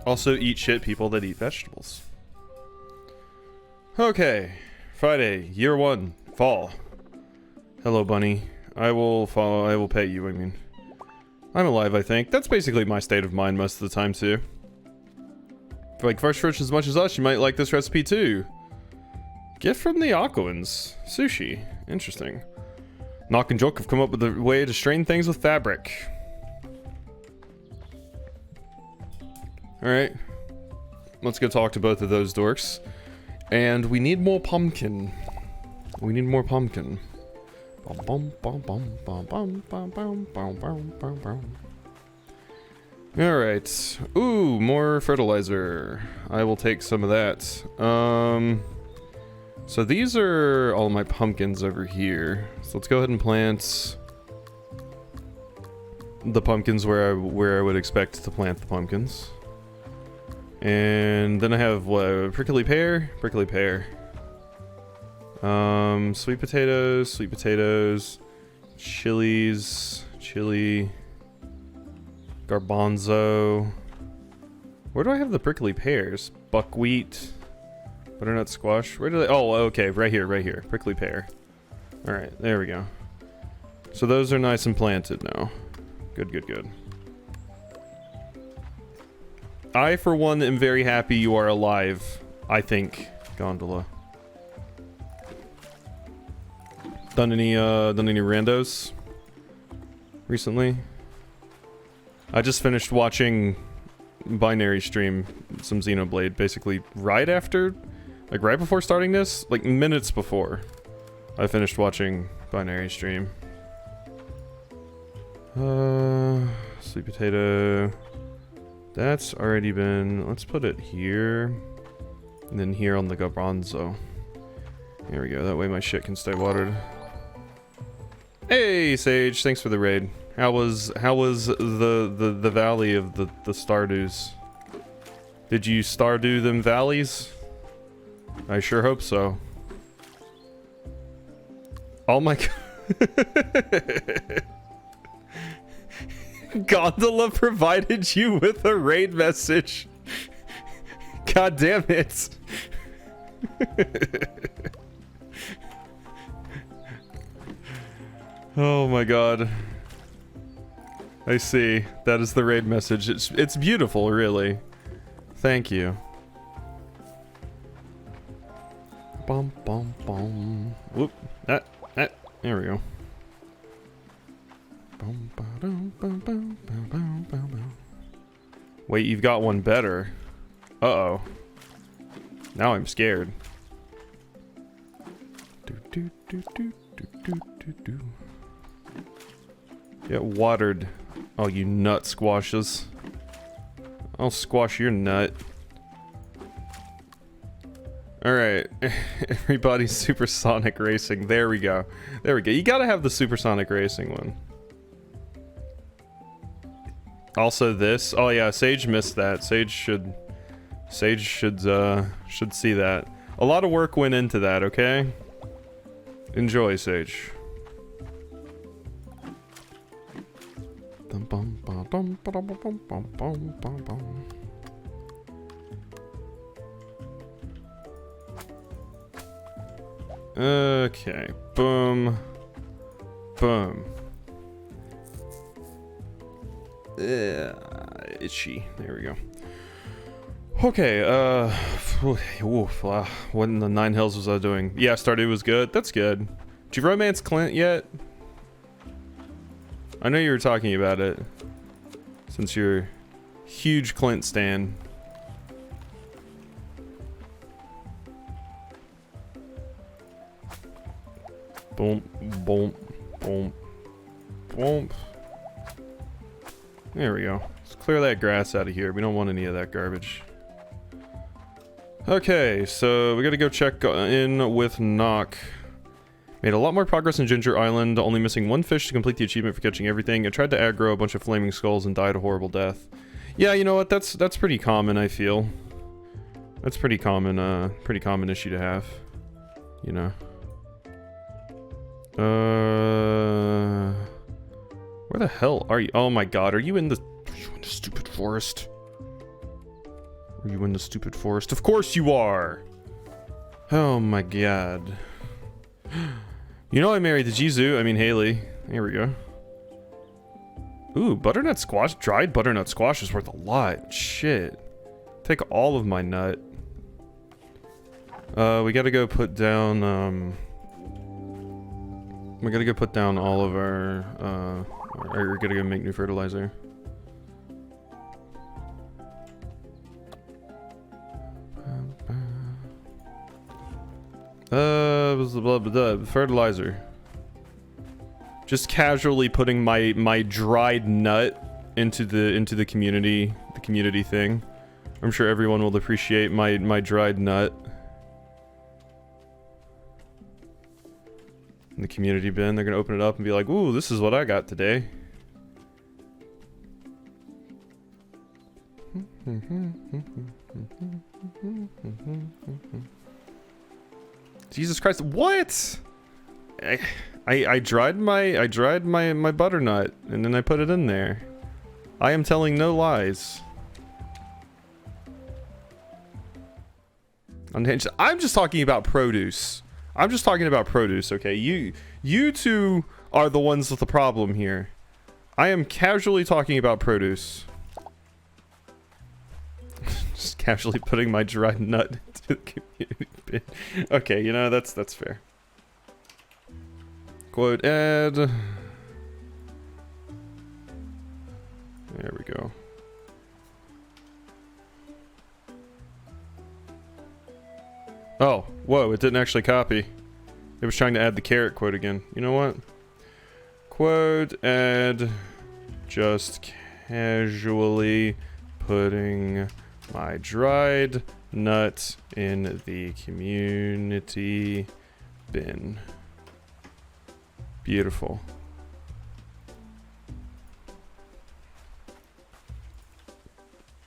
Also eat shit people that eat vegetables. Okay. Friday, year 1, fall. Hello, bunny. I will pet you, I mean. I'm alive, I think. That's basically my state of mind most of the time, too. If you like fresh fish as much as us, you might like this recipe, too. Gift from the Aquans. Sushi. Interesting. Knock and Joke have come up with a way to strain things with fabric. Alright. Let's go talk to both of those dorks. And we need more pumpkin. We need more pumpkin. Alright. Ooh, more fertilizer. I will take some of that. So these are all my pumpkins over here. So let's go ahead and plant the pumpkins where I would expect to plant the pumpkins. And then I have what? Prickly pear? Prickly pear. Sweet potatoes, chilies, chili, garbanzo. Where do I have the prickly pears? Buckwheat, butternut squash. Where do they? Oh, okay, right here. Prickly pear. All right, there we go. So those are nice and planted now. Good. I, for one, am very happy you are alive. I think, Gondola. Done any randos recently? I just finished watching Binary stream some Xenoblade, basically right before starting this, like minutes before I finished watching Binary stream. Sweet potato. That's already been, let's put it here. And then here on the garbanzo. There we go, that way my shit can stay watered. Hey Sage, thanks for the raid. How was the valley of the Stardews? Did you Stardew them valleys? I sure hope so. Oh my god. Gondola provided you with a raid message. God damn it. Oh my god. I see. That is the raid message. It's beautiful, really. Thank you. Bum bum bum. Whoop. That. There we go. Wait, you've got one better. Uh-oh. Now I'm scared. Get watered. Oh, you nut squashes. I'll squash your nut. Alright. Everybody's supersonic racing. There we go. You gotta have the supersonic racing one. Also this. Oh yeah, Sage missed that. Sage should see that. A lot of work went into that, okay? Enjoy, Sage. Okay. Boom. Boom. Itchy. There we go. Okay, what in the Nine Hills was I doing? Yeah, Stardew was good. That's good. Did you romance Clint yet? I know you were talking about it. Since you're a huge Clint stan. Boom, boom, boom, boom. There we go. Let's clear that grass out of here. We don't want any of that garbage. Okay, so we gotta go check in with Nock. Made a lot more progress in Ginger Island, only missing one fish to complete the achievement for catching everything. I tried to aggro a bunch of flaming skulls and died a horrible death. Yeah, you know what? That's pretty common, I feel. That's pretty common issue to have. You know. Where the hell are you? Oh my god, are you in the stupid forest? Are you in the stupid forest? Of course you are! Oh my god. You know I married the Jizu, I mean Haley. Here we go. Ooh, butternut squash. Dried butternut squash is worth a lot. Shit. Take all of my nut. We gotta go put down, we gotta go put down all of our, or we gotta go make new fertilizer. Fertilizer. Just casually putting my dried nut into the community thing. I'm sure everyone will appreciate my dried nut. In the community bin, they're gonna open it up and be like, "Ooh, this is what I got today." Jesus Christ! What? I dried my butternut and then I put it in there. I am telling no lies. Unhinged. I'm just talking about produce. I'm just talking about produce, okay? You two are the ones with the problem here. I am casually talking about produce. Just casually putting my dried nut into the community bin. Okay, you know, that's fair. Quote add. There we go. Oh, whoa, it didn't actually copy. It was trying to add the carrot quote again. You know what? Quote add, just casually putting my dried nut in the community bin. Beautiful.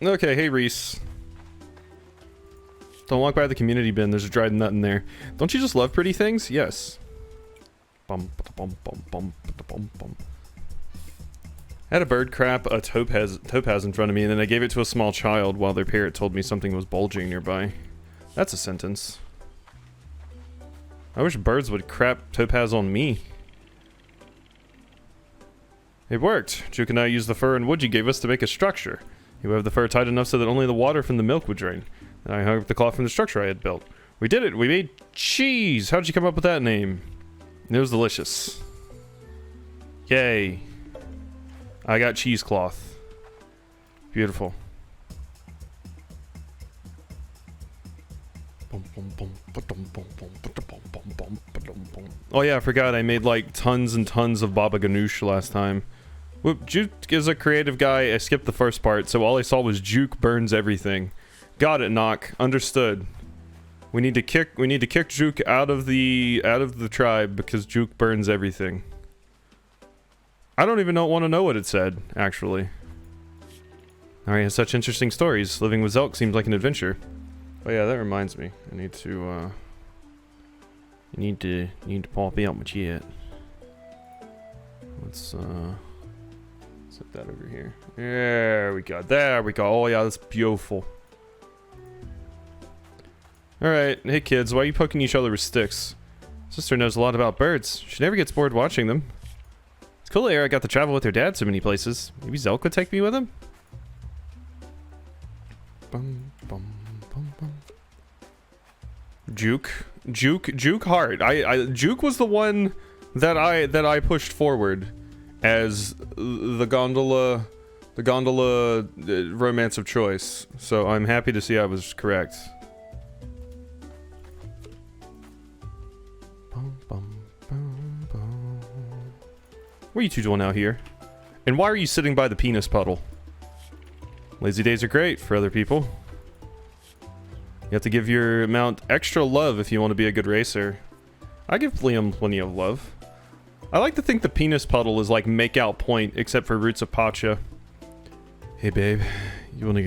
Okay, hey Reese. Don't walk by the community bin, there's a dried nut in there. Don't you just love pretty things? Yes. Bum, bum, bum, bum, bum, bum. I had a bird crap a topaz in front of me, and then I gave it to a small child while their parrot told me something was bulging nearby. That's a sentence. I wish birds would crap topaz on me. It worked. Juke and I used the fur and wood you gave us to make a structure. You have the fur tight enough so that only the water from the milk would drain. And I hung up the cloth from the structure I had built. We did it! We made cheese! How'd you come up with that name? It was delicious. Yay. I got cheesecloth. Beautiful. Oh yeah, I forgot I made like tons and tons of baba ganoush last time. Whoop, Juke is a creative guy. I skipped the first part, so all I saw was Juke burns everything. Got it, Knock. Understood. We need to kick Juke out of the tribe because Juke burns everything. I don't even want to know what it said, actually. Alright, has such interesting stories. Living with Zelk seems like an adventure. Oh yeah, that reminds me. I need to need to pop out my chat. Let's set that over here. There we go. There we go. Oh yeah, that's beautiful. Alright, hey kids, why are you poking each other with sticks? Sister knows a lot about birds. She never gets bored watching them. It's cool that Eric got to travel with her dad so many places. Maybe Zelk would take me with him? Bum, bum, bum, bum. Juke hard. Juke was the one that I pushed forward as the gondola romance of choice. So I'm happy to see I was correct. What are you two doing out here? And why are you sitting by the penis puddle? Lazy days are great for other people. You have to give your mount extra love if you want to be a good racer. I give Liam plenty of love. I like to think the penis puddle is like make out point, except for Roots of Pacha. Hey babe, you want to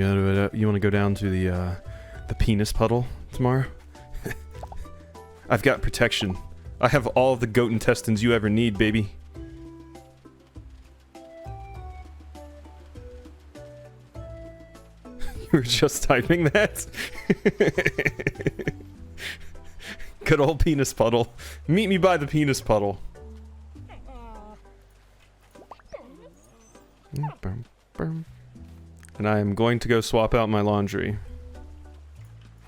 go down to the penis puddle tomorrow? I've got protection. I have all of the goat intestines you ever need, baby. We were just typing that. Good old penis puddle. Meet me by the penis puddle. And I am going to go swap out my laundry.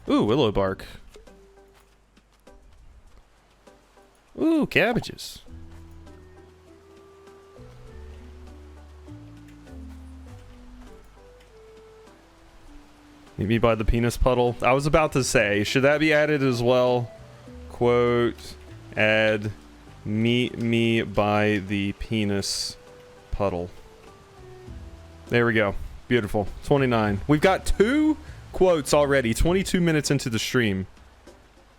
Ooh, willow bark. Ooh, cabbages. Meet me by the penis puddle. I was about to say, should that be added as well? Quote, add, meet me by the penis puddle. There we go. Beautiful. 29. We've got 2 quotes already. 22 minutes into the stream.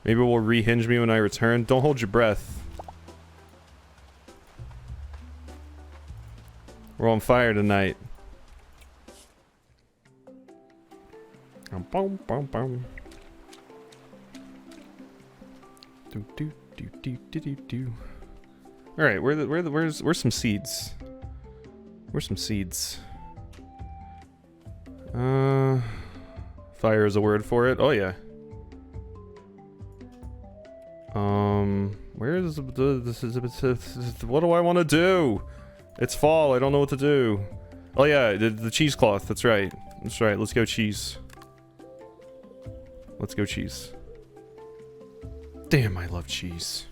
Maybe we'll rehinge me when I return. Don't hold your breath. We're on fire tonight. Alright, where's some seeds? Where's some seeds? Fire is a word for it. Oh yeah. Where is what do I want to do? It's fall. I don't know what to do. Oh yeah, the cheesecloth. That's right. That's right. Let's go cheese. Let's go cheese. Damn, I love cheese.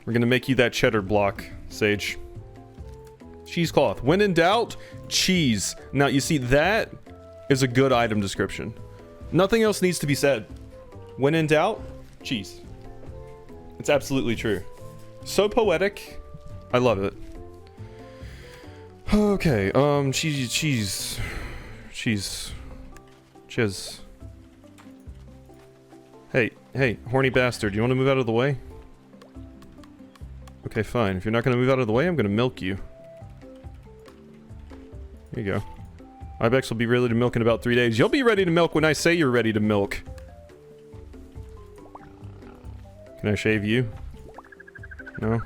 We're gonna make you that cheddar block, Sage. Cheesecloth. When in doubt, cheese. Now, you see, that is a good item description. Nothing else needs to be said. When in doubt, cheese. It's absolutely true. So poetic. I love it. Okay, cheese. Chiz. Hey, horny bastard, you want to move out of the way? Okay, fine. If you're not going to move out of the way, I'm going to milk you. Here you go. Ibex will be ready to milk in about 3 days. You'll be ready to milk when I say you're ready to milk. Can I shave you? No?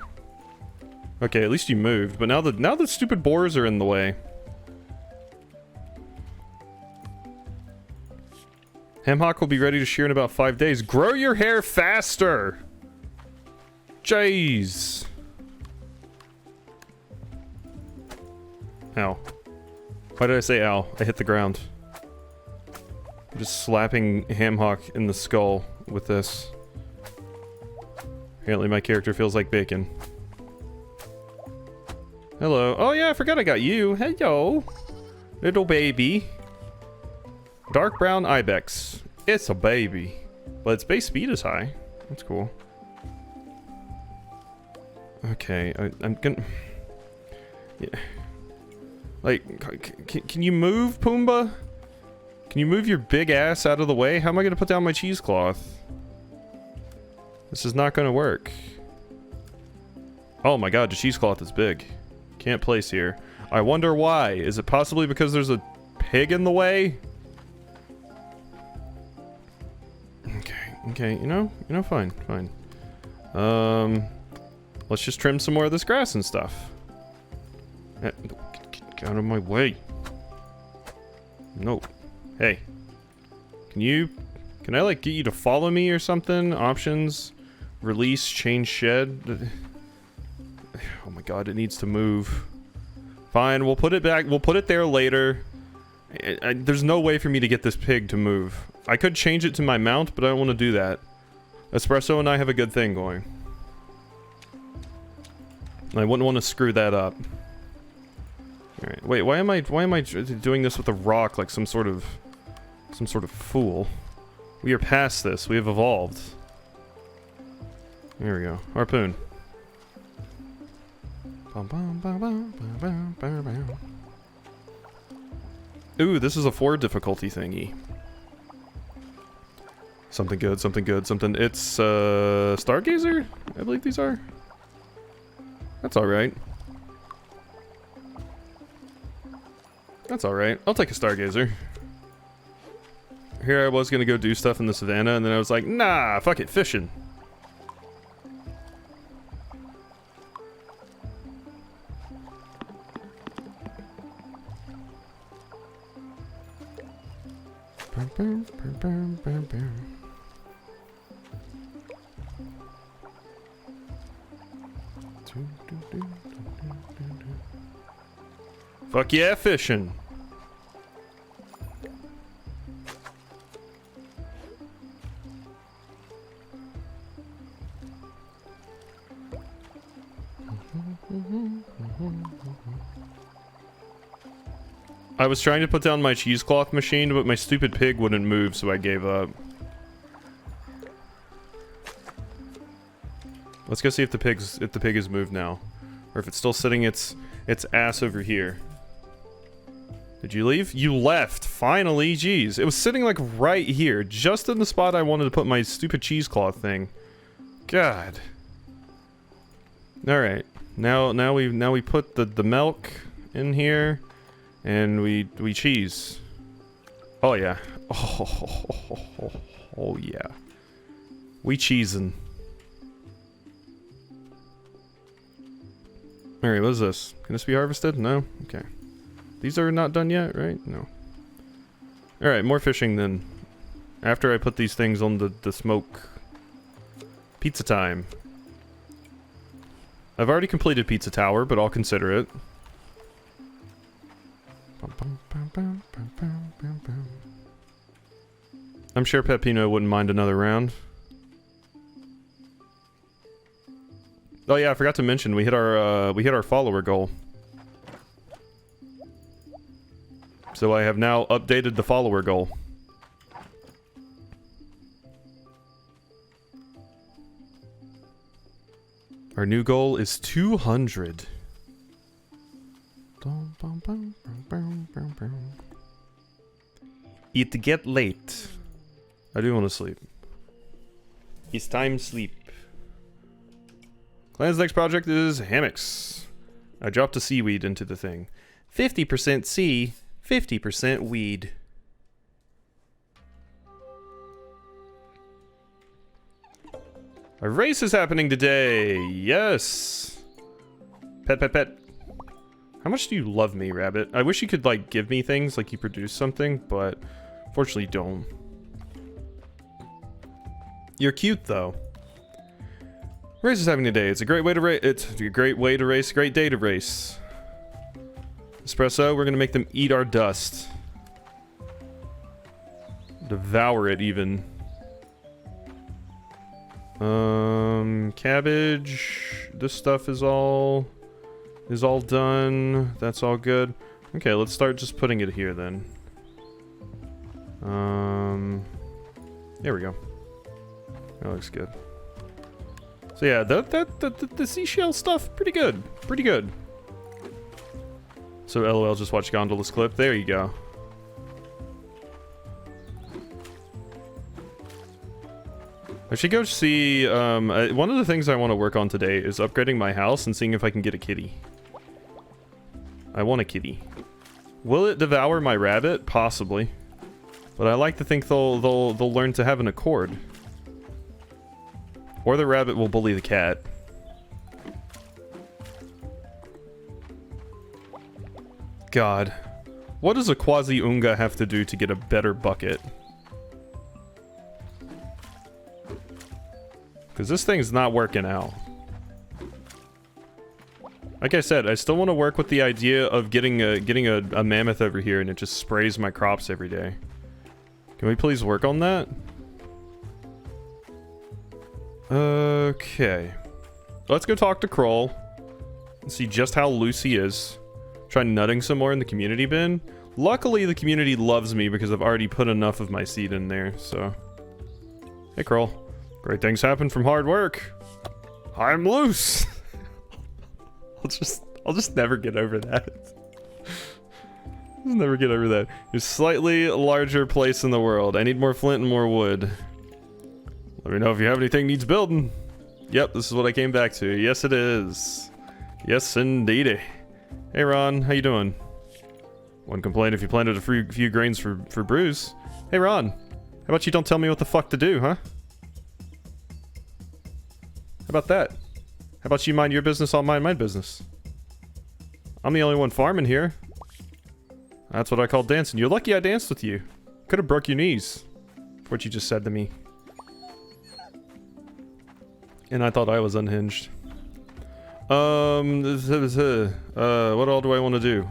Okay, at least you moved, but now the stupid boars are in the way. Hemhawk will be ready to shear in about 5 days. Grow your hair faster! Jeez. Ow. Why did I say ow? I hit the ground. I'm just slapping Hamhawk in the skull with this. Apparently my character feels like bacon. Hello. Oh yeah, I forgot I got you. Hello. Little baby. Dark brown ibex. It's a baby. But its base speed is high. That's cool. Okay, I'm gonna... Yeah. Like, can you move, Pumbaa? Can you move your big ass out of the way? How am I gonna put down my cheesecloth? This is not gonna work. Oh my god, the cheesecloth is big. Can't place here. I wonder why. Is it possibly because there's a pig in the way? Okay, you know, fine. Let's just trim some more of this grass and stuff. Get out of my way. No. Hey. Can I like get you to follow me or something? Options, release, change shed. Oh my god, it needs to move. Fine, we'll put it back. We'll put it there later. There's no way for me to get this pig to move. I could change it to my mount, but I don't want to do that. Espresso and I have a good thing going. I wouldn't want to screw that up. Alright, wait, why am I doing this with a rock like some sort of fool? We are past this. We have evolved. There we go. Harpoon. Ooh, this is a 4 difficulty thingy. Something good, something good, something... It's, Stargazer? I believe these are. That's alright. That's alright. I'll take a Stargazer. Here I was gonna go do stuff in the savannah, and then I was like, nah, fuck it, fishing. Fuck yeah, fishing. I was trying to put down my cheesecloth machine, but my stupid pig wouldn't move, so I gave up. Let's go see if the pig has moved now, or if it's still sitting its ass over here. Did you leave? You left. Finally, jeez. It was sitting like right here, just in the spot I wanted to put my stupid cheesecloth thing. God. All right. Now we put the milk in here, and we cheese. Oh yeah. Oh yeah. We cheesing. All right. What is this? Can this be harvested? No. Okay. These are not done yet, right? No. All right. More fishing then. After I put these things on the smoke. Pizza time. I've already completed Pizza Tower, but I'll consider it. I'm sure Peppino wouldn't mind another round. Oh yeah, I forgot to mention we hit our follower goal. So I have now updated the follower goal. Our new goal is 200. It get late. I do want to sleep. It's time to sleep. Clan's next project is hammocks. I dropped a seaweed into the thing. 50% sea, 50% weed. A race is happening today. Yes. Pet. How much do you love me, Rabbit? I wish you could, like, give me things, like you produce something, but fortunately you don't. You're cute, though. Race is happening today. It's a great way to race. It's a great way to race. Great day to race. Espresso, we're gonna make them eat our dust. Devour it, even. Cabbage. This stuff is all done. That's all good. Okay, let's start just putting it here then. There we go. That looks good. So yeah, the seashell stuff, pretty good. Pretty good. So LOL, just watch Gondola's clip. There you go. I should go see, one of the things I want to work on today is upgrading my house and seeing if I can get a kitty. I want a kitty. Will it devour my rabbit? Possibly. But I like to think they'll learn to have an accord. Or the rabbit will bully the cat. God. What does a quasi-unga have to do to get a better bucket? Because this thing's not working out. Like I said, I still want to work with the idea of getting a mammoth over here and it just sprays my crops every day. Can we please work on that? Okay. Let's go talk to Kroll and see just how loose he is. Try nutting some more in the community bin. Luckily, the community loves me because I've already put enough of my seed in there, so... Hey, Kroll. Great things happen from hard work. I'm loose. I'll just never get over that. I'll never get over that. Your slightly larger place in the world. I need more flint and more wood. Let me know if you have anything needs building. Yep, this is what I came back to. Yes, it is. Yes, indeedy. Hey, Ron. How you doing? Wouldn't complain if you planted a few grains for brews. Hey, Ron. How about you don't tell me what the fuck to do, huh? How about that? How about you mind your business, I'll mind my business? I'm the only one farming here. That's what I call dancing. You're lucky I danced with you. Could have broke your knees. What you just said to me. And I thought I was unhinged. What all do I want to do?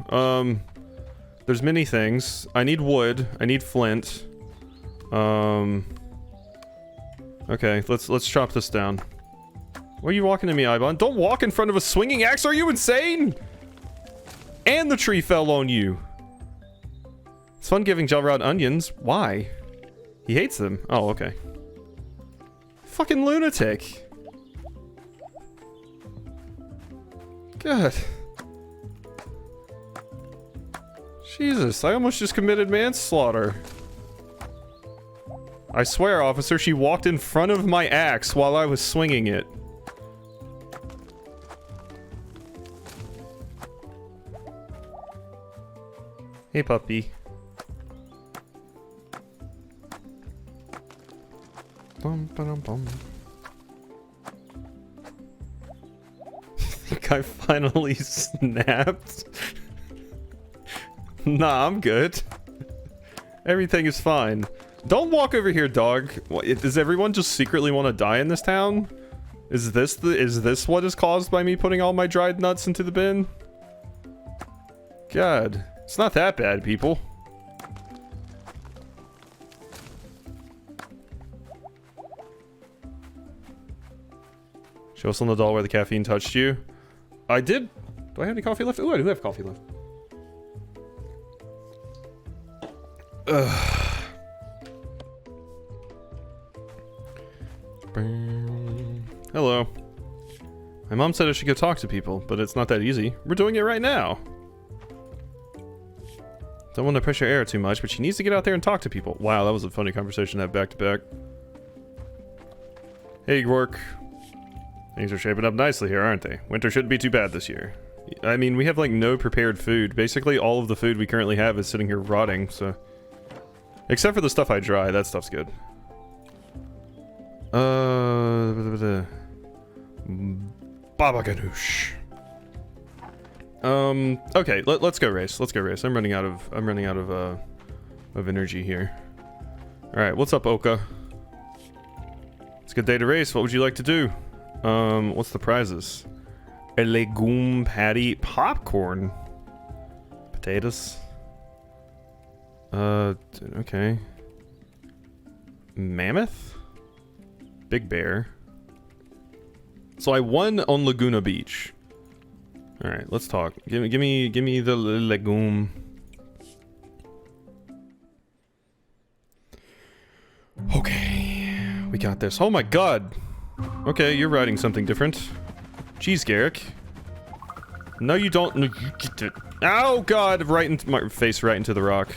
There's many things. I need wood. I need flint. Okay, let's chop this down. Why are you walking to me, Ibon? Don't walk in front of a swinging axe. Are you insane? And the tree fell on you. It's fun giving Gelrod onions. Why? He hates them. Oh, okay. Fucking lunatic. God. Jesus, I almost just committed manslaughter. I swear, officer, she walked in front of my axe while I was swinging it. Hey, puppy. Bum, ba-dum, bum. I think I finally snapped. Nah, I'm good. Everything is fine. Don't walk over here, dog. What, does everyone just secretly want to die in this town? Is this what is caused by me putting all my dried nuts into the bin? God, it's not that bad, people. Show us on the doll where the caffeine touched you. I did. Do I have any coffee left? Ooh, I do have coffee left. Ugh. Hello. My mom said I should go talk to people, but it's not that easy. We're doing it right now. Don't want to pressure air too much, but she needs to get out there and talk to people. Wow, that was a funny conversation to have back to back. Hey, Gwork. Things are shaping up nicely here, aren't they? Winter shouldn't be too bad this year. I mean, we have like no prepared food. Basically, all of the food we currently have is sitting here rotting, so... Except for the stuff I dry, that stuff's good. Baba Ganoush. Okay, let's go race. Let's go race. I'm running out of energy here. Alright, what's up, Oka? It's a good day to race. What would you like to do? What's the prizes? A legume patty, popcorn, potatoes. Okay. Mammoth? Big bear. So I won on Laguna Beach. All right, let's talk. Give me the legume. Okay, we got this. Oh my god. Okay, you're riding something different. Jeez, Garrick. No, you don't. No, you get it. Oh god! Right into my face, right into the rock.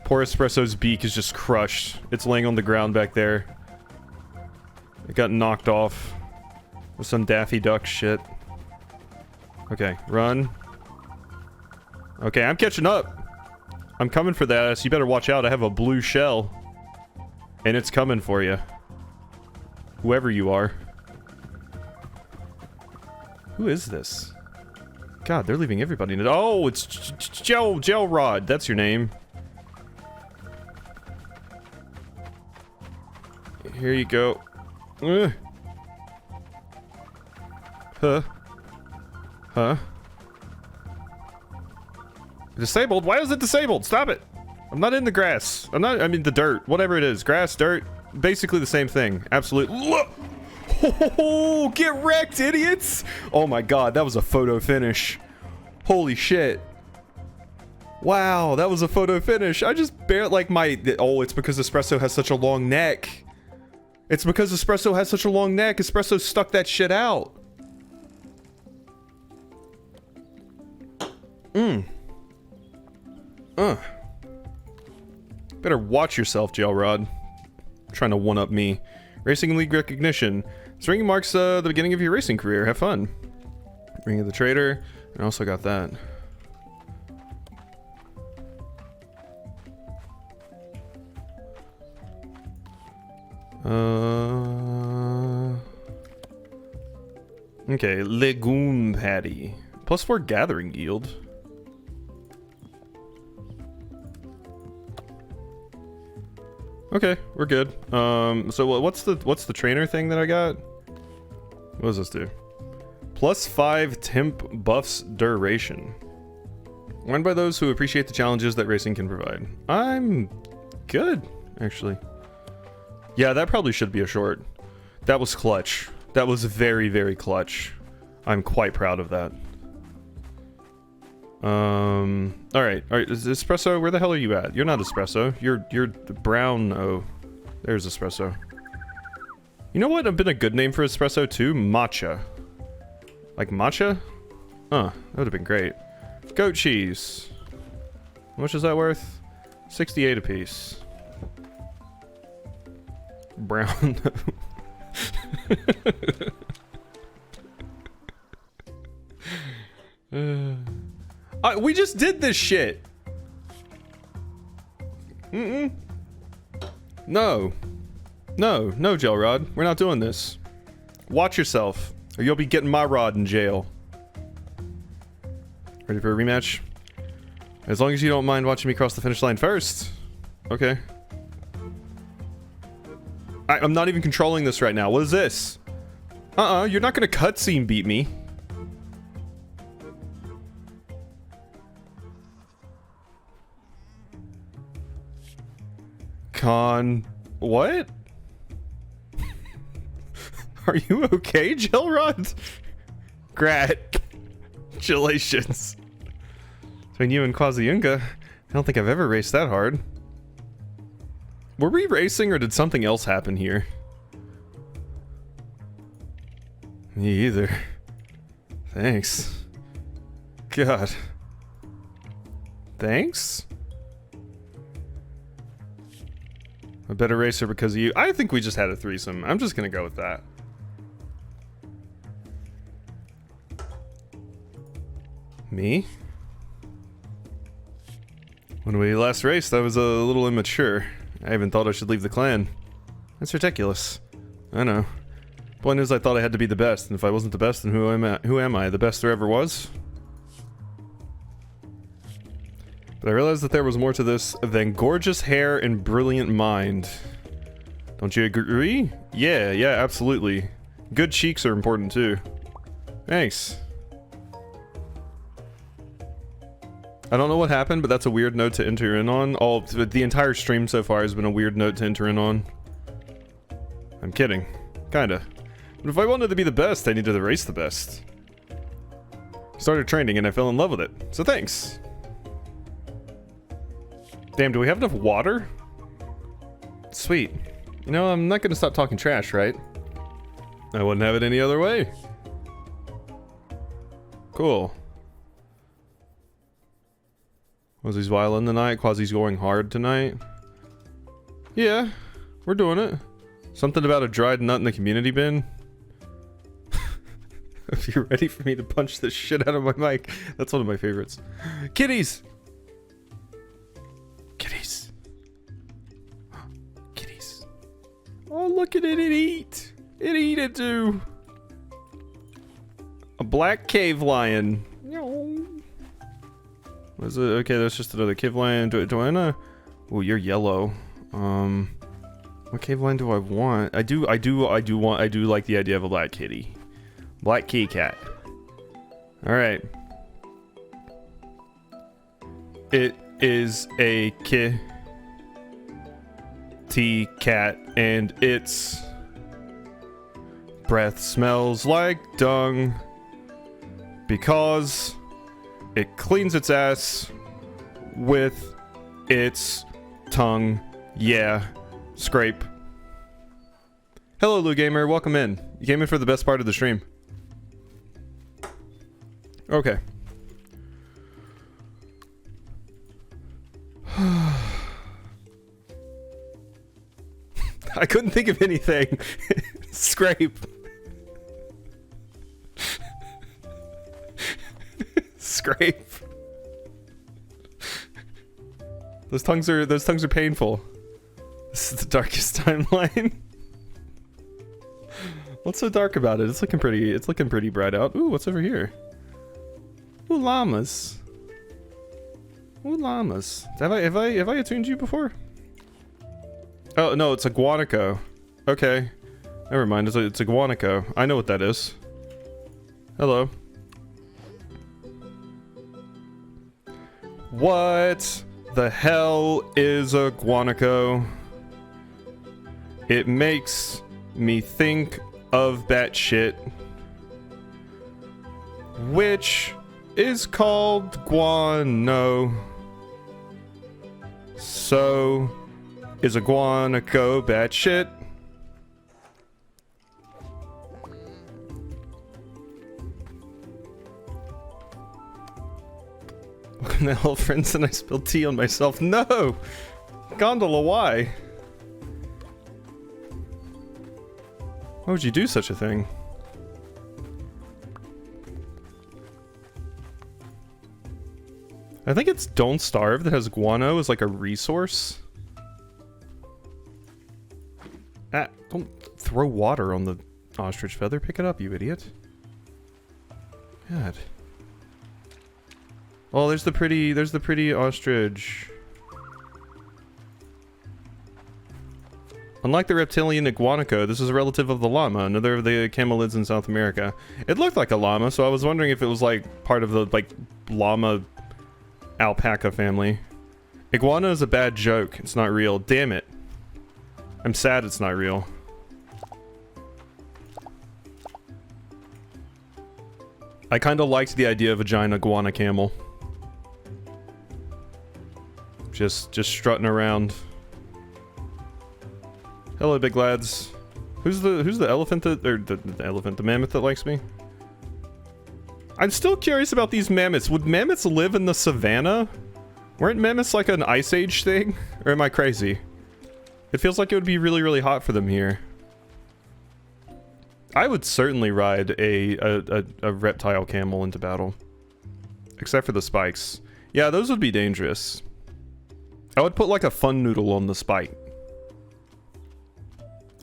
Poor Espresso's beak is just crushed. It's laying on the ground back there. It got knocked off with some Daffy Duck shit. Okay, run. Okay, I'm catching up. I'm coming for that, so you better watch out. I have a blue shell. And it's coming for you. Whoever you are. Who is this? God, they're leaving everybody in it. Oh, it's Gel Rod. That's your name. Here you go. Huh? Huh? Disabled? Why is it disabled? Stop it! I'm not in the grass. I mean the dirt. Whatever it is. Grass, dirt. Basically the same thing. Absolutely. Oh, get wrecked, idiots! Oh my god, that was a photo finish. Holy shit. Wow, that was a photo finish. I just barely, like, oh, it's because Espresso has such a long neck. It's because Espresso has such a long neck. Espresso stuck that shit out. Better watch yourself, Gelrod. Trying to one-up me. Racing League recognition. This ring marks the beginning of your racing career. Have fun. Ring of the Trader. I also got that. Okay, legume patty. +4 gathering yield. Okay, we're good. So what's the trainer thing that I got? What does this do? +5 temp buffs duration. Won by those who appreciate the challenges that racing can provide. I'm good, actually. Yeah, that probably should be a short. That was clutch. That was very, very clutch. I'm quite proud of that. Alright, Espresso, where the hell are you at? You're not Espresso. You're brown. Oh, there's Espresso. You know what would have been a good name for Espresso too? Matcha. Like matcha? Huh, that would have been great. Goat cheese. How much is that worth? 68 apiece. Brown. We just did this shit. No, Gel Rod. We're not doing this. Watch yourself, or you'll be getting my rod in jail. Ready for a rematch? As long as you don't mind watching me cross the finish line first. Okay. I'm not even controlling this right now. What is this? You're not gonna cutscene beat me. What? Are you okay, Gelrod? Congratulations. Between you and Quasi-Yunga, I don't think I've ever raced that hard. Were we racing or did something else happen here? Me either. Thanks. God. Thanks? A better racer because of you. I think we just had a threesome. I'm just gonna go with that. Me? When we last raced, I was a little immature. I even thought I should leave the clan. That's ridiculous. I know. Point is, I thought I had to be the best, and if I wasn't the best, then who am I? The best there ever was? But I realized that there was more to this than gorgeous hair and brilliant mind. Don't you agree? Yeah, absolutely. Good cheeks are important too. Thanks. I don't know what happened, but that's a weird note to enter in on. The entire stream so far has been a weird note to enter in on. I'm kidding. Kinda. But if I wanted to be the best, I needed to race the best. Started training and I fell in love with it. So thanks. Damn, do we have enough water? Sweet. You know, I'm not gonna stop talking trash, right? I wouldn't have it any other way. Cool. Quasi's violin tonight. Quasi's going hard tonight. Yeah, we're doing it. Something about a dried nut in the community bin. If you're ready for me to punch the shit out of my mic. That's one of my favorites. Kitties! Kitties. Kitties. Oh, look at it eat. It eat it too. A black cave lion. Was it? Okay, that's just another cave lion. Do I know? Oh, you're yellow. What cave lion do I want? I do like the idea of a black kitty. Black kitty cat. Alright. It is a kitty cat, and its breath smells like dung because it cleans its ass with its tongue. Yeah. Scrape. Hello, Lou Gamer. Welcome in. You came in for the best part of the stream. Okay. I couldn't think of anything. Scrape. Scrape. Those tongues are painful. This is the darkest timeline. What's so dark about it? It's looking pretty bright out. Ooh, what's over here? Ooh, llamas. Ooh, llamas. Have I attuned you before? Oh, no, it's a guanaco. Okay. Never mind, it's a guanaco. I know what that is. Hello. What the hell is a guanaco? It makes me think of batshit, which is called guano. So, is a guanaco batshit? Welcome to hell, friends, and I spilled tea on myself. No! Gondola, why? Why would you do such a thing? I think it's Don't Starve that has guano as like a resource. Ah, don't throw water on the ostrich feather. Pick it up, you idiot. God. Oh, there's the pretty ostrich. Unlike the reptilian iguanaco, this is a relative of the llama, another of the camelids in South America. It looked like a llama, so I was wondering if it was like part of the like llama alpaca family. Iguana is a bad joke. It's not real. Damn it. I'm sad it's not real. I kind of liked the idea of a giant iguana camel. Just strutting around. Hello, big lads. Who's the elephant that, or the mammoth that likes me? I'm still curious about these mammoths. Would mammoths live in the savannah? Weren't mammoths like an ice age thing? Or am I crazy? It feels like it would be really, really hot for them here. I would certainly ride a reptile camel into battle. Except for the spikes. Yeah, those would be dangerous. I would put like a fun noodle on the spike.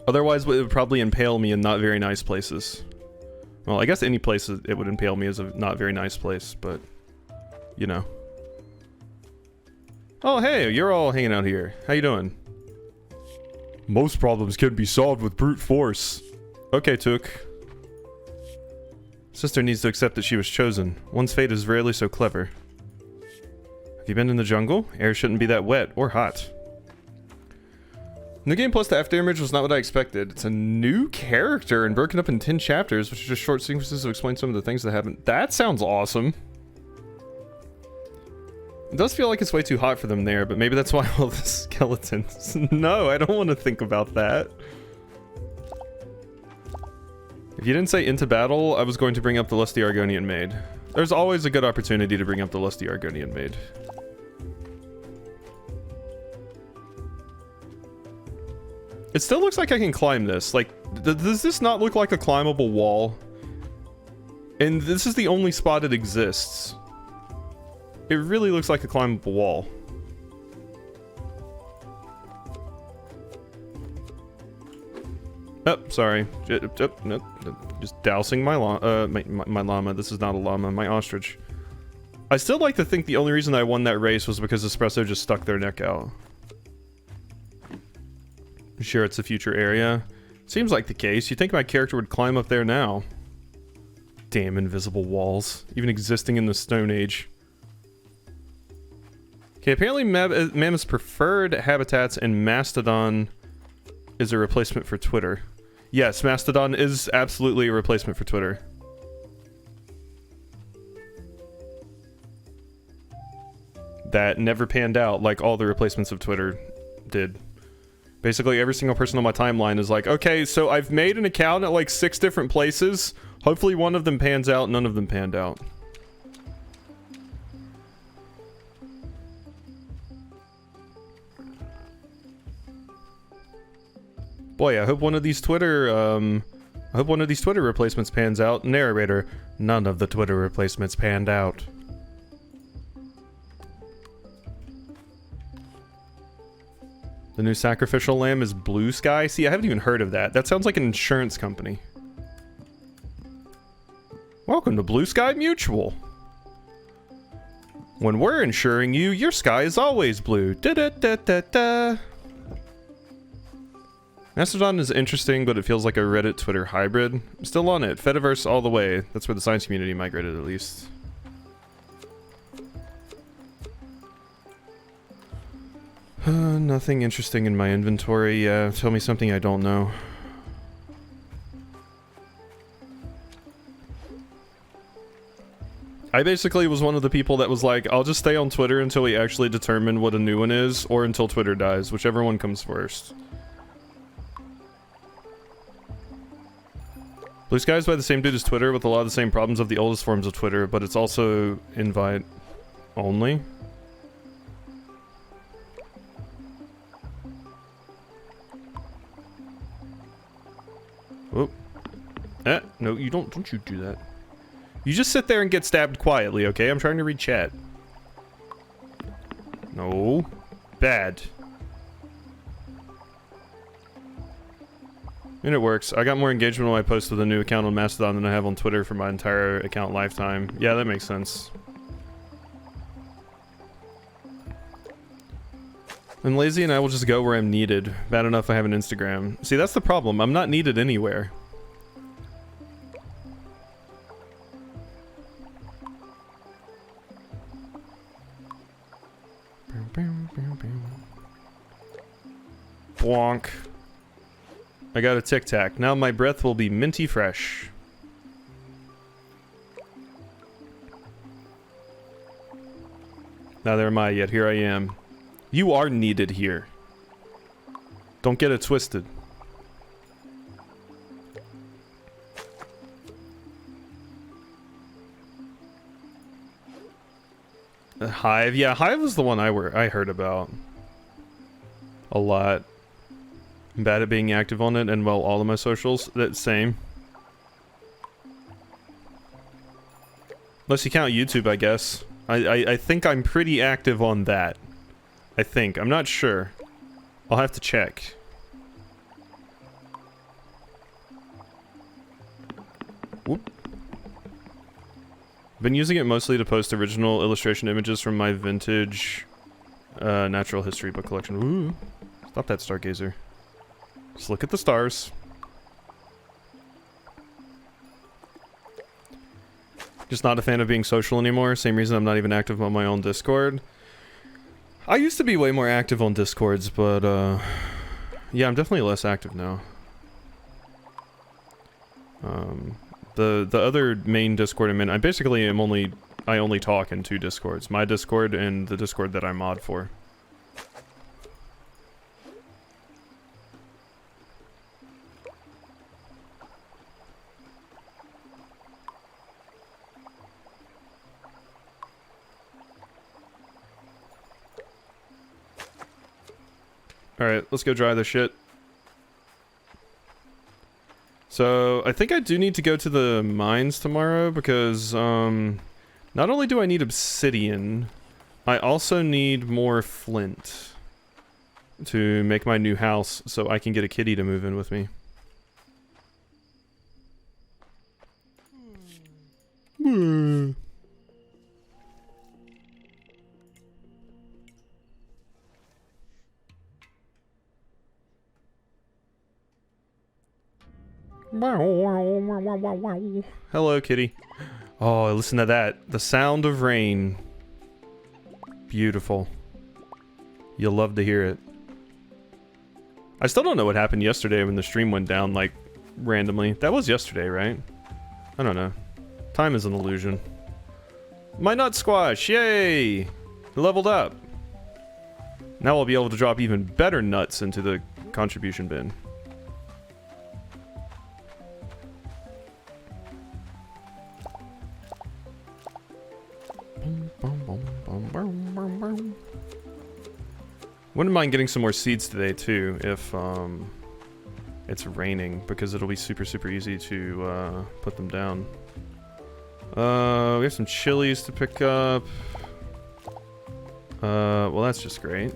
Otherwise, it would probably impale me in not very nice places. Well, I guess any place it would impale me is a not very nice place, but... you know. Oh, hey, you're all hanging out here. How you doing? Most problems can be solved with brute force. Okay, Took. Sister needs to accept that she was chosen. One's fate is rarely so clever. Have you been in the jungle? Air shouldn't be that wet or hot. New game plus the afterimage was not what I expected. It's a new character and broken up in 10 chapters, which are just short sequences to explain some of the things that happen. That sounds awesome. It does feel like it's way too hot for them there, but maybe that's why all the skeletons... No, I don't want to think about that. If you didn't say into battle, I was going to bring up the Lusty Argonian Maid. There's always a good opportunity to bring up the Lusty Argonian Maid. It still looks like I can climb this. Like, does this not look like a climbable wall? And this is the only spot it exists. It really looks like a climbable wall. Oh, sorry. Nope. Just dousing my llama. This is not a llama, my ostrich. I still like to think the only reason I won that race was because Espresso just stuck their neck out. I'm sure it's a future area. Seems like the case. You'd think my character would climb up there now. Damn invisible walls. Even existing in the Stone Age. Okay, apparently mammoth's preferred habitats and Mastodon is a replacement for Twitter. Yes, Mastodon is absolutely a replacement for Twitter. That never panned out like all the replacements of Twitter did. Basically, every single person on my timeline is like, okay, so I've made an account at like 6 different places. Hopefully one of them pans out, none of them panned out. Boy, I hope one of these Twitter replacements pans out. Narrator, none of the Twitter replacements panned out. The new sacrificial lamb is Blue Sky? See, I haven't even heard of that. That sounds like an insurance company. Welcome to Blue Sky Mutual. When we're insuring you, your sky is always blue. Da-da-da-da-da. Mastodon is interesting, but it feels like a Reddit Twitter hybrid. I'm still on it. Fediverse all the way. That's where the science community migrated, at least. Nothing interesting in my inventory. Yeah, tell me something I don't know. I basically was one of the people that was like, I'll just stay on Twitter until we actually determine what a new one is, or until Twitter dies, whichever one comes first. Blue Sky is by the same dude as Twitter, with a lot of the same problems of the oldest forms of Twitter, but it's also invite only. Oh. No, you don't you do that. You just sit there and get stabbed quietly, okay? I'm trying to read chat. No. Bad. And it works. I got more engagement when I post with a new account on Mastodon than I have on Twitter for my entire account lifetime. Yeah, that makes sense. And Lazy and I will just go where I'm needed. Bad enough I have an Instagram. See, that's the problem. I'm not needed anywhere. Bonk. I got a Tic Tac. Now my breath will be minty fresh. Neither am I, yet here I am. You are needed here. Don't get it twisted. Hive? Yeah, Hive was the one I heard about. A lot. I'm bad at being active on it, and well, all of my socials, that same. Unless you count YouTube, I guess. I think I'm pretty active on that. I think. I'm not sure. I'll have to check. Whoop. Been using it mostly to post original illustration images from my vintage natural history book collection. Ooh. Stop that, Stargazer. Just look at the stars. Just not a fan of being social anymore. Same reason I'm not even active on my own Discord. I used to be way more active on Discords, but yeah, I'm definitely less active now. The other main Discord I'm in, I basically am I only talk in two Discords. My Discord and the Discord that I mod for. Alright, let's go dry this shit. So, I think I do need to go to the mines tomorrow because, not only do I need obsidian, I also need more flint to make my new house so I can get a kitty to move in with me. Hello, kitty. Oh, listen to that. The sound of rain. Beautiful. You'll love to hear it. I still don't know what happened yesterday when the stream went down, like, randomly. That was yesterday, right? I don't know. Time is an illusion. My nut squash! Yay! Leveled up. Now I'll be able to drop even better nuts into the contribution bin. Wouldn't mind getting some more seeds today too if it's raining, because it'll be super easy to put them down. We have some chilies to pick up. Well, that's just great.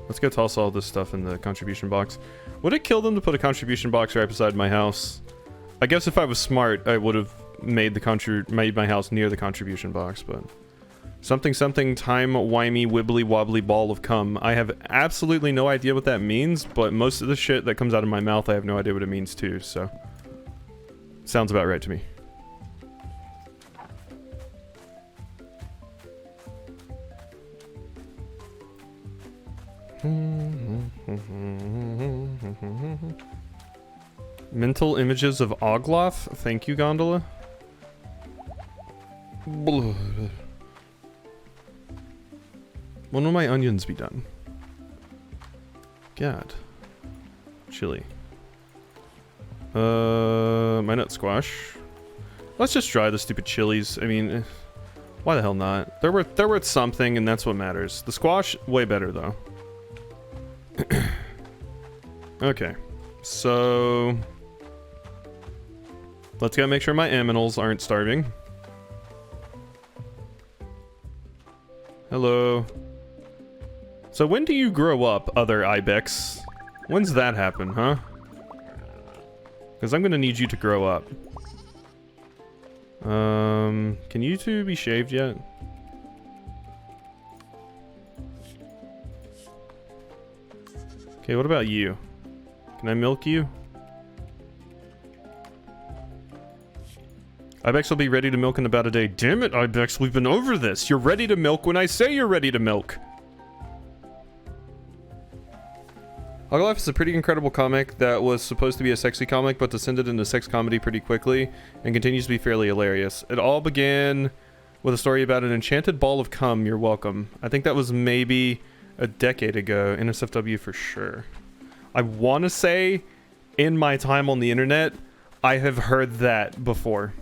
Let's go toss all this stuff in the contribution box. Would it kill them to put a contribution box right beside my house? I guess if I was smart, I would have made my house near the contribution box, but Something something time-wimey wibbly wobbly ball of cum. I have absolutely no idea what that means, but most of the shit that comes out of my mouth I have no idea what it means too, so... Sounds about right to me. Mental images of Ogloff? Thank you, Gondola. When will my onions be done? God. Chili. My nut squash. Let's just try the stupid chilies. I mean, why the hell not? They're worth something, and that's what matters. The squash, way better though. Okay, so let's go make sure my aminals aren't starving. Hello. So when do you grow up, other ibex? When's that happen, huh? Because I'm gonna need you to grow up. Can you two be shaved yet? Okay, what about you? Can I milk you? Ibex will be ready to milk in about a day. Damn it, Ibex, we've been over this. You're ready to milk when I say you're ready to milk. Ogloff is a pretty incredible comic that was supposed to be a sexy comic, but descended into sex comedy pretty quickly, and continues to be fairly hilarious. It all began with a story about an enchanted ball of cum. You're welcome. I think that was maybe a decade ago. NSFW for sure. I want to say, in my time on the internet, I have heard that before.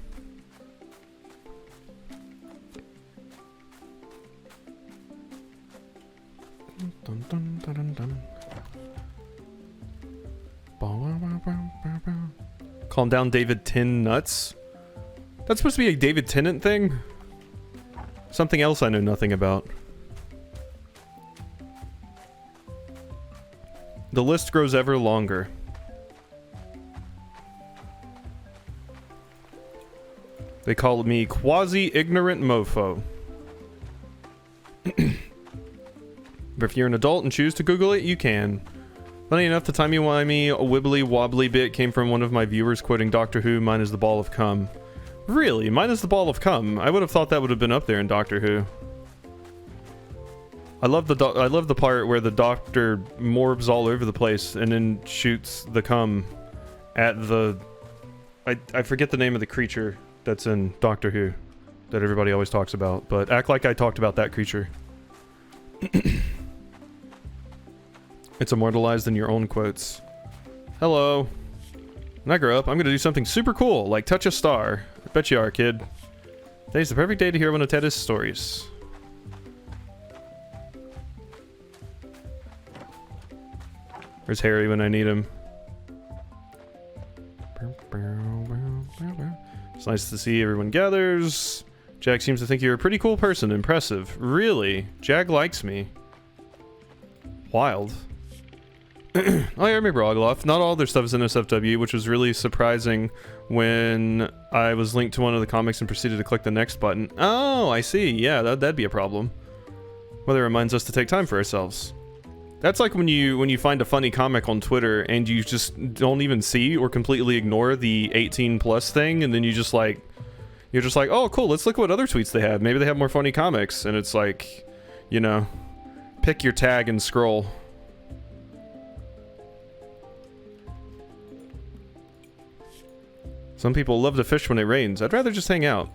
Dun, dun, dun, dun, dun. Calm down, David Tin Nuts. That's supposed to be a David Tennant thing? Something else I know nothing about. The list grows ever longer. They call me quasi-ignorant mofo. But if you're an adult and choose to Google it, you can. Funny enough, the timey-wimey wibbly-wobbly bit came from one of my viewers quoting Doctor Who, mine is the ball of cum. Really? Mine is the ball of cum? I would have thought that would have been up there in Doctor Who. I love the part where the doctor morbs all over the place and then shoots the cum at the... I forget the name of the creature that's in Doctor Who that everybody always talks about, but act like I talked about that creature. It's immortalized in your own quotes. Hello. When I grow up, I'm gonna do something super cool, like touch a star. I bet you are, kid. Today's the perfect day to hear one of Teddy's stories. Where's Harry when I need him? It's nice to see everyone gathers. Jag seems to think you're a pretty cool person. Impressive. Really? Jag likes me. Wild. Oh yeah, I remember Ogloff. Not all their stuff is in SFW, which was really surprising when I was linked to one of the comics and proceeded to click the next button. Oh, I see. Yeah, that'd be a problem. Well, it reminds us to take time for ourselves. That's like when you find a funny comic on Twitter and you just don't even see or completely ignore the 18 plus thing, and then you're just like, oh cool, let's look at what other tweets they have. Maybe they have more funny comics, and it's like, you know, pick your tag and scroll. Some people love to fish when it rains. I'd rather just hang out.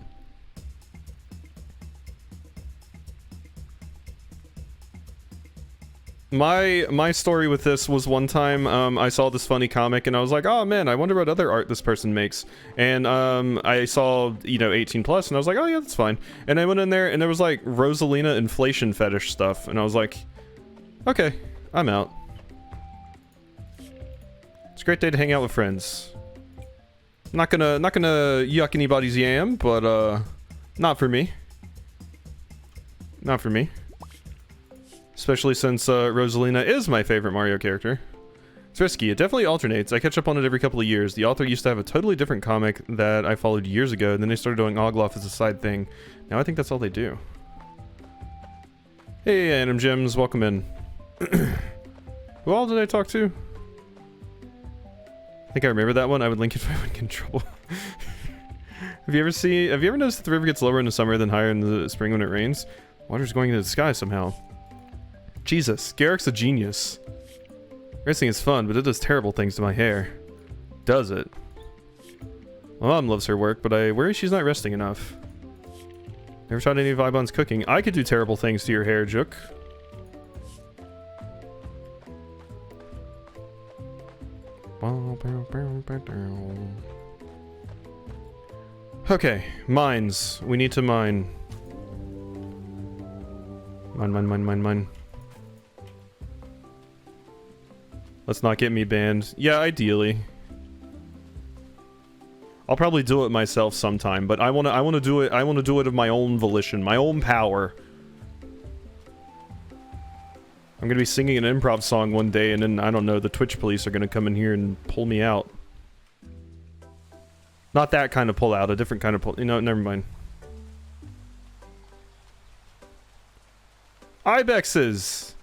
My story with this was one time I saw this funny comic and I was like, oh man, I wonder what other art this person makes. And I saw, you know, 18 plus, and I was like, oh yeah, that's fine. And I went in there and there was like Rosalina inflation fetish stuff, and I was like, okay, I'm out. It's a great day to hang out with friends. Not gonna yuck anybody's yam, but not for me. Not for me. Especially since Rosalina is my favorite Mario character. It's risky. It definitely alternates. I catch up on it every couple of years. The author used to have a totally different comic that I followed years ago, and then they started doing Ogloff as a side thing. Now I think that's all they do. Hey, Anim Gems, welcome in. Who all did I talk to? I think I remember that one. I would link it if I would get in trouble. Have you ever noticed that the river gets lower in the summer than higher in the spring when it rains? Water's going into the sky somehow. Jesus, Garrick's a genius. Racing is fun, but it does terrible things to my hair. Does it? My mom loves her work, but I worry she's not resting enough. Never tried any Vibon's cooking. I could do terrible things to your hair, Jook. Okay, mines. We need to mine. Mine. Let's not get me banned. Yeah, ideally. I'll probably do it myself sometime, but I wanna do it of my own volition, my own power. I'm gonna be singing an improv song one day, and then, I don't know, the Twitch police are gonna come in here and pull me out. Not that kind of pull out, a different kind of pull. You know, never mind. Ibexes!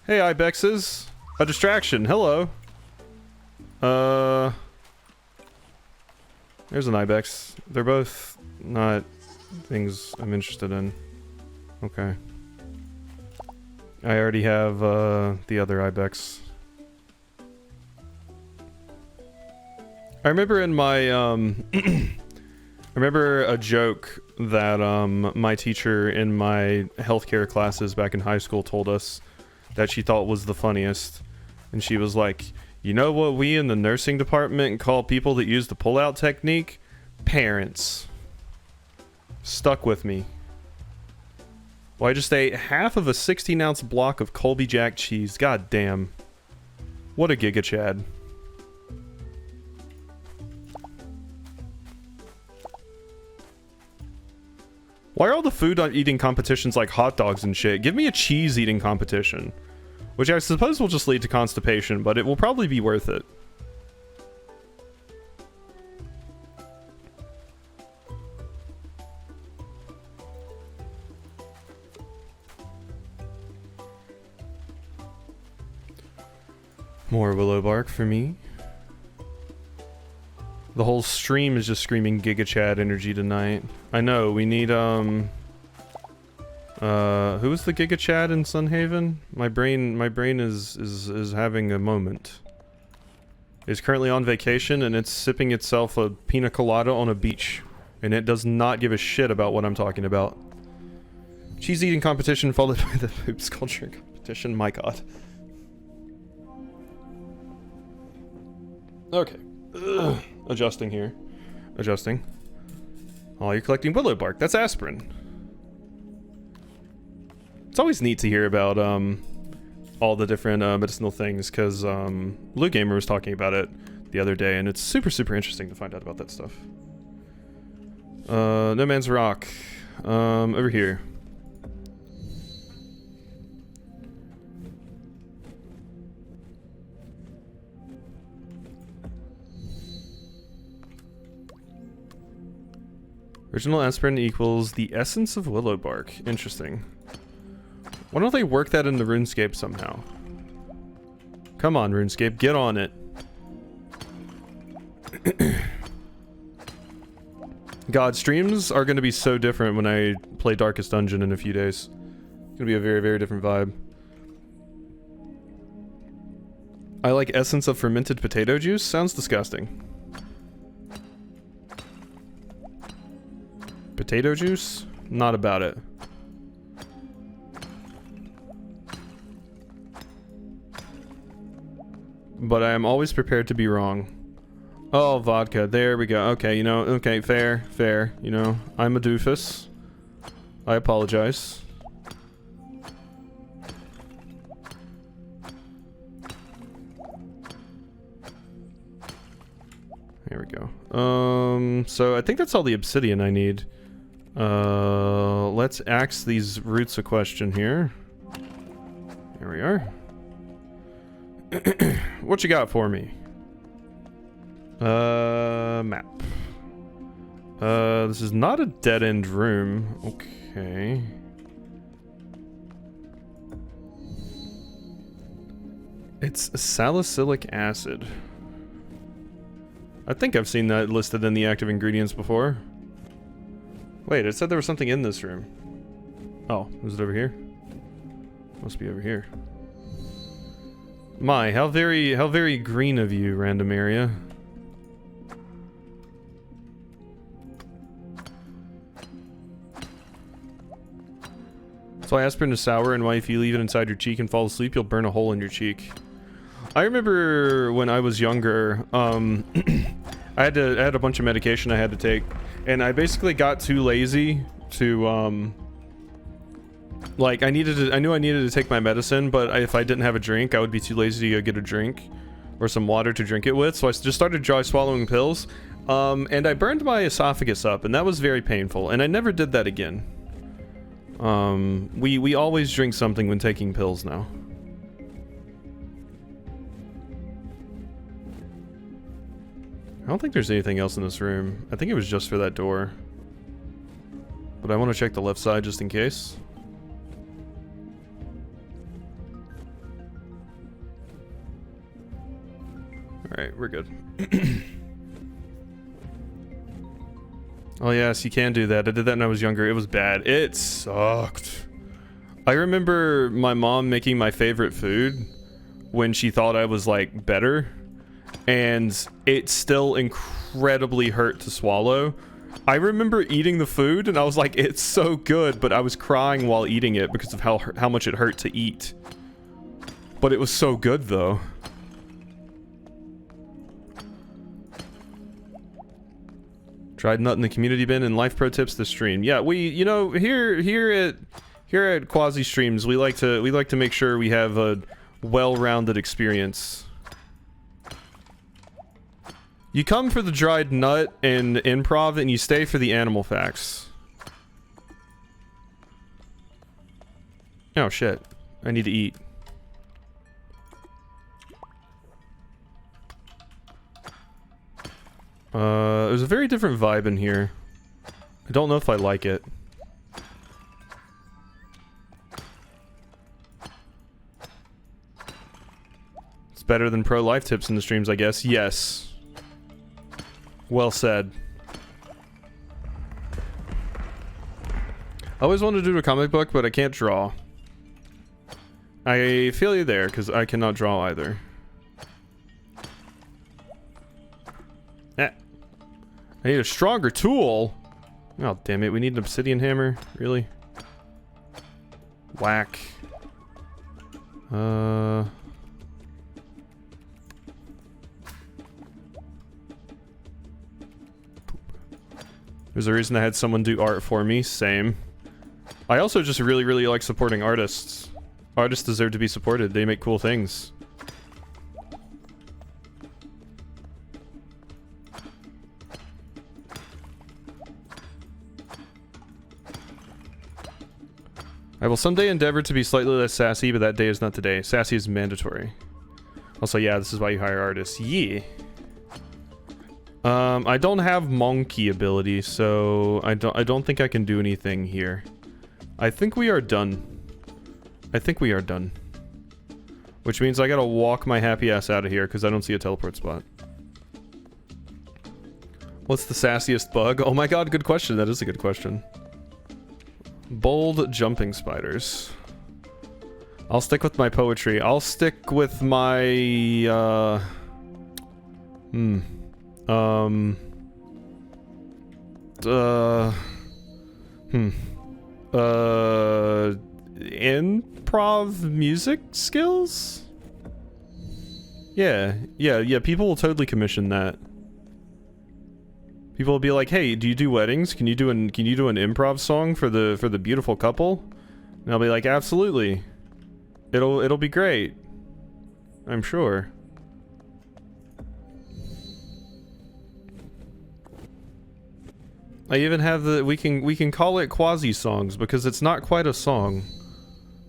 Hey, Ibexes. A distraction, hello. There's an Ibex. They're both not things I'm interested in. Okay. I already have, the other Ibex. I remember in my, I remember a joke that, my teacher in my healthcare classes back in high school told us that she thought was the funniest. And she was like, you know what we in the nursing department call people that use the pull-out technique? Parents. Stuck with me. Well, I just ate half of a 16-ounce block of Colby Jack cheese. God damn. What a Giga Chad. Why are all the food eating competitions like hot dogs and shit? Give me a cheese eating competition. Which I suppose will just lead to constipation, but it will probably be worth it. More willow bark for me. The whole stream is just screaming Giga Chad energy tonight. I know, we need, who is the Giga Chad in Sunhaven? My brain is having a moment. It's currently on vacation and it's sipping itself a pina colada on a beach. And it does not give a shit about what I'm talking about. Cheese eating competition followed by the poop sculpture competition, my god. Okay. Ugh. Adjusting here. Adjusting. Oh, you're collecting willow bark. That's aspirin. It's always neat to hear about all the different medicinal things, because Blue Gamer was talking about it the other day, and it's super interesting to find out about that stuff. No Man's Rock. Over here. Original aspirin equals the essence of willow bark. Interesting. Why don't they work that into RuneScape somehow? Come on, RuneScape, get on it. God, streams are going to be so different when I play Darkest Dungeon in a few days. It's going to be a very different vibe. I like essence of fermented potato juice. Sounds disgusting. Potato juice? Not about it. But I am always prepared to be wrong. Oh, vodka. There we go. Okay, you know, okay, fair. You know, I'm a doofus. I apologize. Here we go. So I think that's all the obsidian I need. Let's axe these roots a question here. Here we are. What you got for me? Map. This is not a dead-end room. Okay. It's salicylic acid. I think I've seen that listed in the active ingredients before. Wait, it said there was something in this room. Oh, is it over here? Must be over here. My, how very green of you, random area. So aspirin is sour, and why if you leave it inside your cheek and fall asleep, you'll burn a hole in your cheek. I remember when I was younger, I had a bunch of medication I had to take, and I basically got too lazy to, like, I knew I needed to take my medicine, but if I didn't have a drink, I would be too lazy to go get a drink or some water to drink it with, so I just started dry swallowing pills, and I burned my esophagus up, and that was very painful, and I never did that again. We always drink something when taking pills now. I don't think there's anything else in this room. I think it was just for that door. But I want to check the left side just in case. Alright, we're good. Oh yes, you can do that. I did that when I was younger. It was bad. It sucked. I remember my mom making my favorite food when she thought I was, like, better. And it still incredibly hurt to swallow. I remember eating the food and I was like, it's so good, but I was crying while eating it because of how much it hurt to eat. But it was so good though. Tried nut in the community bin and life pro tips this stream. Yeah, we, you know, here at Quasi Streams, we like to make sure we have a well-rounded experience. You come for the dried nut and improv, and you stay for the animal facts. Oh shit, I need to eat. There's a very different vibe in here. I don't know if I like it. It's better than pro-life tips in the streams, I guess. Yes. Well said. I always wanted to do a comic book, but I can't draw. I feel you there, because I cannot draw either. I need a stronger tool. Oh, damn it. We need an obsidian hammer. Really? Whack. There's a reason I had someone do art for me. Same. I also just really like supporting artists. Artists deserve to be supported. They make cool things. I will someday endeavor to be slightly less sassy, but that day is not today. Sassy is mandatory. Also, yeah, this is why you hire artists. Yeah. I don't have monkey ability, so I don't think I can do anything here. I think we are done. I think we are done. Which means I gotta walk my happy ass out of here because I don't see a teleport spot. What's the sassiest bug? Oh my god, good question. That is a good question. Bold jumping spiders. I'll stick with my poetry. I'll stick with my, improv music skills? Yeah, people will totally commission that. People will be like, "Hey, do you do weddings? Can you do an improv song for the beautiful couple?" And I'll be like, "Absolutely. It'll be great. I'm sure." I even have we can call it quasi songs because it's not quite a song.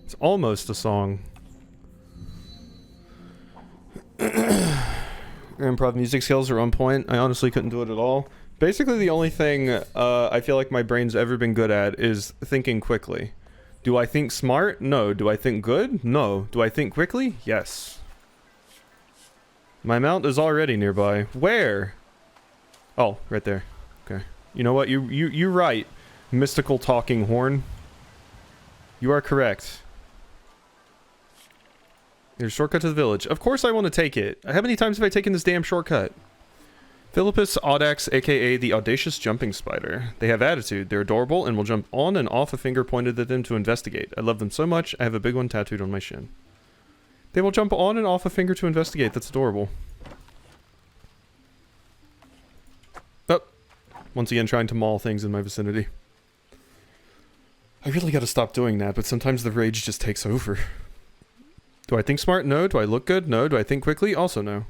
It's almost a song. Improv music skills are on point. I honestly couldn't do it at all. Basically, the only thing I feel like my brain's ever been good at is thinking quickly. Do I think smart? No. Do I think good? No. Do I think quickly? Yes. My mount is already nearby. Where? Oh, right there. Okay. You know what? You're right. Mystical talking horn. You are correct. There's a shortcut to the village. Of course I want to take it. How many times have I taken this damn shortcut? Philippus Audax, aka the Audacious Jumping Spider. They have attitude, they're adorable, and will jump on and off a finger pointed at them to investigate. I love them so much, I have a big one tattooed on my shin. They will jump on and off a finger to investigate, that's adorable. Oh, once again trying to maul things in my vicinity. I really gotta stop doing that, but sometimes the rage just takes over. Do I think smart? No. Do I look good? No. Do I think quickly? Also no.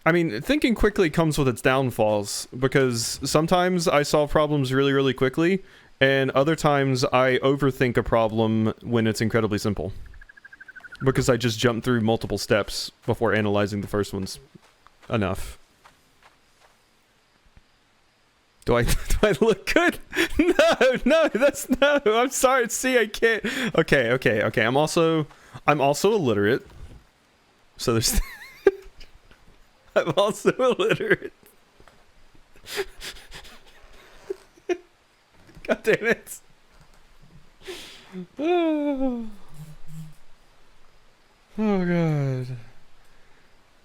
I mean, thinking quickly comes with its downfalls, because sometimes I solve problems really, really quickly, and other times I overthink a problem when it's incredibly simple. Because I just jump through multiple steps before analyzing the first ones enough. Do I look good? No, that's no. I'm sorry. See, I can't. Okay. I'm also illiterate. So there's. I'm also illiterate. God damn it. Oh god.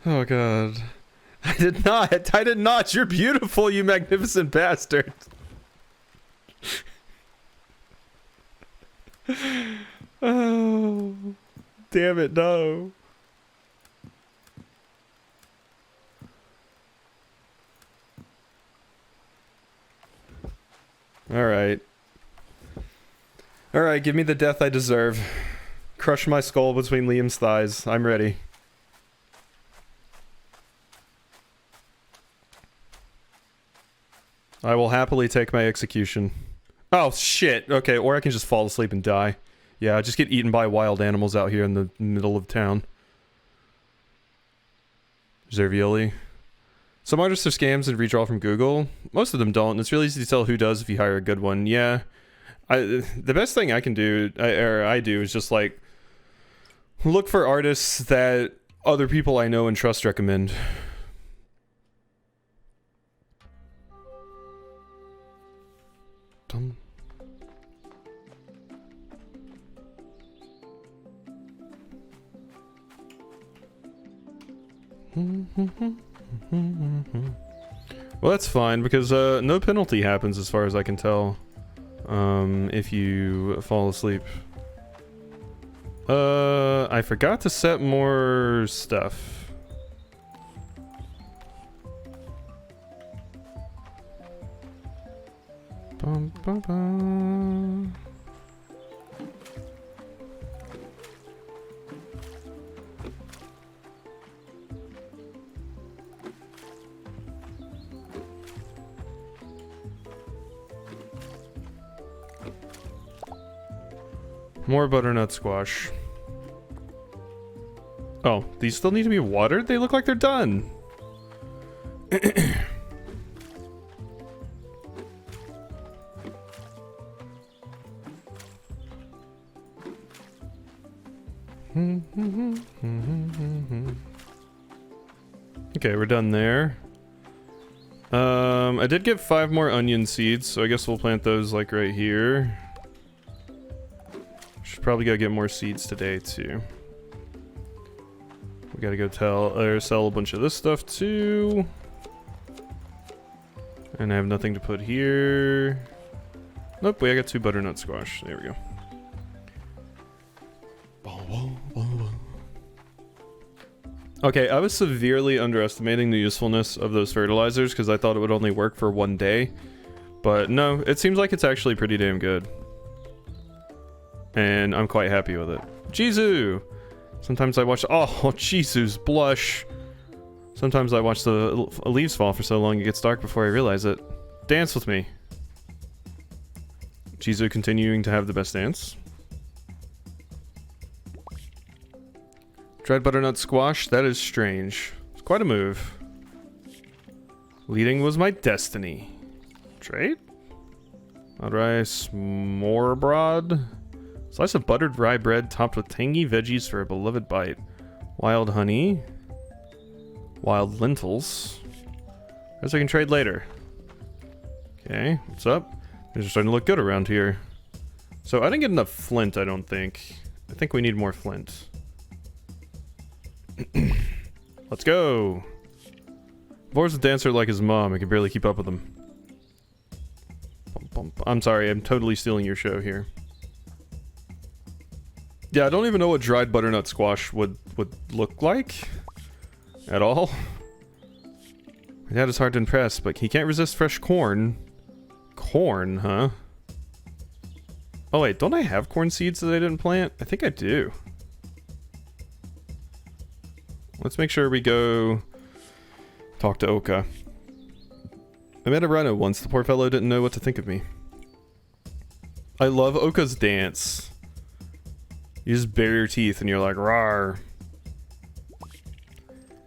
Oh god. I did not. You're beautiful, you magnificent bastard. Oh. Damn it, no. Alright. Alright, give me the death I deserve. Crush my skull between Liam's thighs. I'm ready. I will happily take my execution. Oh, shit. Okay, or I can just fall asleep and die. Yeah, just get eaten by wild animals out here in the middle of town. Zervioli. Some artists have scams and redraw from Google. Most of them don't, and it's really easy to tell who does if you hire a good one. Yeah. The best thing I can do, I do, is just like look for artists that other people I know and trust recommend. Dumb. Well, that's fine, because no penalty happens as far as I can tell if you fall asleep. I forgot to set more stuff. Bum, bum, bum. More butternut squash. Oh, these still need to be watered? They look like they're done. Okay, we're done there. I did get 5 more onion seeds, so I guess we'll plant those like right here. Should probably go get more seeds today too. We gotta go sell a bunch of this stuff too. And I have nothing to put here. Nope, I got 2 butternut squash. There we go. Okay, I was severely underestimating the usefulness of those fertilizers because I thought it would only work for 1 day. But no, it seems like it's actually pretty damn good. And I'm quite happy with it. Jizu! Sometimes I watch- oh, Jisu's blush! Sometimes I watch the leaves fall for so long it gets dark before I realize it. Dance with me. Jizu continuing to have the best dance. Dried butternut squash, that is strange. It's quite a move. Leading was my destiny. Trade? Hot rice, more broad. Slice of buttered rye bread topped with tangy veggies for a beloved bite. Wild honey. Wild lentils. Guess I can trade later. Okay, what's up? Things are starting to look good around here. So I didn't get enough flint, I don't think. I think we need more flint. Let's go! Vor's a dancer like his mom. I can barely keep up with him. I'm sorry, I'm totally stealing your show here. Yeah, I don't even know what dried butternut squash would look like. At all. My dad is hard to impress, but he can't resist fresh corn. Corn, huh? Oh wait, don't I have corn seeds that I didn't plant? I think I do. Let's make sure we go talk to Oka. I met a rhino once. The poor fellow didn't know what to think of me. I love Oka's dance. You just bare your teeth and you're like, rawr.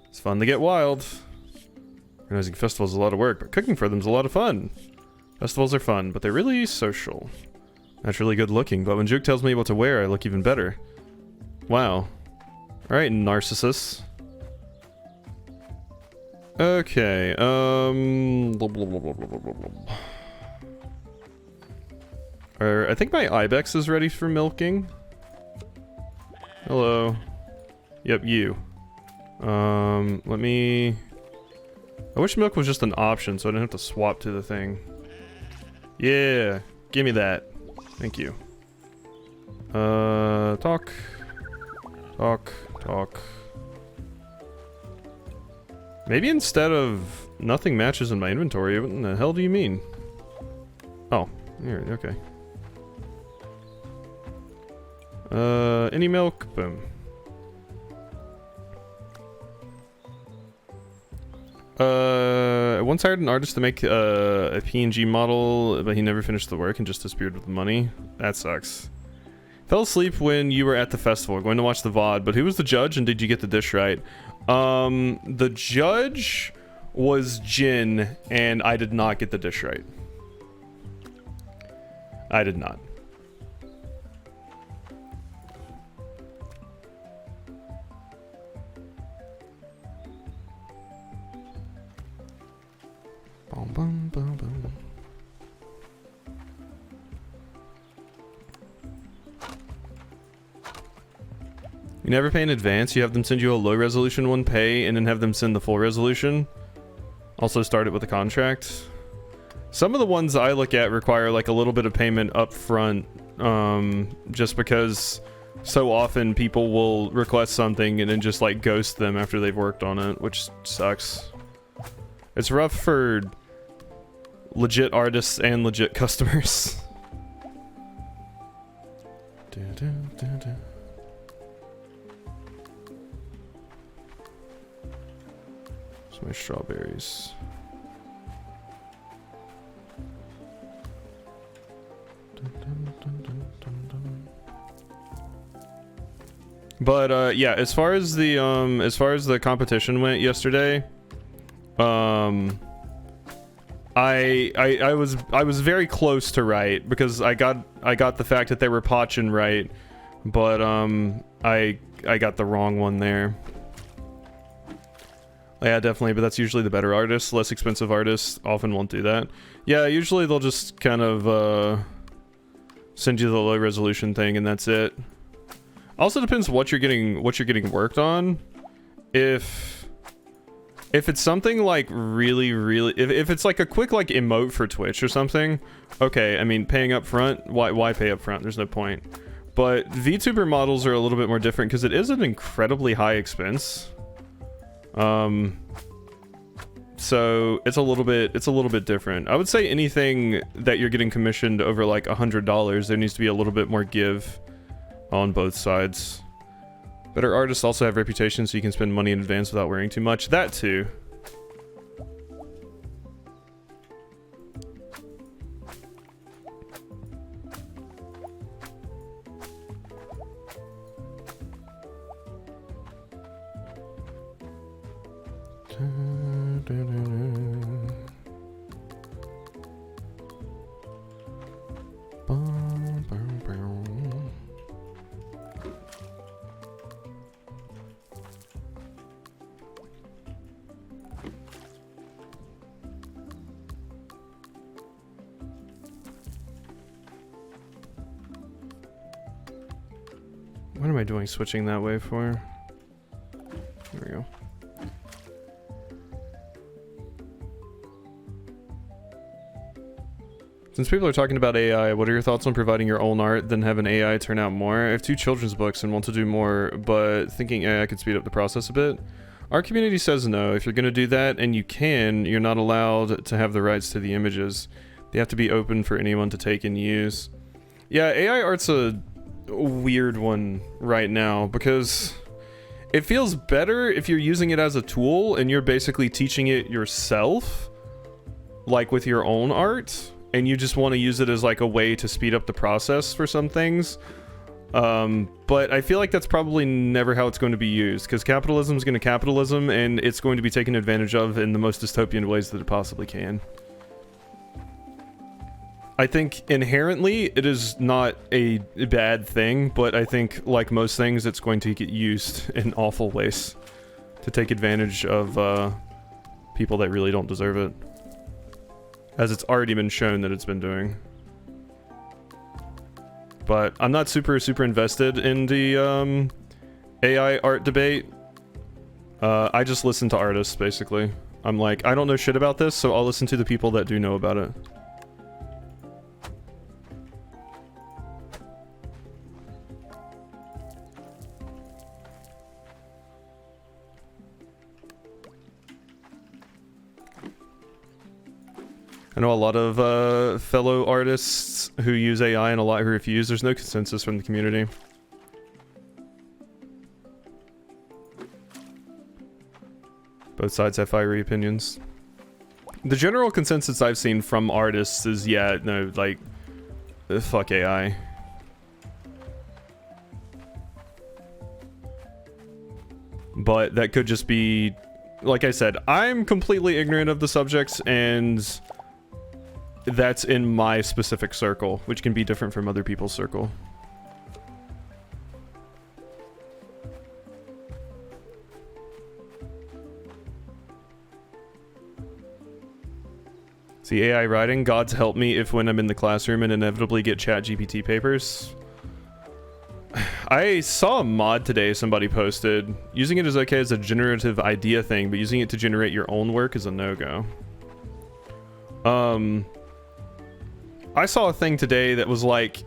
It's fun to get wild. Organizing festivals is a lot of work, but cooking for them is a lot of fun. Festivals are fun, but they're really social. Naturally good looking, but when Juke tells me what to wear, I look even better. Wow. Alright, Narcissus. Okay, blah, blah, blah, blah, blah, blah, blah. I think my ibex is ready for milking. Hello. Yep, you. Let me... I wish milk was just an option so I didn't have to swap to the thing. Yeah, give me that. Thank you. Talk. Talk. Talk. Maybe instead of nothing matches in my inventory, what in the hell do you mean? Oh, here, okay. Any milk? Boom. I once hired an artist to make a PNG model, but he never finished the work and just disappeared with the money. That sucks. Fell asleep when you were at the festival, going to watch the VOD, but who was the judge and did you get the dish right? The judge was Jin, and I did not get the dish right. I did not. Boom, boom, boom, boom. You never pay in advance, you have them send you a low resolution one, pay, and then have them send the full resolution. Also start it with a contract. Some of the ones I look at require like a little bit of payment up front, just because so often people will request something and then just like ghost them after they've worked on it, which sucks. It's rough for legit artists and legit customers. There's my strawberries. But yeah, as far as the competition went yesterday, I was very close to right because I got the fact that they were Pachin right, but I got the wrong one there. Yeah, definitely, but that's usually the better artists. Less expensive artists often won't do that. Yeah, usually they'll just kind of send you the low resolution thing and that's it. Also depends what you're getting worked on. If it's something like really if it's like a quick like emote for Twitch or something, okay, I mean paying up front, why pay up front? There's no point. But VTuber models are a little bit more different because it is an incredibly high expense. So it's a little bit different. I would say anything that you're getting commissioned over like $100, there needs to be a little bit more give on both sides. Better artists also have reputations, so you can spend money in advance without worrying too much. That too. What am I doing switching that way for? There we go. Since people are talking about AI, what are your thoughts on providing your own art, then have an AI turn out more? I have 2 children's books and want to do more, but thinking AI could speed up the process a bit. Our community says no. If you're going to do that, and you can, you're not allowed to have the rights to the images. They have to be open for anyone to take and use. Yeah, AI art's a weird one right now, because it feels better if you're using it as a tool, and you're basically teaching it yourself, like with your own art. And you just want to use it as like a way to speed up the process for some things. But I feel like that's probably never how it's going to be used, because capitalism is going to capitalism, and it's going to be taken advantage of in the most dystopian ways that it possibly can. I think inherently it is not a bad thing, but I think like most things, it's going to get used in awful ways to take advantage of people that really don't deserve it. As it's already been shown that it's been doing. But I'm not super invested in the AI art debate. I just listen to artists, basically. I'm like, I don't know shit about this, so I'll listen to the people that do know about it. I know a lot of fellow artists who use AI and a lot who refuse. There's no consensus from the community. Both sides have fiery opinions. The general consensus I've seen from artists is, yeah, no, like, fuck AI. But that could just be, like I said, I'm completely ignorant of the subjects, and that's in my specific circle, which can be different from other people's circle. See, AI writing, God's help me if when I'm in the classroom and inevitably get ChatGPT papers. I saw a mod today somebody posted. Using it is okay as a generative idea thing, but using it to generate your own work is a no-go. I saw a thing today that was like,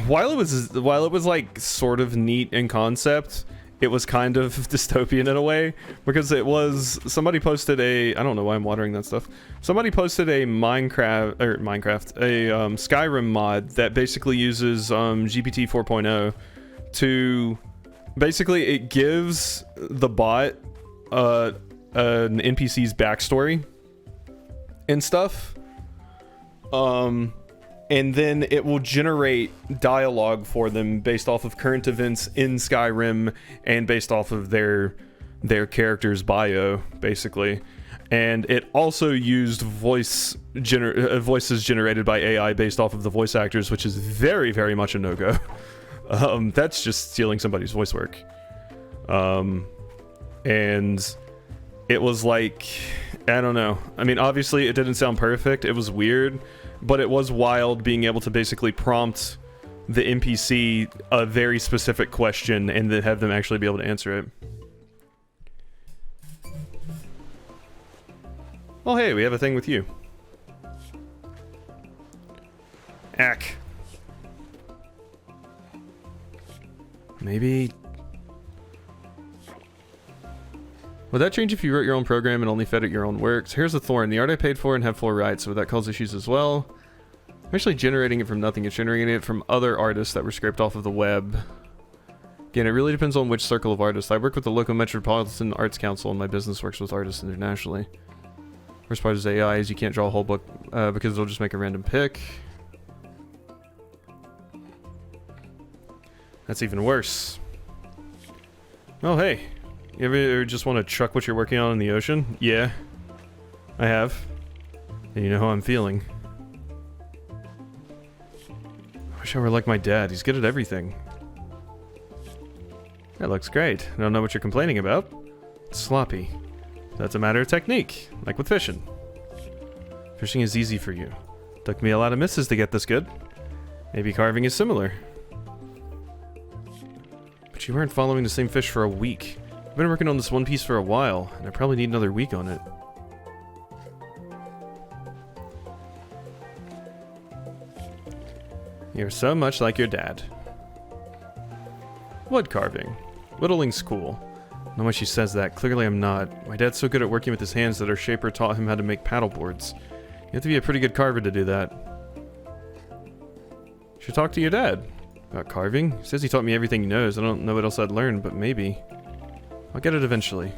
while it was like sort of neat in concept, it was kind of dystopian in a way, because it was, somebody posted a, I don't know why I'm watering that stuff. Somebody posted a Skyrim mod that basically uses GPT 4.0 to, basically it gives the bot an NPC's backstory and stuff. And then it will generate dialogue for them based off of current events in Skyrim and based off of their character's bio, basically. And it also used voices generated by AI based off of the voice actors, which is very, very much a no-go. That's just stealing somebody's voice work. And it was like, I don't know. I mean, obviously it didn't sound perfect. It was weird. But it was wild being able to basically prompt the NPC a very specific question and then have them actually be able to answer it. Oh hey, we have a thing with you. Ack. Maybe... Would that change if you wrote your own program and only fed it your own works? Here's the thorn. The art I paid for and have full rights, so would that cause issues as well? I'm actually generating it from nothing. It's generating it from other artists that were scraped off of the web. Again, it really depends on which circle of artists. I work with the local Metropolitan Arts Council, and my business works with artists internationally. Worst part is AI is you can't draw a whole book because it'll just make a random pick. That's even worse. Oh, hey. You ever just want to chuck what you're working on in the ocean? Yeah, I have. And you know how I'm feeling. I wish I were like my dad. He's good at everything. That looks great. I don't know what you're complaining about. It's sloppy. That's a matter of technique, like with fishing. Fishing is easy for you. Took me a lot of misses to get this good. Maybe carving is similar. But you weren't following the same fish for a week. I've been working on this one piece for a while, and I probably need another week on it. You're so much like your dad. Wood carving. Whittling's cool. Not when she says that. Clearly I'm not. My dad's so good at working with his hands that our shaper taught him how to make paddle boards. You have to be a pretty good carver to do that. You should talk to your dad. About carving? He says he taught me everything he knows. I don't know what else I'd learn, but maybe. I'll get it eventually.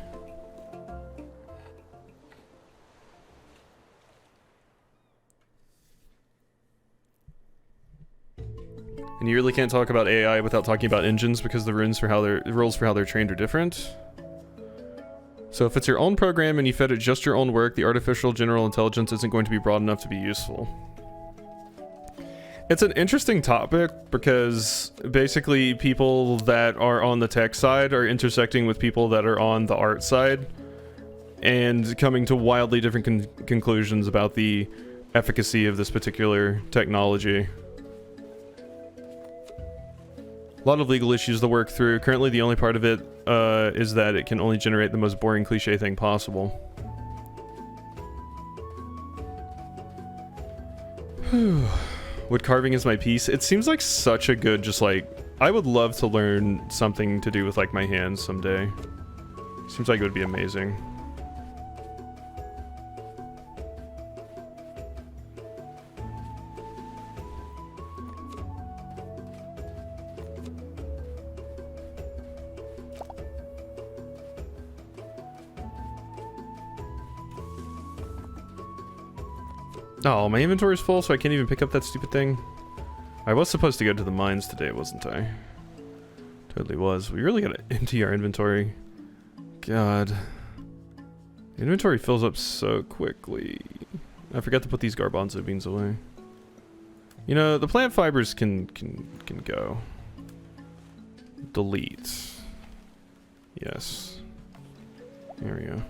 And you really can't talk about AI without talking about engines because the rules for how they're trained are different. So if it's your own program and you fed it just your own work, the artificial general intelligence isn't going to be broad enough to be useful. It's an interesting topic because basically people that are on the tech side are intersecting with people that are on the art side and coming to wildly different conclusions about the efficacy of this particular technology. A lot of legal issues to work through. Currently, the only part of it is that it can only generate the most boring cliche thing possible. Wood carving is my piece. It seems like such a good, just like, I would love to learn something to do with like my hands someday. Seems like it would be amazing. Oh, my inventory's full, so I can't even pick up that stupid thing. I was supposed to go to the mines today, wasn't I? Totally was. We really gotta empty our inventory. God. The inventory fills up so quickly. I forgot to put these garbanzo beans away. You know, the plant fibers can go. Delete. Yes. There we go.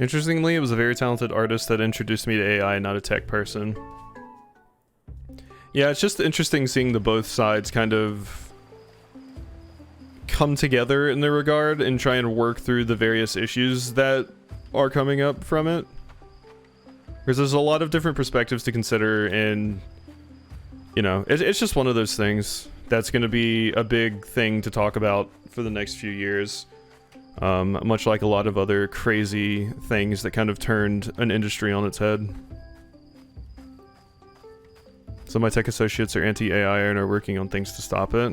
Interestingly, it was a very talented artist that introduced me to AI, not a tech person. Yeah, it's just interesting seeing the both sides kind of come together in their regard and try and work through the various issues that are coming up from it. Because there's a lot of different perspectives to consider, and, you know, it's just one of those things that's going to be a big thing to talk about for the next few years. Much like a lot of other crazy things that kind of turned an industry on its head. So my tech associates are anti-AI and are working on things to stop it.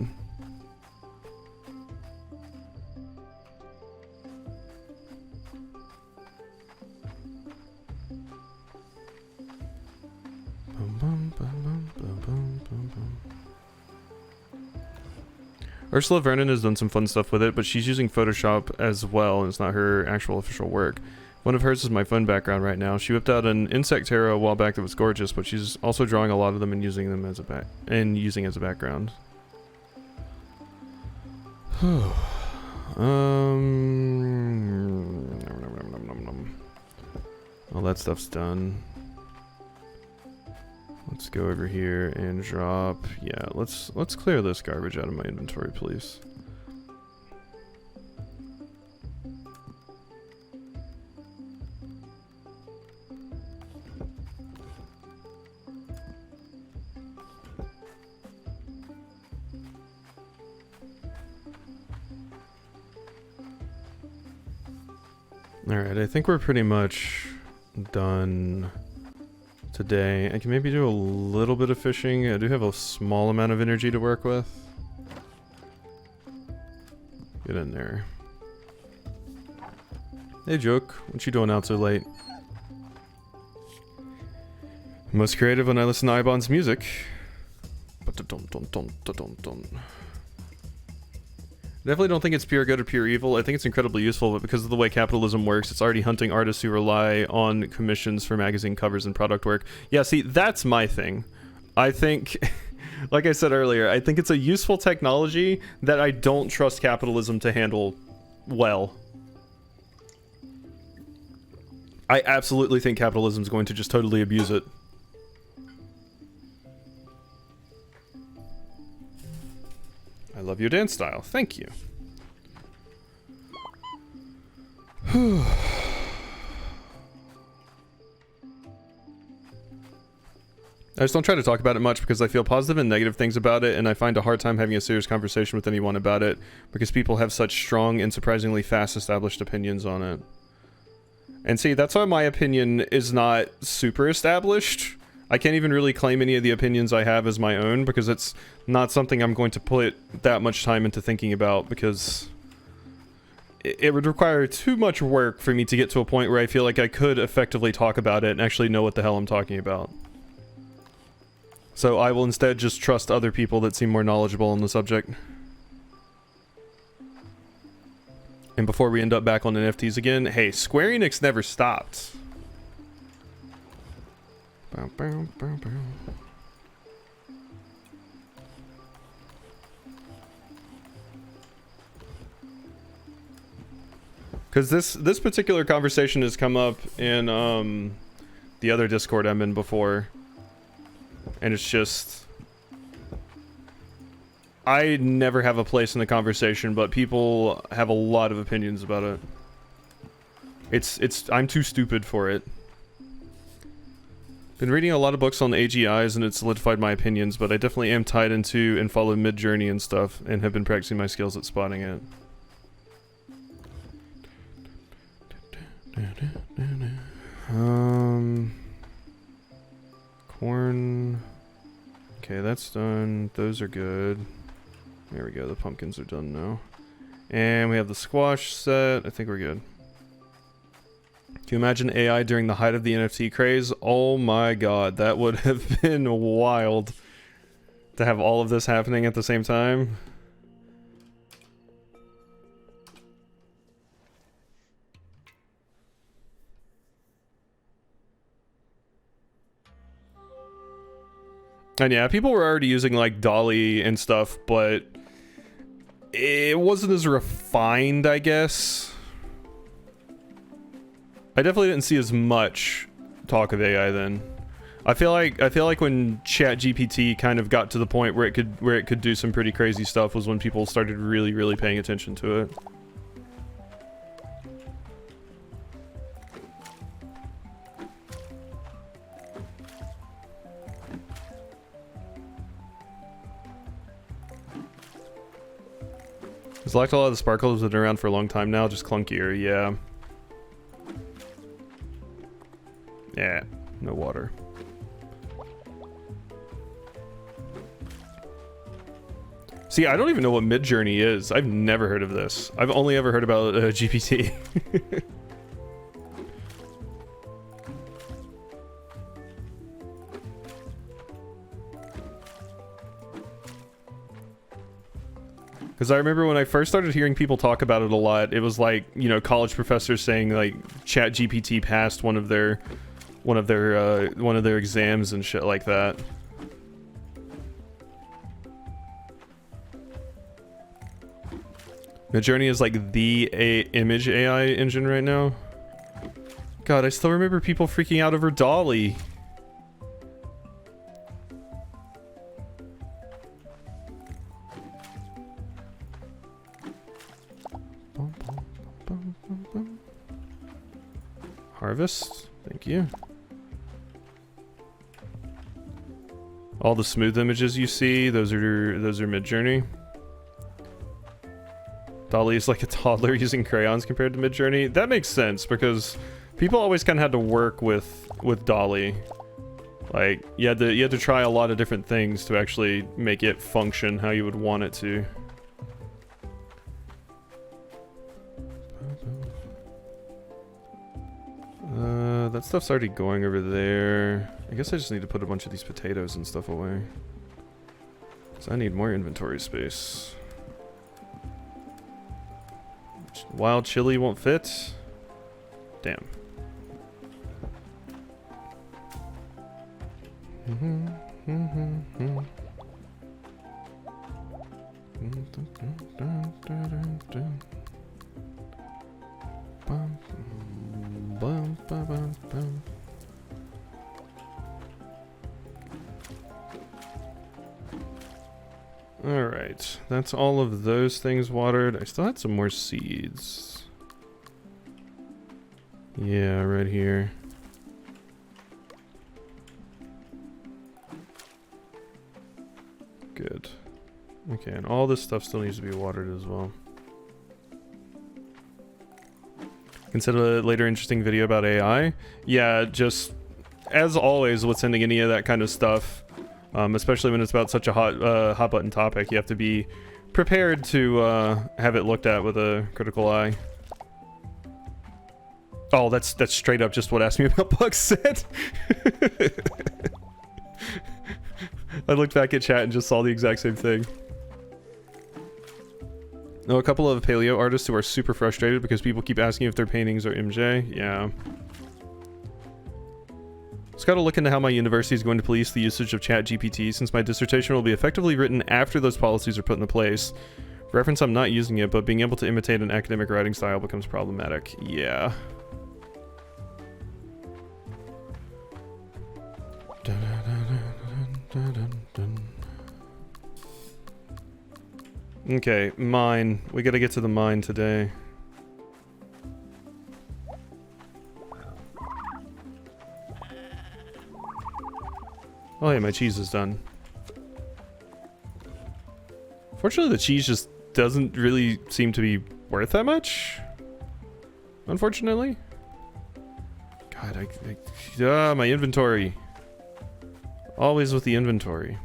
Ursula Vernon has done some fun stuff with it, but she's using Photoshop as well, and it's not her actual official work. One of hers is my phone background right now. She whipped out an insect tarot a while back that was gorgeous, but she's also drawing a lot of them and using them as a using as a background. All that stuff's done. Let's go over here and drop. Yeah, let's clear this garbage out of my inventory, please. Alright, I think we're pretty much done today. I can maybe do a little bit of fishing. I do have a small amount of energy to work with. Get in there. Hey, Joke. What you doing out so late? Most creative when I listen to Ibon's music. Definitely don't think it's pure good or pure evil. I think it's incredibly useful, but because of the way capitalism works, it's already hunting artists who rely on commissions for magazine covers and product work. Yeah, see, that's my thing. I think Like I said earlier, I think it's a useful technology that I don't trust capitalism to handle well. I absolutely think capitalism is going to just totally abuse it. I love your dance style. Thank you. I just don't try to talk about it much because I feel positive and negative things about it, and I find a hard time having a serious conversation with anyone about it because people have such strong and surprisingly fast established opinions on it. And see, that's why my opinion is not super established. I can't even really claim any of the opinions I have as my own because it's not something I'm going to put that much time into thinking about because it would require too much work for me to get to a point where I feel like I could effectively talk about it and actually know what the hell I'm talking about. So I will instead just trust other people that seem more knowledgeable on the subject. And before we end up back on NFTs again, hey, Square Enix never stopped. Bow, bow, bow, bow. Because this particular conversation has come up in the other Discord I'm in before. And it's just... I never have a place in the conversation, but people have a lot of opinions about it. I'm too stupid for it. Been reading a lot of books on AGIs and it solidified my opinions, but I definitely am tied into and follow Mid-Journey and stuff, and have been practicing my skills at spotting it. Corn. Okay, that's done. Those are good. There we go, the pumpkins are done now. And we have the squash set. I think we're good. Can you imagine AI during the height of the NFT craze? Oh my god, that would have been wild to have all of this happening at the same time. And yeah, people were already using like Dolly and stuff, but it wasn't as refined, I guess. I definitely didn't see as much talk of AI then. I feel like when ChatGPT kind of got to the point where it could do some pretty crazy stuff was when people started really paying attention to it. It's like a lot of the sparkles have been around for a long time now, just clunkier, yeah. Yeah, no water. See, I don't even know what Mid-Journey is. I've never heard of this. I've only ever heard about GPT. Because I remember when I first started hearing people talk about it a lot, it was like, you know, college professors saying like ChatGPT passed one of their exams and shit like that. Midjourney is like the image AI engine right now. God, I still remember people freaking out over Dolly. Harvest, thank you. All the smooth images you see, those are Midjourney. Dolly is like a toddler using crayons compared to Midjourney. That makes sense because people always kind of had to work with Dolly. Like you had to try a lot of different things to actually make it function how you would want it to. That stuff's already going over there. I guess I just need to put a bunch of these potatoes and stuff away. So I need more inventory space. Wild chili won't fit? Damn. Alright, that's all of those things watered. I still had some more seeds. Yeah, right here. Good. Okay, and all this stuff still needs to be watered as well. Consider a later interesting video about AI. Yeah, just as always with sending any of that kind of stuff, especially when it's about such a hot button topic, you have to be prepared to have it looked at with a critical eye. Oh, that's straight up just what Ask Me About Bugs said. I looked back at chat and just saw the exact same thing. Know a couple of paleo artists who are super frustrated because people keep asking if their paintings are MJ. Yeah. Just gotta look into how my university is going to police the usage of ChatGPT, since my dissertation will be effectively written after those policies are put into place. Reference, I'm not using it, but being able to imitate an academic writing style becomes problematic. Yeah. Okay, mine. We gotta get to the mine today. Oh yeah, my cheese is done. Fortunately, the cheese just doesn't really seem to be worth that much. Unfortunately. God, my inventory. Always with the inventory.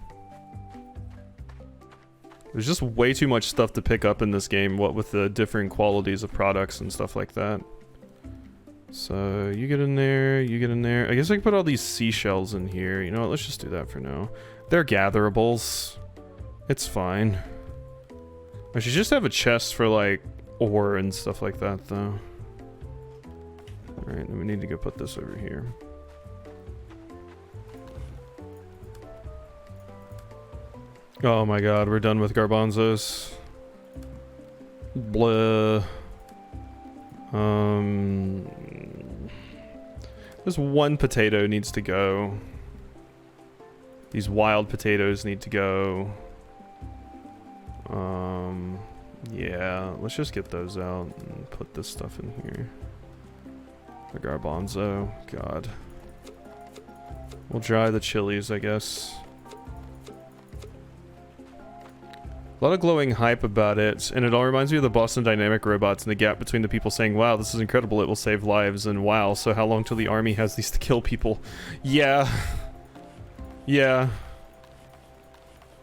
There's just way too much stuff to pick up in this game, what with the different qualities of products and stuff like that. So, you get in there, you get in there. I guess I can put all these seashells in here. You know what, let's just do that for now. They're gatherables. It's fine. I should just have a chest for, like, ore and stuff like that, though. Alright, then we need to go put this over here. Oh my god, we're done with garbanzos. Blah. This one potato needs to go. These wild potatoes need to go. Yeah, let's just get those out and put this stuff in here. The garbanzo, god. We'll dry the chilies, I guess. A lot of glowing hype about it, and it all reminds me of the Boston Dynamic robots and the gap between the people saying, wow, this is incredible, it will save lives, and wow, so how long till the army has these to kill people? Yeah. Yeah.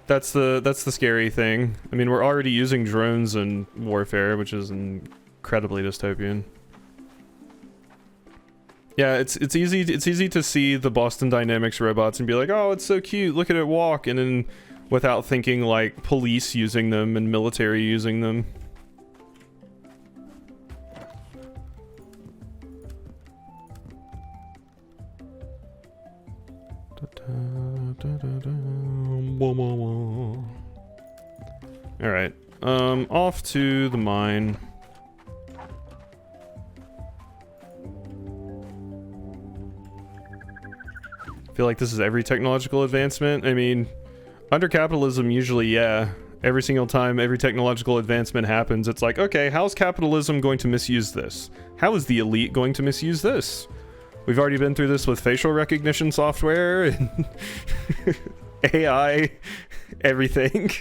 That's the scary thing. I mean, we're already using drones in warfare, which is incredibly dystopian. Yeah, it's easy to see the Boston Dynamics robots and be like, oh, it's so cute, look at it walk, and then without thinking like police using them and military using them. Alright, off to the mine. I feel like this is every technological advancement. I mean, under capitalism, usually, yeah. Every single time every technological advancement happens, it's like, okay, how's capitalism going to misuse this? How is the elite going to misuse this? We've already been through this with facial recognition software and AI, everything.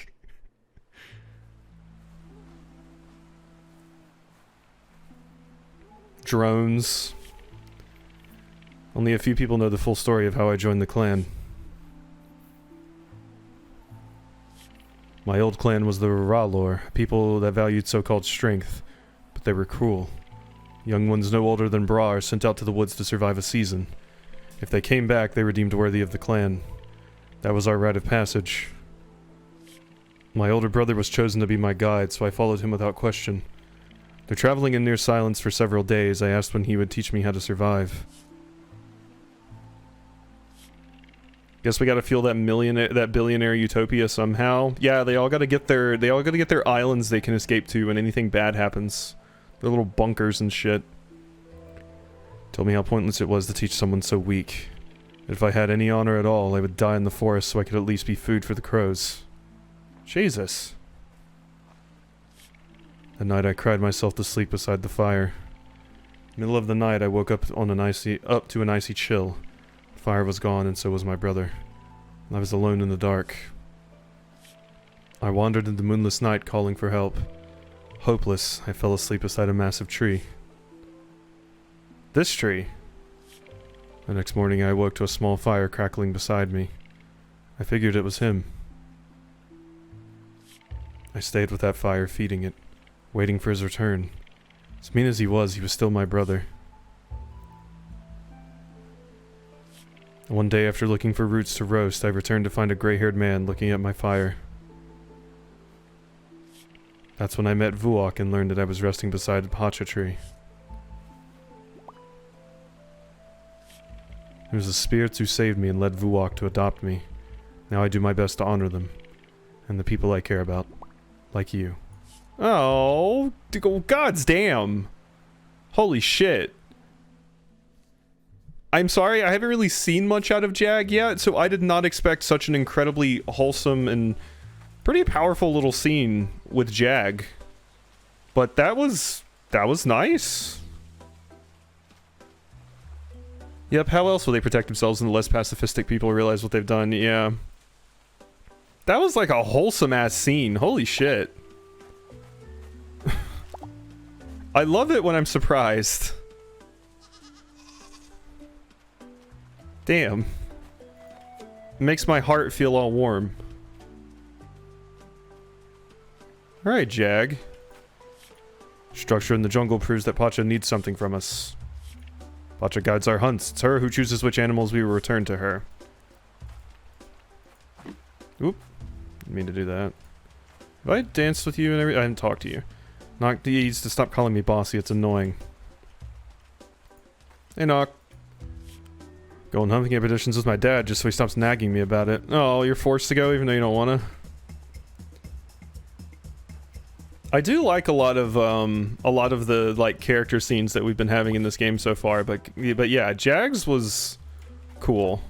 Drones. Only a few people know the full story of how I joined the clan. My old clan was the Ralor, people that valued so-called strength, but they were cruel. Young ones no older than Bra are sent out to the woods to survive a season. If they came back, they were deemed worthy of the clan. That was our rite of passage. My older brother was chosen to be my guide, so I followed him without question. After traveling in near silence for several days, I asked when he would teach me how to survive. Guess we gotta feel that billionaire utopia somehow. Yeah, they all gotta get their islands they can escape to when anything bad happens. Their little bunkers and shit. Told me how pointless it was to teach someone so weak. If I had any honor at all, I would die in the forest so I could at least be food for the crows. Jesus. That night I cried myself to sleep beside the fire. Middle of the night I woke up to an icy chill. The fire was gone and so was my brother. I was alone in the dark. I wandered in the moonless night calling for help. Hopeless, I fell asleep beside a massive tree. This tree. The next morning I awoke to a small fire crackling beside me. I figured it was him. I stayed with that fire, feeding it, waiting for his return. As mean as he was still my brother. One day after looking for roots to roast, I returned to find a gray-haired man looking at my fire. That's when I met Vuok and learned that I was resting beside the Pacha tree. It was the spirits who saved me and led Vuok to adopt me. Now I do my best to honor them. And the people I care about. Like you. Oh, gods damn. Holy shit. I'm sorry, I haven't really seen much out of Jag yet, so I did not expect such an incredibly wholesome and pretty powerful little scene with Jag. But that was nice. Yep, how else will they protect themselves when the less pacifistic people realize what they've done? Yeah. That was like a wholesome ass scene. Holy shit. I love it when I'm surprised. Damn. It makes my heart feel all warm. Alright, Jag. Structure in the jungle proves that Pacha needs something from us. Pacha guides our hunts. It's her who chooses which animals we will return to her. Oop. Didn't mean to do that. Have I danced with you and everything? I didn't talk to you. Knock these to stop calling me bossy, it's annoying. Hey, Knock. Going hunting expeditions with my dad just so he stops nagging me about it. Oh, you're forced to go even though you don't wanna? I do like a lot of the like character scenes that we've been having in this game so far, but yeah, Jags was cool.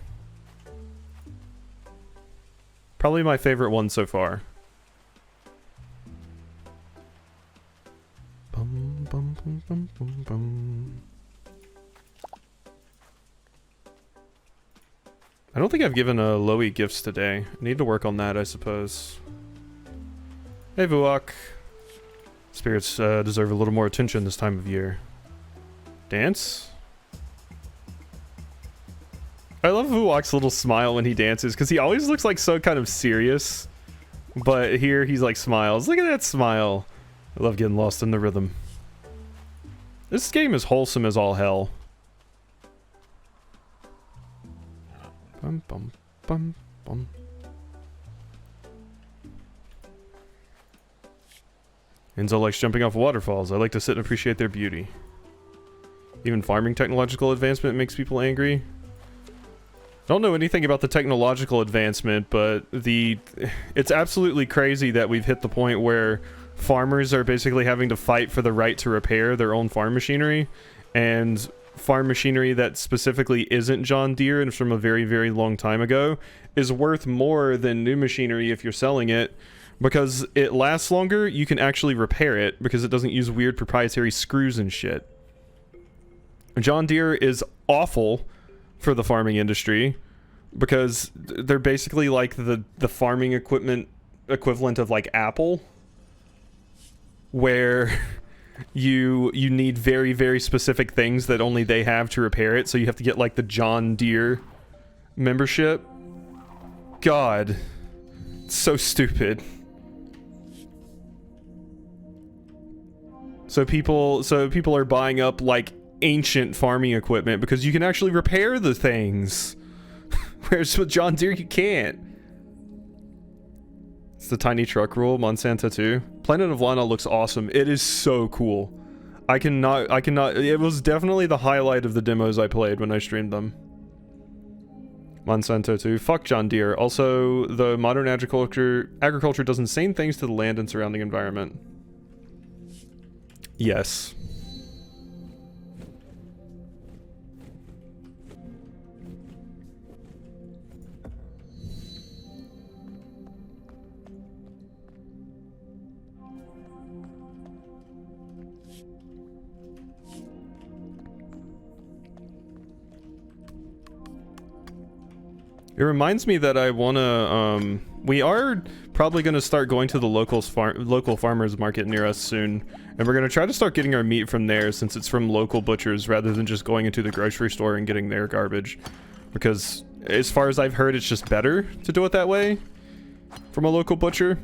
Probably my favorite one so far. Bum, bum, bum, bum, bum, bum. I don't think I've given Loey gifts today. I need to work on that, I suppose. Hey, Vuok. Spirits deserve a little more attention this time of year. Dance? I love Vuok's little smile when he dances, because he always looks like so kind of serious. But here he's like smiles. Look at that smile. I love getting lost in the rhythm. This game is wholesome as all hell. Bum, bum, bum, bum. Enzo likes jumping off waterfalls. I like to sit and appreciate their beauty. Even farming technological advancement makes people angry. I don't know anything about the technological advancement, but it's absolutely crazy that we've hit the point where farmers are basically having to fight for the right to repair their own farm machinery, and farm machinery that specifically isn't John Deere and from a very, very long time ago is worth more than new machinery if you're selling it, because it lasts longer. You can actually repair it because it doesn't use weird proprietary screws and shit. John Deere is awful for the farming industry because they're basically like the farming equipment equivalent of like Apple, where you need very, very specific things that only they have to repair it, so you have to get like the John Deere membership. God, it's so stupid. So people are buying up like ancient farming equipment because you can actually repair the things. Whereas with John Deere you can't. It's the tiny truck rule, Monsanto too. Planet of Lana looks awesome. It is so cool. I cannot, it was definitely the highlight of the demos I played when I streamed them. Monsanto too. Fuck John Deere. Also, the modern agriculture does insane things to the land and surrounding environment. Yes. It reminds me that I wanna, we are probably gonna start going to the local farmers market near us soon, and we're gonna try to start getting our meat from there since it's from local butchers rather than just going into the grocery store and getting their garbage. Because as far as I've heard, it's just better to do it that way from a local butcher.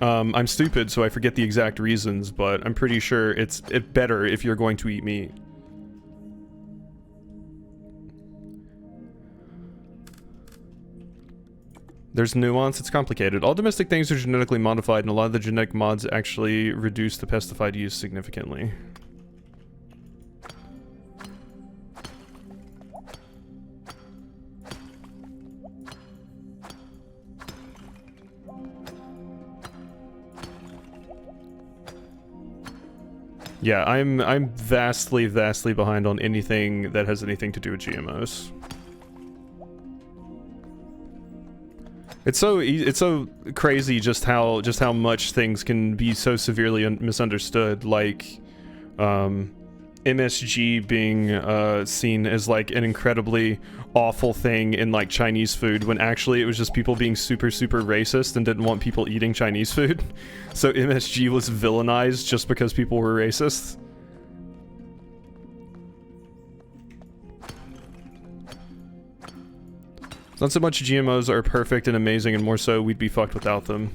I'm stupid, so I forget the exact reasons, but I'm pretty sure it's better if you're going to eat meat. There's nuance, it's complicated. All domestic things are genetically modified, and a lot of the genetic mods actually reduce the pesticide use significantly. Yeah, I'm vastly behind on anything that has anything to do with GMOs. It's so crazy just how much things can be so severely misunderstood, like MSG being seen as like an incredibly awful thing in like Chinese food, when actually it was just people being super racist and didn't want people eating Chinese food. So MSG was villainized just because people were racist. Not so much GMOs are perfect and amazing, and more so we'd be fucked without them.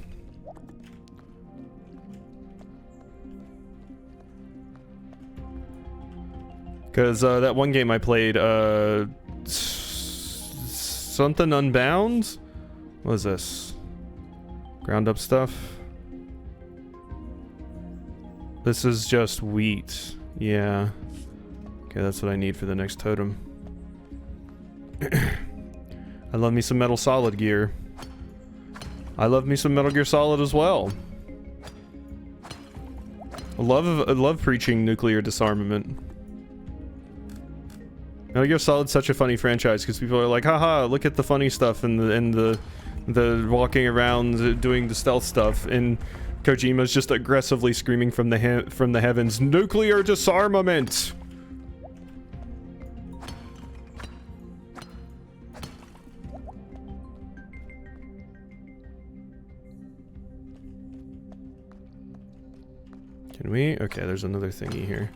Because that one game I played, something Unbound? What is this? Ground up stuff? This is just wheat. Yeah. Okay, that's what I need for the next totem. I love me some Metal Solid gear. I love me some Metal Gear Solid as well. I love preaching nuclear disarmament. Metal Gear Solid's such a funny franchise because people are like, haha, look at the funny stuff and the walking around doing the stealth stuff, and Kojima's just aggressively screaming from the heavens, nuclear disarmament. Can we? Okay, there's another thingy here.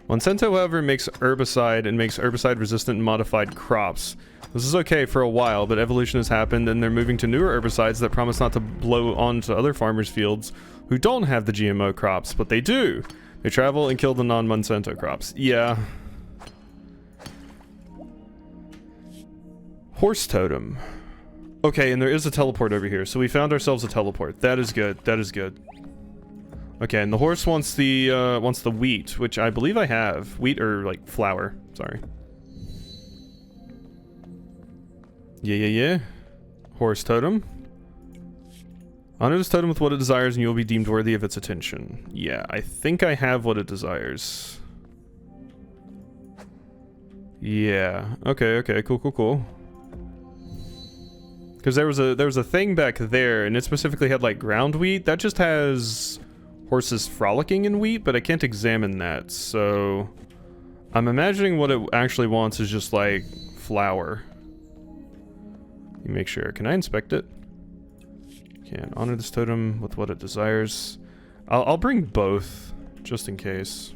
Monsanto, however, makes herbicide and makes herbicide-resistant modified crops. This is okay for a while, but evolution has happened and they're moving to newer herbicides that promise not to blow onto other farmers' fields who don't have the GMO crops, but they do. They travel and kill the non-Monsanto crops. Yeah. Horse totem. Okay, and there is a teleport over here, so we found ourselves a teleport. That is good. That is good. Okay, and the horse wants the wheat, which I believe I have. Wheat or like flour. Sorry. Yeah. Horse totem. Honor this totem with what it desires, and you will be deemed worthy of its attention. Yeah, I think I have what it desires. Yeah. Okay. Cool. Because there was a thing back there, and it specifically had like ground wheat. That just has horses frolicking in wheat, but I can't examine that, so I'm imagining what it actually wants is just like flour. Let me make sure. Can I inspect it? Can honor this totem with what it desires. I'll bring both just in case.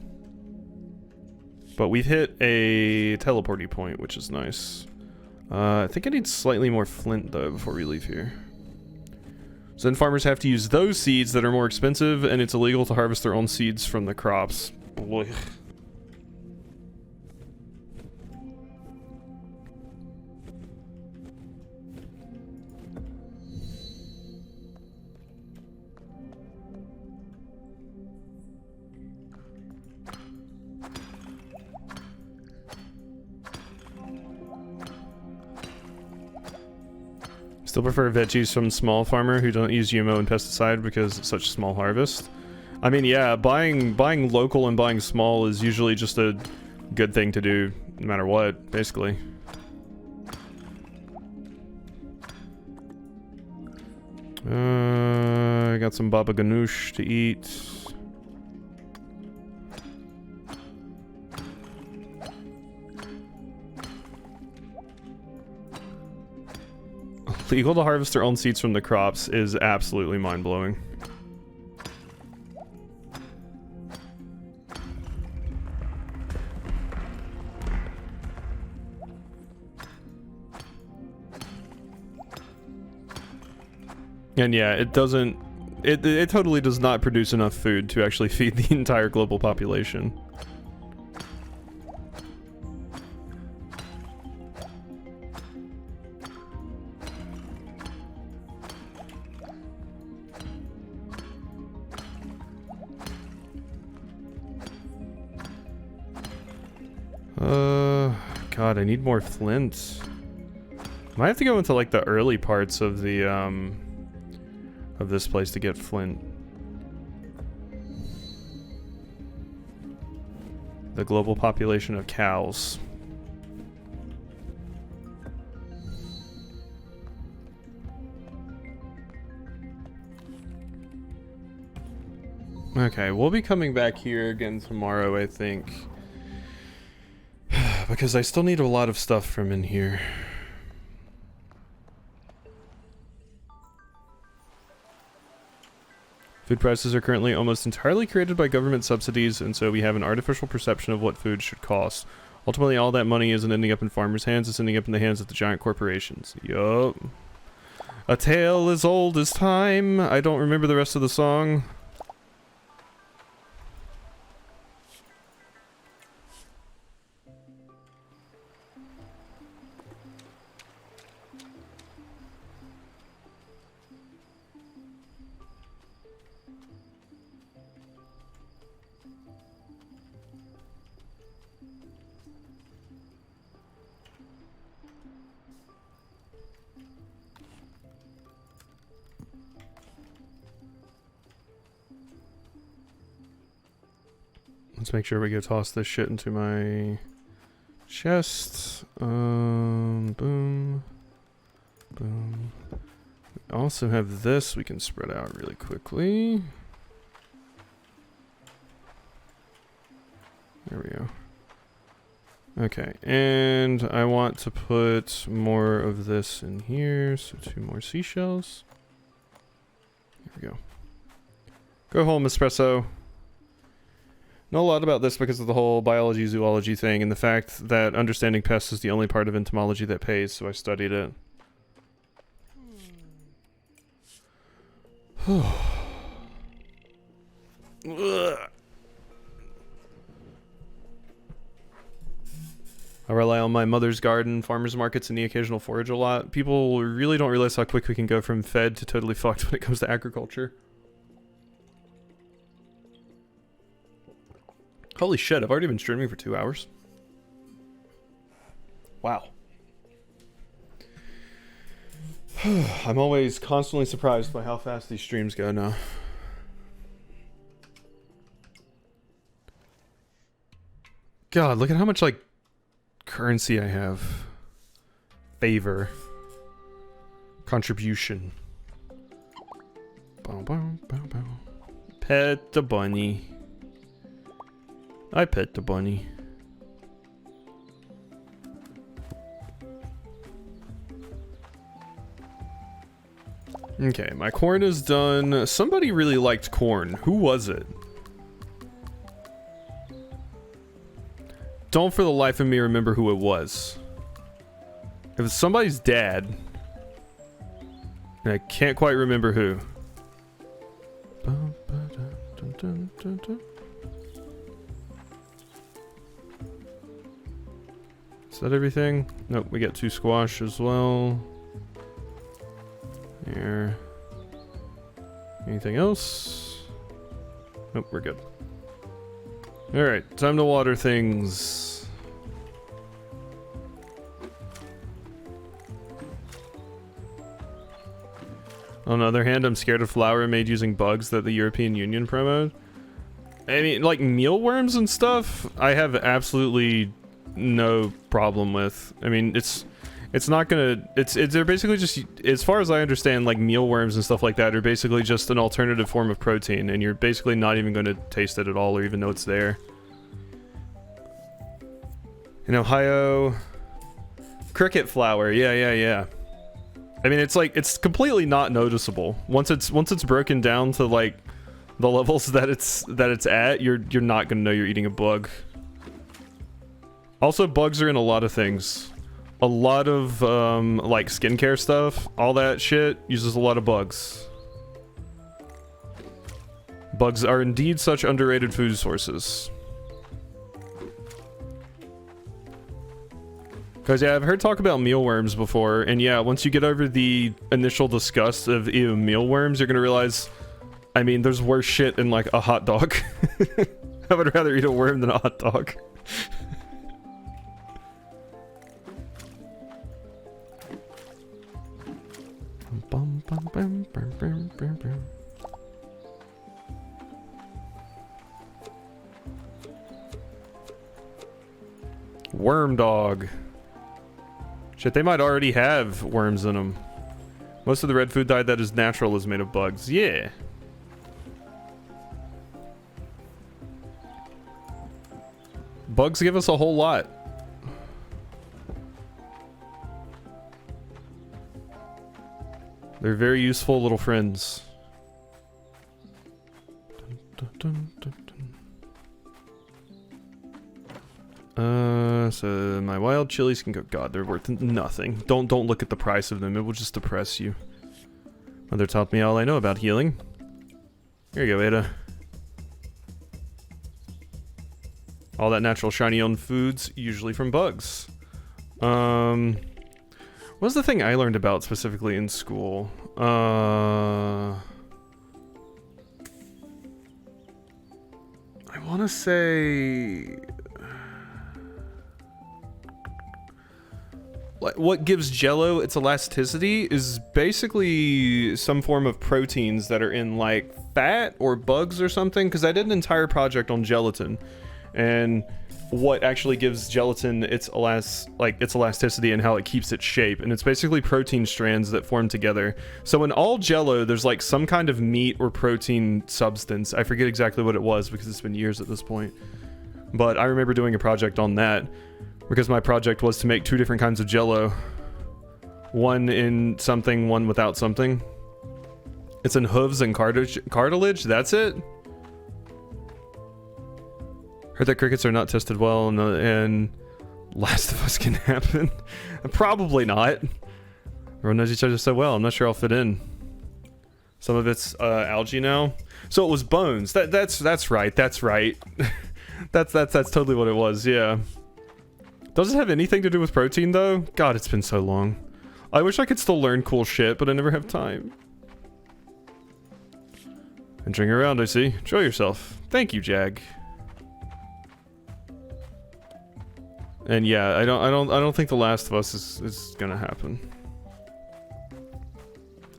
But we've hit a teleporty point, which is nice. I think I need slightly more flint though before we leave here. So then farmers have to use those seeds that are more expensive, and it's illegal to harvest their own seeds from the crops. Boy. Still prefer veggies from small farmer who don't use GMO and pesticide because it's such small harvest. I mean, yeah, buying local and buying small is usually just a good thing to do, no matter what, basically. I got some baba ganoush to eat. Legal to harvest their own seeds from the crops is absolutely mind-blowing. And yeah, it doesn't... It totally does not produce enough food to actually feed the entire global population. God, I need more flint. Might have to go into like the early parts of the of this place to get flint. The global population of cows. Okay, we'll be coming back here again tomorrow, I think. Because I still need a lot of stuff from in here. Food prices are currently almost entirely created by government subsidies, and so we have an artificial perception of what food should cost. Ultimately, all that money isn't ending up in farmers' hands, it's ending up in the hands of the giant corporations. Yup. A tale as old as time. I don't remember the rest of the song. Let's make sure we go toss this shit into my chest. Boom. Boom. We also have this we can spread out really quickly. There we go. Okay, and I want to put more of this in here, so 2 more seashells. There we go. Go home, espresso. Know a lot about this because of the whole biology zoology thing and the fact that understanding pests is the only part of entomology that pays, so I studied it. I rely on my mother's garden, farmers markets, and the occasional forage a lot. People really don't realize how quick we can go from fed to totally fucked when it comes to agriculture. Holy shit, I've already been streaming for 2 hours. Wow. I'm always constantly surprised by how fast these streams go now. God, look at how much, like, currency I have. Favor. Contribution. Bow, bow, bow, bow. Pet the bunny. I pet the bunny. Okay, my corn is done. Somebody really liked corn. Who was it? Don't for the life of me remember who it was. It was somebody's dad. And I can't quite remember who. Is that everything? Nope, we got 2 squash as well. Here. Anything else? Nope, we're good. Alright, time to water things. On the other hand, I'm scared of flour made using bugs that the European Union promote. I mean, like mealworms and stuff, I have absolutely no problem with. I mean, it's not gonna, they're basically just, as far as I understand, like mealworms and stuff like that are basically just an alternative form of protein, and you're basically not even gonna taste it at all or even know it's there. In Ohio, cricket flour, yeah. I mean, it's like, it's completely not noticeable. Once it's broken down to like the levels that it's at, you're not gonna know you're eating a bug. Also, bugs are in a lot of things. A lot of like skincare stuff, all that shit uses a lot of bugs. Bugs are indeed such underrated food sources. Because, yeah, I've heard talk about mealworms before, and yeah, once you get over the initial disgust of ew, mealworms, you're gonna realize, I mean, there's worse shit in, like, a hot dog. I would rather eat a worm than a hot dog. Worm dog. Shit, they might already have worms in them. Most of the red food dye that is natural is made of bugs. Yeah. Bugs give us a whole lot. They're very useful little friends. Dun, dun, dun, dun, dun. So my wild chilies can go. God, they're worth nothing. Don't look at the price of them. It will just depress you. Mother taught me all I know about healing. Here you go, Ada. All that natural shiny on foods, usually from bugs. What's the thing I learned about specifically in school? I want to say... what gives Jell-O its elasticity is basically some form of proteins that are in like fat or bugs or something, because I did an entire project on gelatin, and what actually gives gelatin its elasticity and how it keeps its shape, and it's basically protein strands that form together. So in all Jell-O, there's like some kind of meat or protein substance. I forget exactly what it was because it's been years at this point, but I remember doing a project on that because my project was to make two different kinds of Jell-O, one in something, one without something. It's in hooves and cartilage. That's it. Heard that crickets are not tested well, and Last of Us can happen. Probably not. Everyone knows each other so well. I'm not sure I'll fit in. Some of it's algae now. So it was bones. That's right. That's right. that's totally what it was. Yeah. Does it have anything to do with protein though? God, it's been so long. I wish I could still learn cool shit, but I never have time. Entering around, I see. Enjoy yourself. Thank you, Jag. And yeah, I don't think The Last of Us is gonna happen.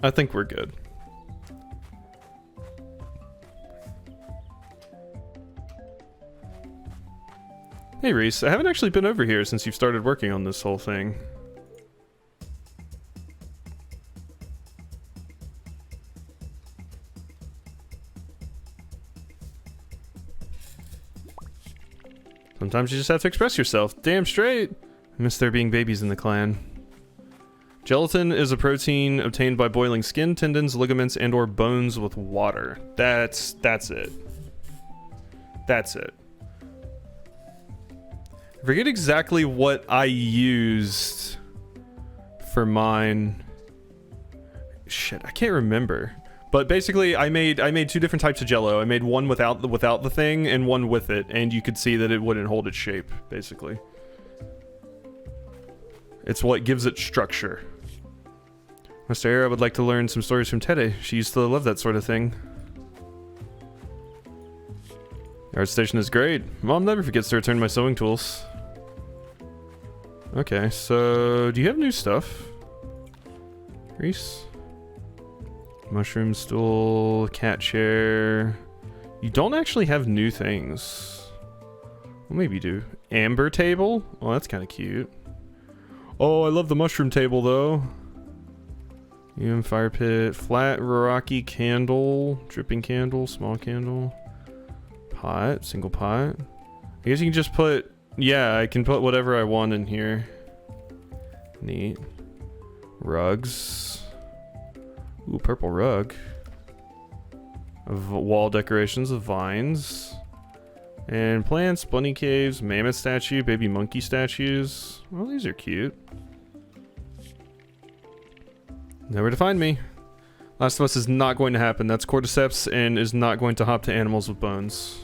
I think we're good. Hey Reese, I haven't actually been over here since you've started working on this whole thing. Sometimes you just have to express yourself. Damn straight! I miss there being babies in the clan. Gelatin is a protein obtained by boiling skin, tendons, ligaments, and or bones with water. That's it. That's it. I forget exactly what I used for mine. Shit, I can't remember. But basically, I made two different types of Jell-O. I made one without the thing and one with it, and you could see that it wouldn't hold its shape. Basically, it's what gives it structure. Mr. Era would like to learn some stories from Tede. She used to love that sort of thing. The art station is great. Mom never forgets to return my sewing tools. Okay, so do you have new stuff, Reese? Mushroom stool, cat chair. You don't actually have new things. Well, maybe you do. Amber table? Oh, that's kind of cute. Oh, I love the mushroom table, though. Fire pit. Flat rocky candle. Dripping candle. Small candle. Pot. Single pot. I guess you can just put... Yeah, I can put whatever I want in here. Neat. Rugs. Ooh, purple rug. Wall decorations of vines. And plants, bunny caves, mammoth statue, baby monkey statues. Well, these are cute. Nowhere to find me. Last of Us is not going to happen. That's cordyceps and is not going to hop to animals with bones.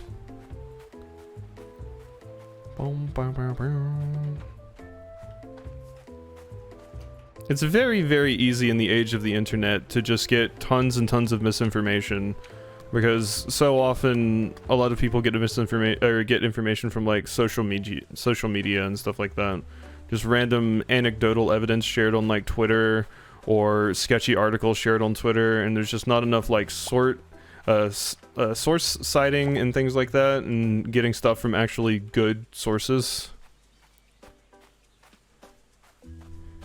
It's very, very easy in the age of the internet to just get tons and tons of misinformation, because so often a lot of people get information from like social media and stuff like that. Just random anecdotal evidence shared on like Twitter, or sketchy articles shared on Twitter, and there's just not enough like source citing and things like that, and getting stuff from actually good sources.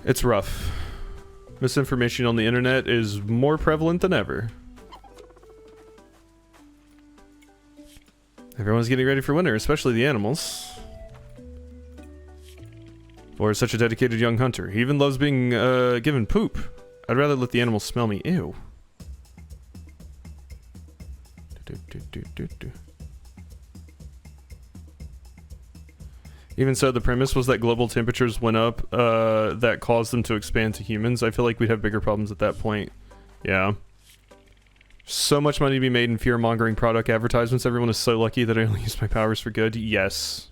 It's rough. Misinformation on the internet is more prevalent than ever. Everyone's getting ready for winter, especially the animals. Or such a dedicated young hunter. He even loves being given poop. I'd rather let the animals smell me. Ew. Even so, the premise was that global temperatures went up that caused them to expand to humans. I feel like we'd have bigger problems at that point. Yeah. So much money to be made in fear-mongering product advertisements. Everyone is so lucky that I only use my powers for good. Yes.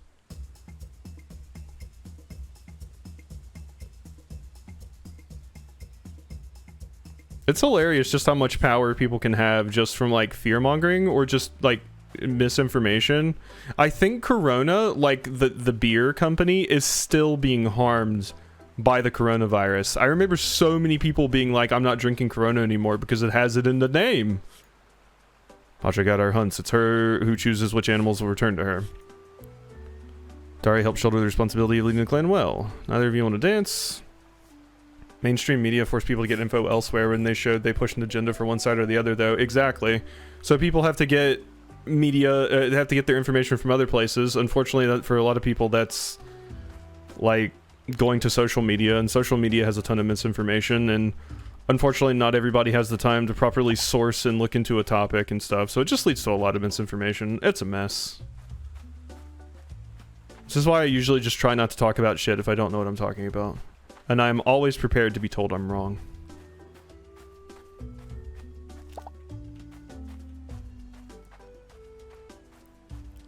It's hilarious just how much power people can have just from like fear-mongering or just like misinformation. I think Corona, like the beer company, is still being harmed by the coronavirus. I remember so many people being like, I'm not drinking Corona anymore because it has it in the name. Pacha got our hunts. It's her who chooses which animals will return to her. Dari helped shoulder the responsibility of leading the clan well. Neither of you want to dance. Mainstream media force people to get info elsewhere when they showed they push an agenda for one side or the other, though. Exactly. So people have to get media, have to get their information from other places. Unfortunately, for a lot of people, that's like going to social media, and social media has a ton of misinformation, and unfortunately not everybody has the time to properly source and look into a topic and stuff, so it just leads to a lot of misinformation. It's a mess. This is why I usually just try not to talk about shit if I don't know what I'm talking about, and I'm always prepared to be told I'm wrong.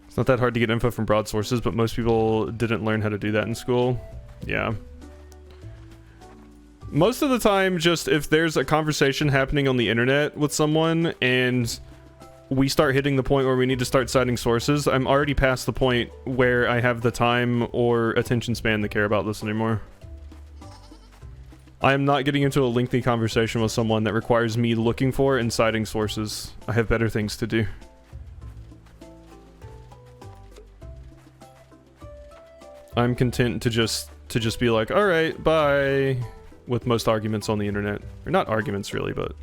It's not that hard to get info from broad sources, but most people didn't learn how to do that in school. Yeah. Most of the time, just if there's a conversation happening on the internet with someone and we start hitting the point where we need to start citing sources, I'm already past the point where I have the time or attention span to care about this anymore. I am not getting into a lengthy conversation with someone that requires me looking for and citing sources. I have better things to do. I'm content to just be like, all right, bye, with most arguments on the internet. Or not arguments really, but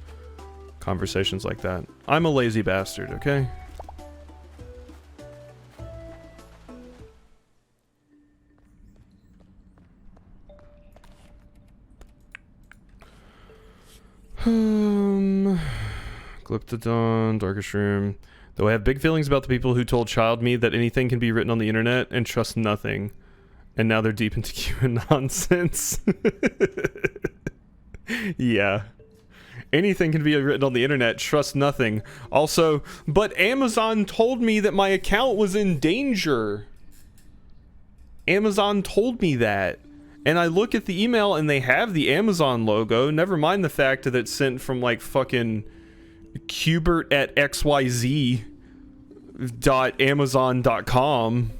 conversations like that. I'm a lazy bastard, okay? Glyptodon, Darkest Room. Though I have big feelings about the people who told Child Me that anything can be written on the internet and trust nothing. And now they're deep into QAnon nonsense. Yeah. Anything can be written on the internet, trust nothing. Also, but Amazon told me that my account was in danger. Amazon told me that. And I look at the email and they have the Amazon logo. Never mind the fact that it's sent from like fucking Cubert at xyz.amazon.com.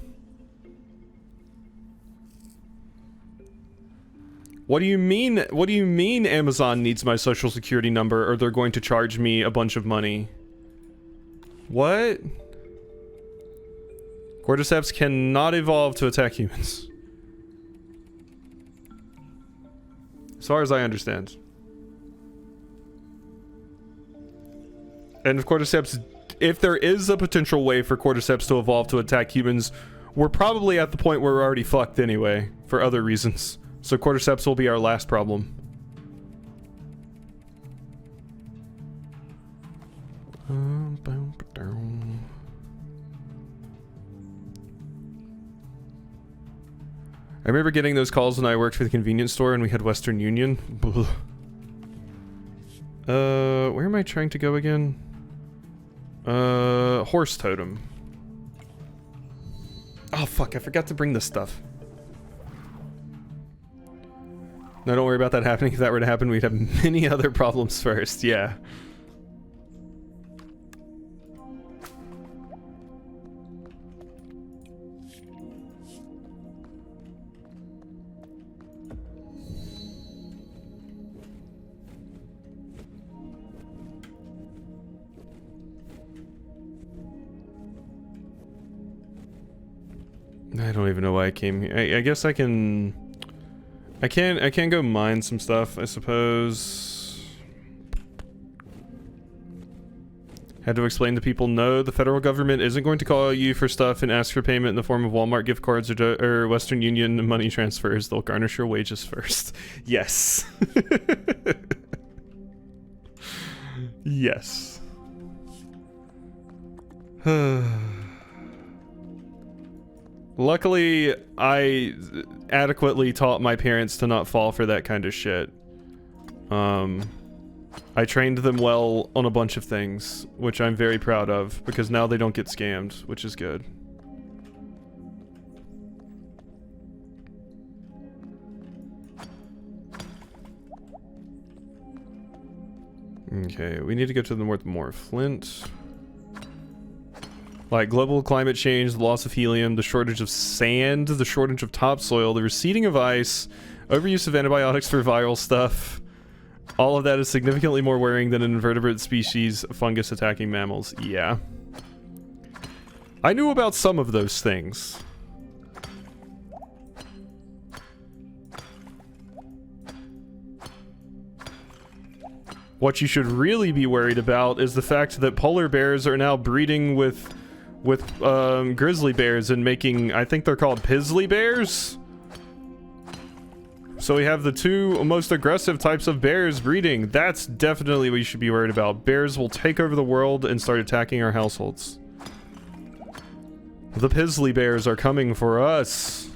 What do you mean? What do you mean Amazon needs my social security number or they're going to charge me a bunch of money? What? Cordyceps cannot evolve to attack humans. As far as I understand. And if Cordyceps, if there is a potential way for Cordyceps to evolve to attack humans, we're probably at the point where we're already fucked anyway, for other reasons. So Cordyceps will be our last problem. I remember getting those calls when I worked for the convenience store and we had Western Union. Where am I trying to go again? Horse totem. Oh fuck, I forgot to bring this stuff. No, don't worry about that happening. If that were to happen, we'd have many other problems first, yeah. I don't even know why I came here. I guess I can go mine some stuff, I suppose. Had to explain to people, no, the federal government isn't going to call you for stuff and ask for payment in the form of Walmart gift cards or Western Union money transfers. They'll garnish your wages first. Yes. Yes. Luckily, I adequately taught my parents to not fall for that kind of shit. I trained them well on a bunch of things, which I'm very proud of, because now they don't get scammed, which is good. Okay, we need to go to the north more. Flint. Like global climate change, the loss of helium, the shortage of sand, the shortage of topsoil, the receding of ice, overuse of antibiotics for viral stuff. All of that is significantly more worrying than an invertebrate species, fungus attacking mammals. Yeah. I knew about some of those things. What you should really be worried about is the fact that polar bears are now breeding with grizzly bears and making, I think they're called pizzly bears? So we have the two most aggressive types of bears breeding. That's definitely what you should be worried about. Bears will take over the world and start attacking our households. The pizzly bears are coming for us.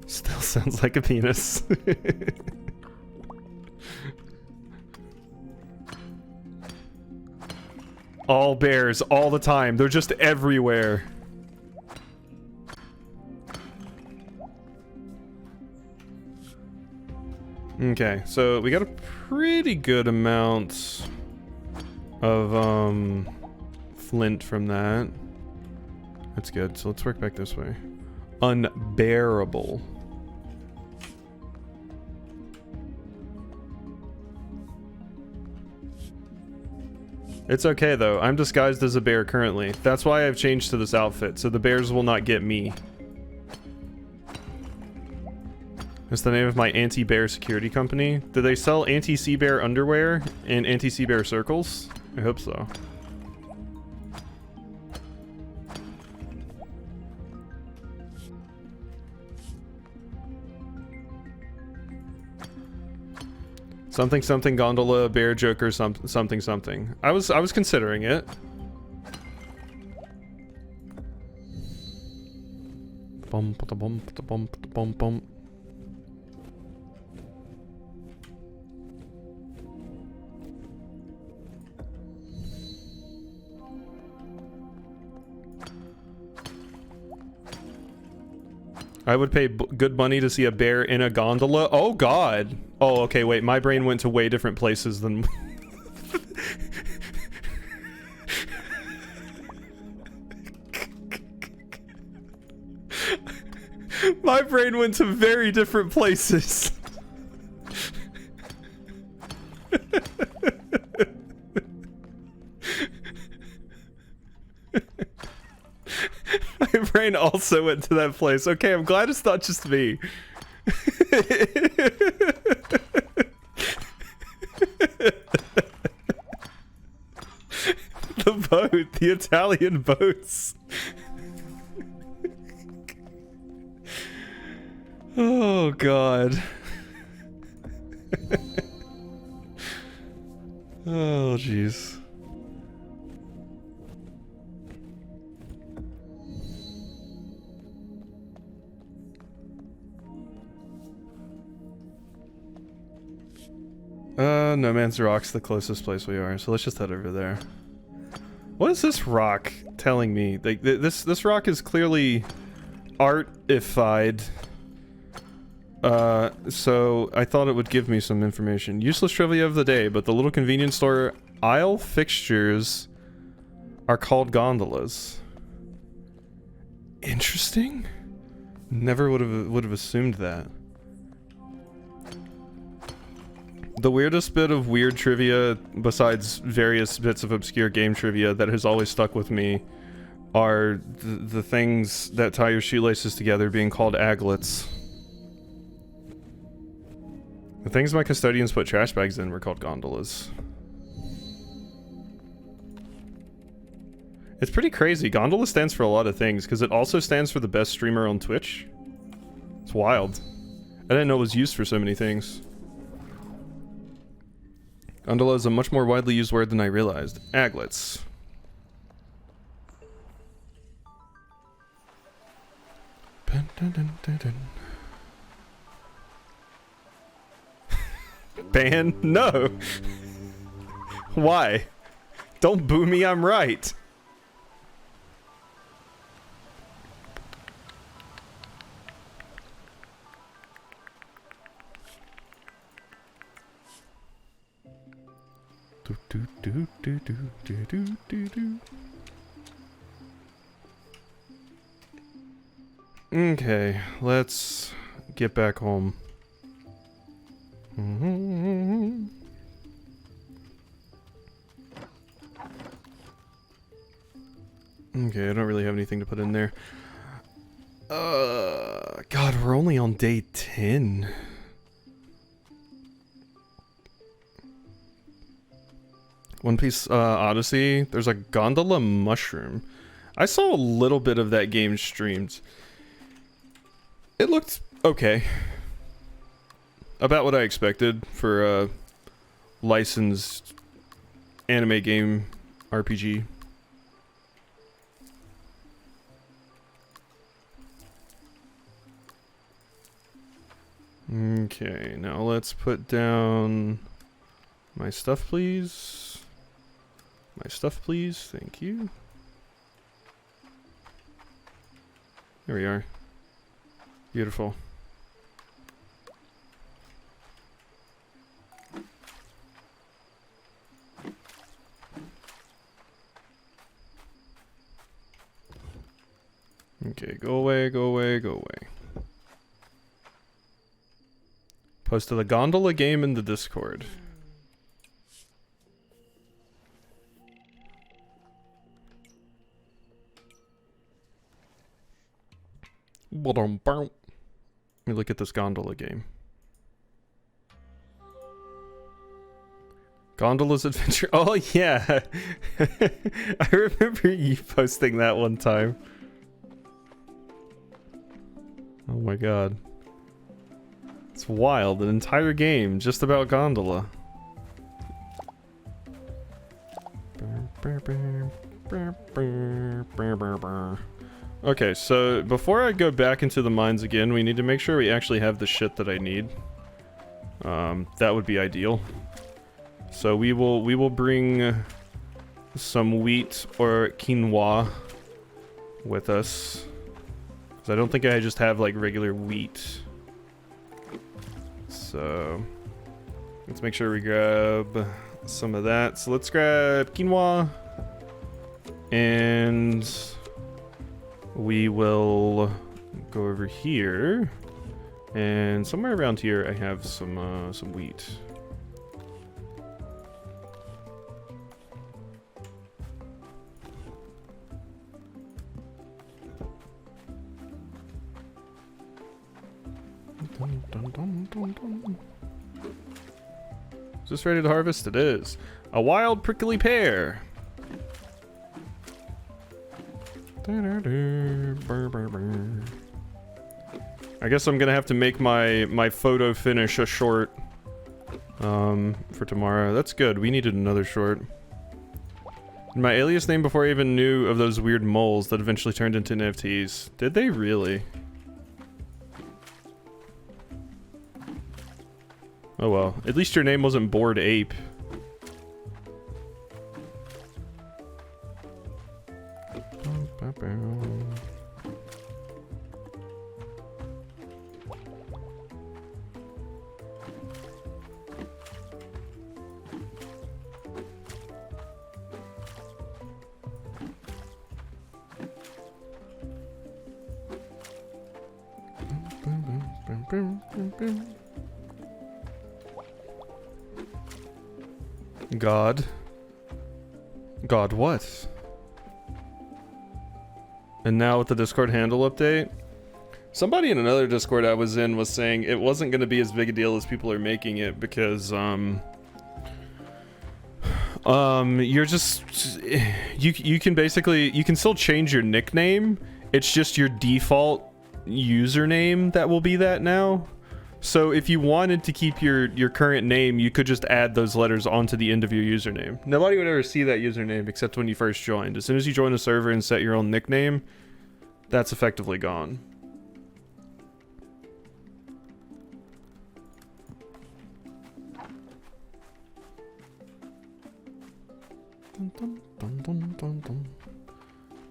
Still sounds like a penis. All bears, all the time. They're just everywhere. Okay, so we got a pretty good amount of flint from that. That's good. So let's work back this way. Unbearable. It's okay though, I'm disguised as a bear currently. That's why I've changed to this outfit, so the bears will not get me. That's the name of my anti-bear security company. Do they sell anti-sea bear underwear and anti-sea bear circles? I hope so. Something something gondola bear joker something something. I was considering it. Bum bum bum bum bum bum. I would pay good money to see a bear in a gondola. Oh god. Oh, okay, wait. My brain went to way different places than... My brain went to very different places. My brain also went to that place. Okay, I'm glad it's not just me. The boat, the Italian boats. Oh god. Oh jeez. No Man's Rock's the closest place we are, so let's just head over there. What is this rock telling me? Like, this rock is clearly art-ified. So I thought it would give me some information. Useless trivia of the day, but the little convenience store aisle fixtures are called gondolas. Interesting. Never would have assumed that. The weirdest bit of weird trivia, besides various bits of obscure game trivia that has always stuck with me, are the things that tie your shoelaces together being called aglets. The things my custodians put trash bags in were called gondolas. It's pretty crazy. Gondola stands for a lot of things, because it also stands for the best streamer on Twitch. It's wild. I didn't know it was used for so many things. Gondola is a much more widely used word than I realized. Aglets. Dun, dun, dun, dun, dun. Ban? No! Why? Don't boo me, I'm right! Do, do, do, do, do, do, do, do. Okay, let's get back home. Okay, I don't really have anything to put in there. God, we're only on day 10. One Piece Odyssey, there's a gondola mushroom. I saw a little bit of that game streamed. It looked okay. About what I expected for a licensed anime game RPG. Okay, now let's put down my stuff, please. My stuff, please. Thank you. There we are. Beautiful. Okay, go away, go away, go away. Posted a gondola game in the Discord. Let me look at this gondola game. Gondola's Adventure. Oh yeah, I remember you posting that one time. Oh my god, it's wild. An entire game just about gondola. Okay, so before I go back into the mines again, we need to make sure we actually have the shit that I need. That would be ideal. So we will bring some wheat or quinoa with us. Because I don't think I just have like regular wheat. So let's make sure we grab some of that. So let's grab quinoa. And we will Go over here. And somewhere around here I have some wheat. Dun, dun, dun, dun, dun. Is this ready to harvest? It is. A wild prickly pear. I guess I'm gonna have to make my photo finish a short for tomorrow. That's good. We needed another short. My alias name before I even knew of those weird moles that eventually turned into NFTs. Did they really? Oh well. At least your name wasn't Bored Ape. God. God what? And now with the Discord handle update, somebody in another Discord I was in was saying it wasn't going to be as big a deal as people are making it because you're just you can basically you can still change your nickname. It's just your default username that will be that now. So if you wanted to keep your current name, you could just add those letters onto the end of your username. Nobody would ever see that username except when you first joined. As soon as you join the server and set your own nickname, that's effectively gone.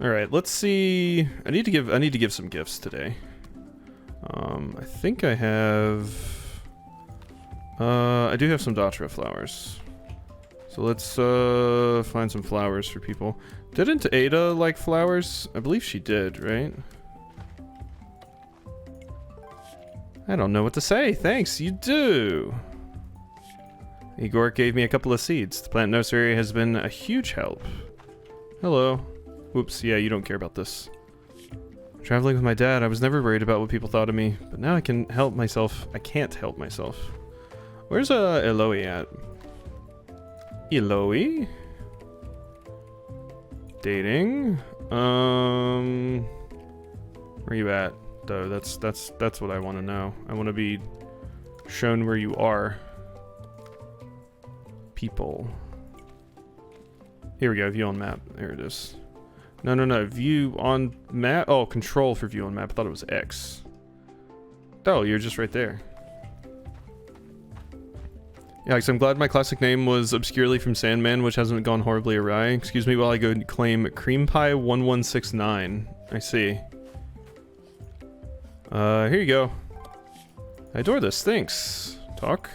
All right, let's see. I need to give some gifts today. I think I have... I do have some Datra flowers. So let's find some flowers for people. Didn't Ada like flowers? I believe she did, right? I don't know what to say. Thanks, you do. Igor gave me a couple of seeds. The plant nursery has been a huge help. Hello. Whoops, yeah, you don't care about this. Traveling with my dad, I was never worried about what people thought of me, but now I can help myself. I can't help myself. Where's Eloy at? Eloy? Dating? Where you at? Though that's what I want to know. I want to be shown where you are. People. Here we go, view on map. There it is. No, view on map. Oh, control for view on map. I thought it was X. Oh, you're just right there. Yeah, I'm glad my classic name was obscurely from Sandman, which hasn't gone horribly awry. Excuse me while I go and claim Cream Pie 1169. I see. Here you go. I adore this, thanks. Talk?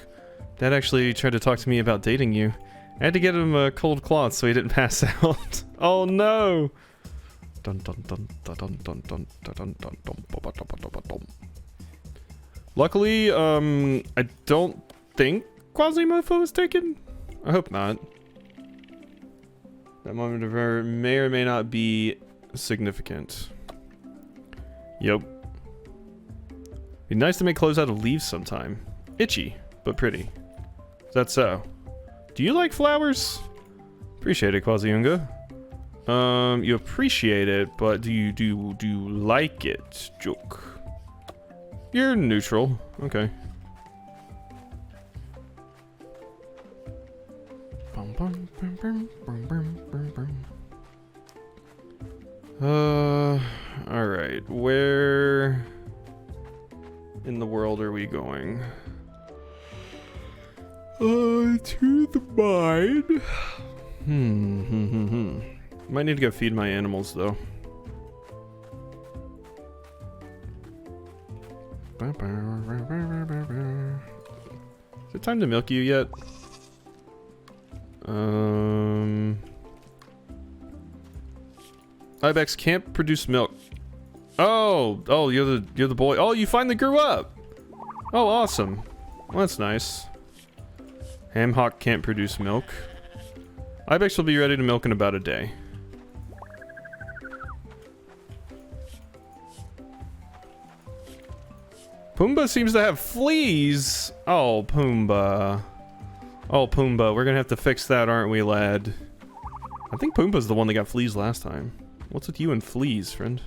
Dad actually tried to talk to me about dating you. I had to get him a cold cloth so he didn't pass out. Oh no! Dun dun dun dun dun dun dun dun dun dun. Luckily, I don't think Quasimofo was taken. I hope not. That moment of error may or may not be significant. Yep. Be nice to make clothes out of leaves sometime. Itchy, but pretty. Is that so? Do you like flowers? Appreciate it, Quasi-Yunga. You appreciate it, but do you like it? Joke. You're neutral. Okay. Alright. Where in the world are we going? To the mine. Might need to go feed my animals though. Is it time to milk you yet? Ibex can't produce milk. Oh, you're the boy. Oh, you finally grew up. Oh, awesome. Well, that's nice. Hamhawk can't produce milk. Ibex will be ready to milk in about a day. Pumbaa seems to have fleas. Oh, Pumbaa. Oh, Pumbaa. We're gonna have to fix that, aren't we, lad? I think Pumbaa's the one that got fleas last time. What's with you and fleas, friend?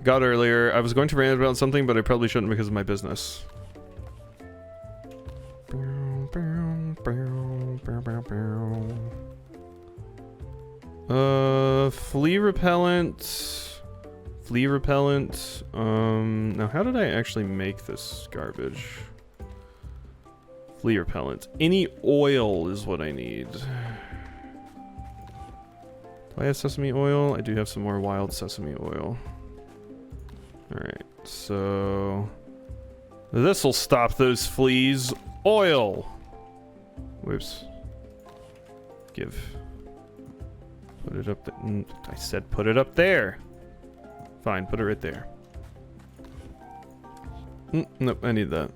Got earlier. I was going to rant about something, but I probably shouldn't because of my business. Flea repellent. Flea repellent. Now how did I actually make this garbage? Flea repellent. Any oil is what I need. Do I have sesame oil? I do have some more wild sesame oil. Alright, so... this'll stop those fleas. Oil! Whoops. Give. Put it up there. I said put it up there. Fine, put it right there. Nope, I need that.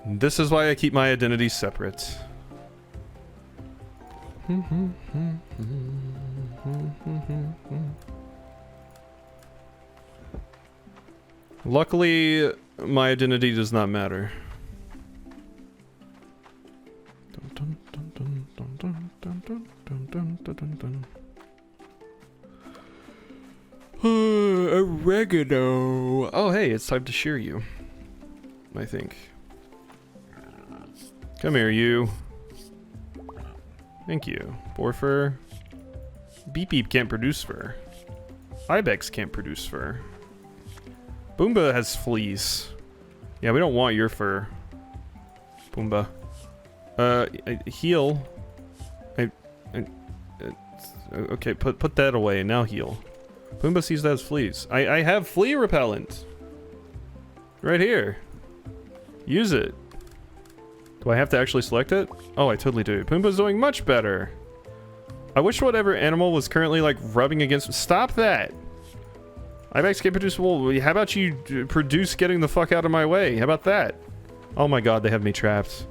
This is why I keep my identities separate. Luckily, my identity does not matter. Oregano. Oh, hey, it's time to shear you. I think. Come here, you. Thank you. Boar fur. Beep Beep can't produce fur. Ibex can't produce fur. Pumbaa has fleas. Yeah, we don't want your fur. Pumbaa. Heal. Okay, put that away and now heal. Pumbaa sees that as fleas. I have flea repellent. Right here. Use it. Do I have to actually select it? Oh, I totally do. Pumbaa's doing much better. I wish whatever animal was currently like rubbing against. Stop that. Ibex can't produce wool. How about you produce getting the fuck out of my way? How about that? Oh my god, they have me trapped.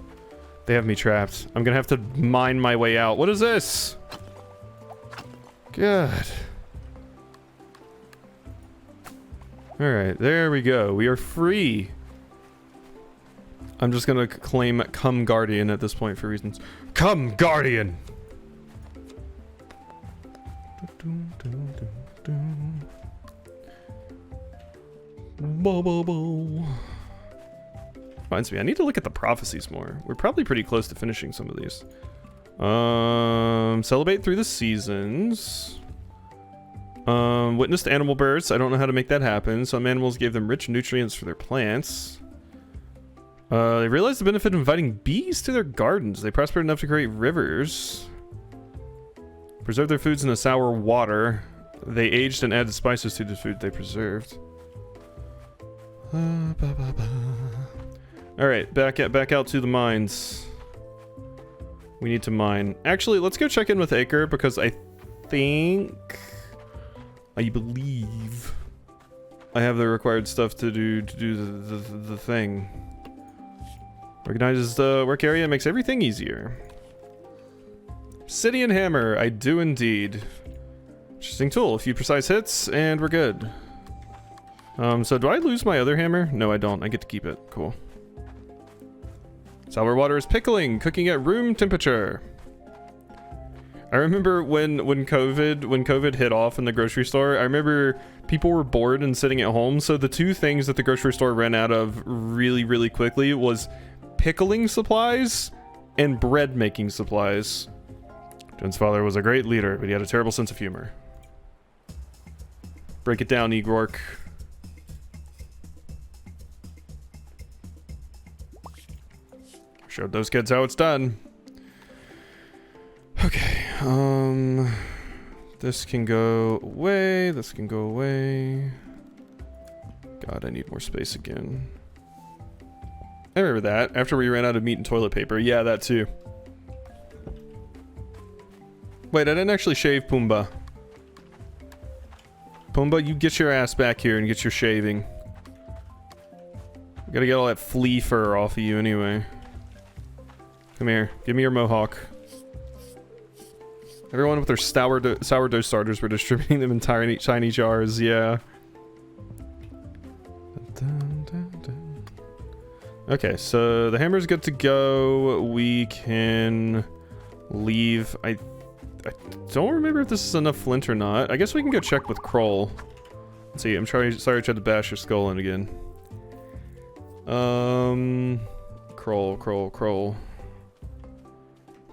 They have me trapped. I'm gonna have to mine my way out. What is this? God. Alright, there we go. We are free. I'm just gonna claim Come Guardian at this point for reasons. Come Guardian! Reminds me, I need to look at the prophecies more. We're probably pretty close to finishing some of these. Celebrate through the seasons. Witnessed animal births. I don't know how to make that happen. Some animals gave them rich nutrients for their plants. They realized the benefit of inviting bees to their gardens. They prospered enough to create rivers. Preserve their foods in the sour water. They aged and added spices to the food they preserved. Alright, back out to the mines. We need to mine. Actually, let's go check in with Acre because I believe I have the required stuff to do the thing. Organizes the work area, makes everything easier. Obsidian hammer, I do indeed. Interesting tool, a few precise hits, and we're good. So do I lose my other hammer? No, I don't. I get to keep it. Cool. Sour water is pickling, cooking at room temperature. I remember when COVID hit off in the grocery store, I remember people were bored and sitting at home, so the two things that the grocery store ran out of really, really quickly was pickling supplies and bread making supplies. Jen's father was a great leader, but he had a terrible sense of humor. Break it down, Igork. Showed those kids how it's done. Okay, this can go away, this can go away. God, I need more space again. I remember that, after we ran out of meat and toilet paper. Yeah, that too. Wait, I didn't actually shave Pumbaa. Pumbaa, you get your ass back here and get your shaving. Gotta get all that flea fur off of you anyway. Come here, give me your mohawk. Everyone with their sourdough starters were distributing them in tiny jars, yeah. Okay, so the hammer's good to go. We can leave. I don't remember if this is enough flint or not. I guess we can go check with Kroll. Let's see, sorry I tried to bash your skull in again. Kroll. Kroll,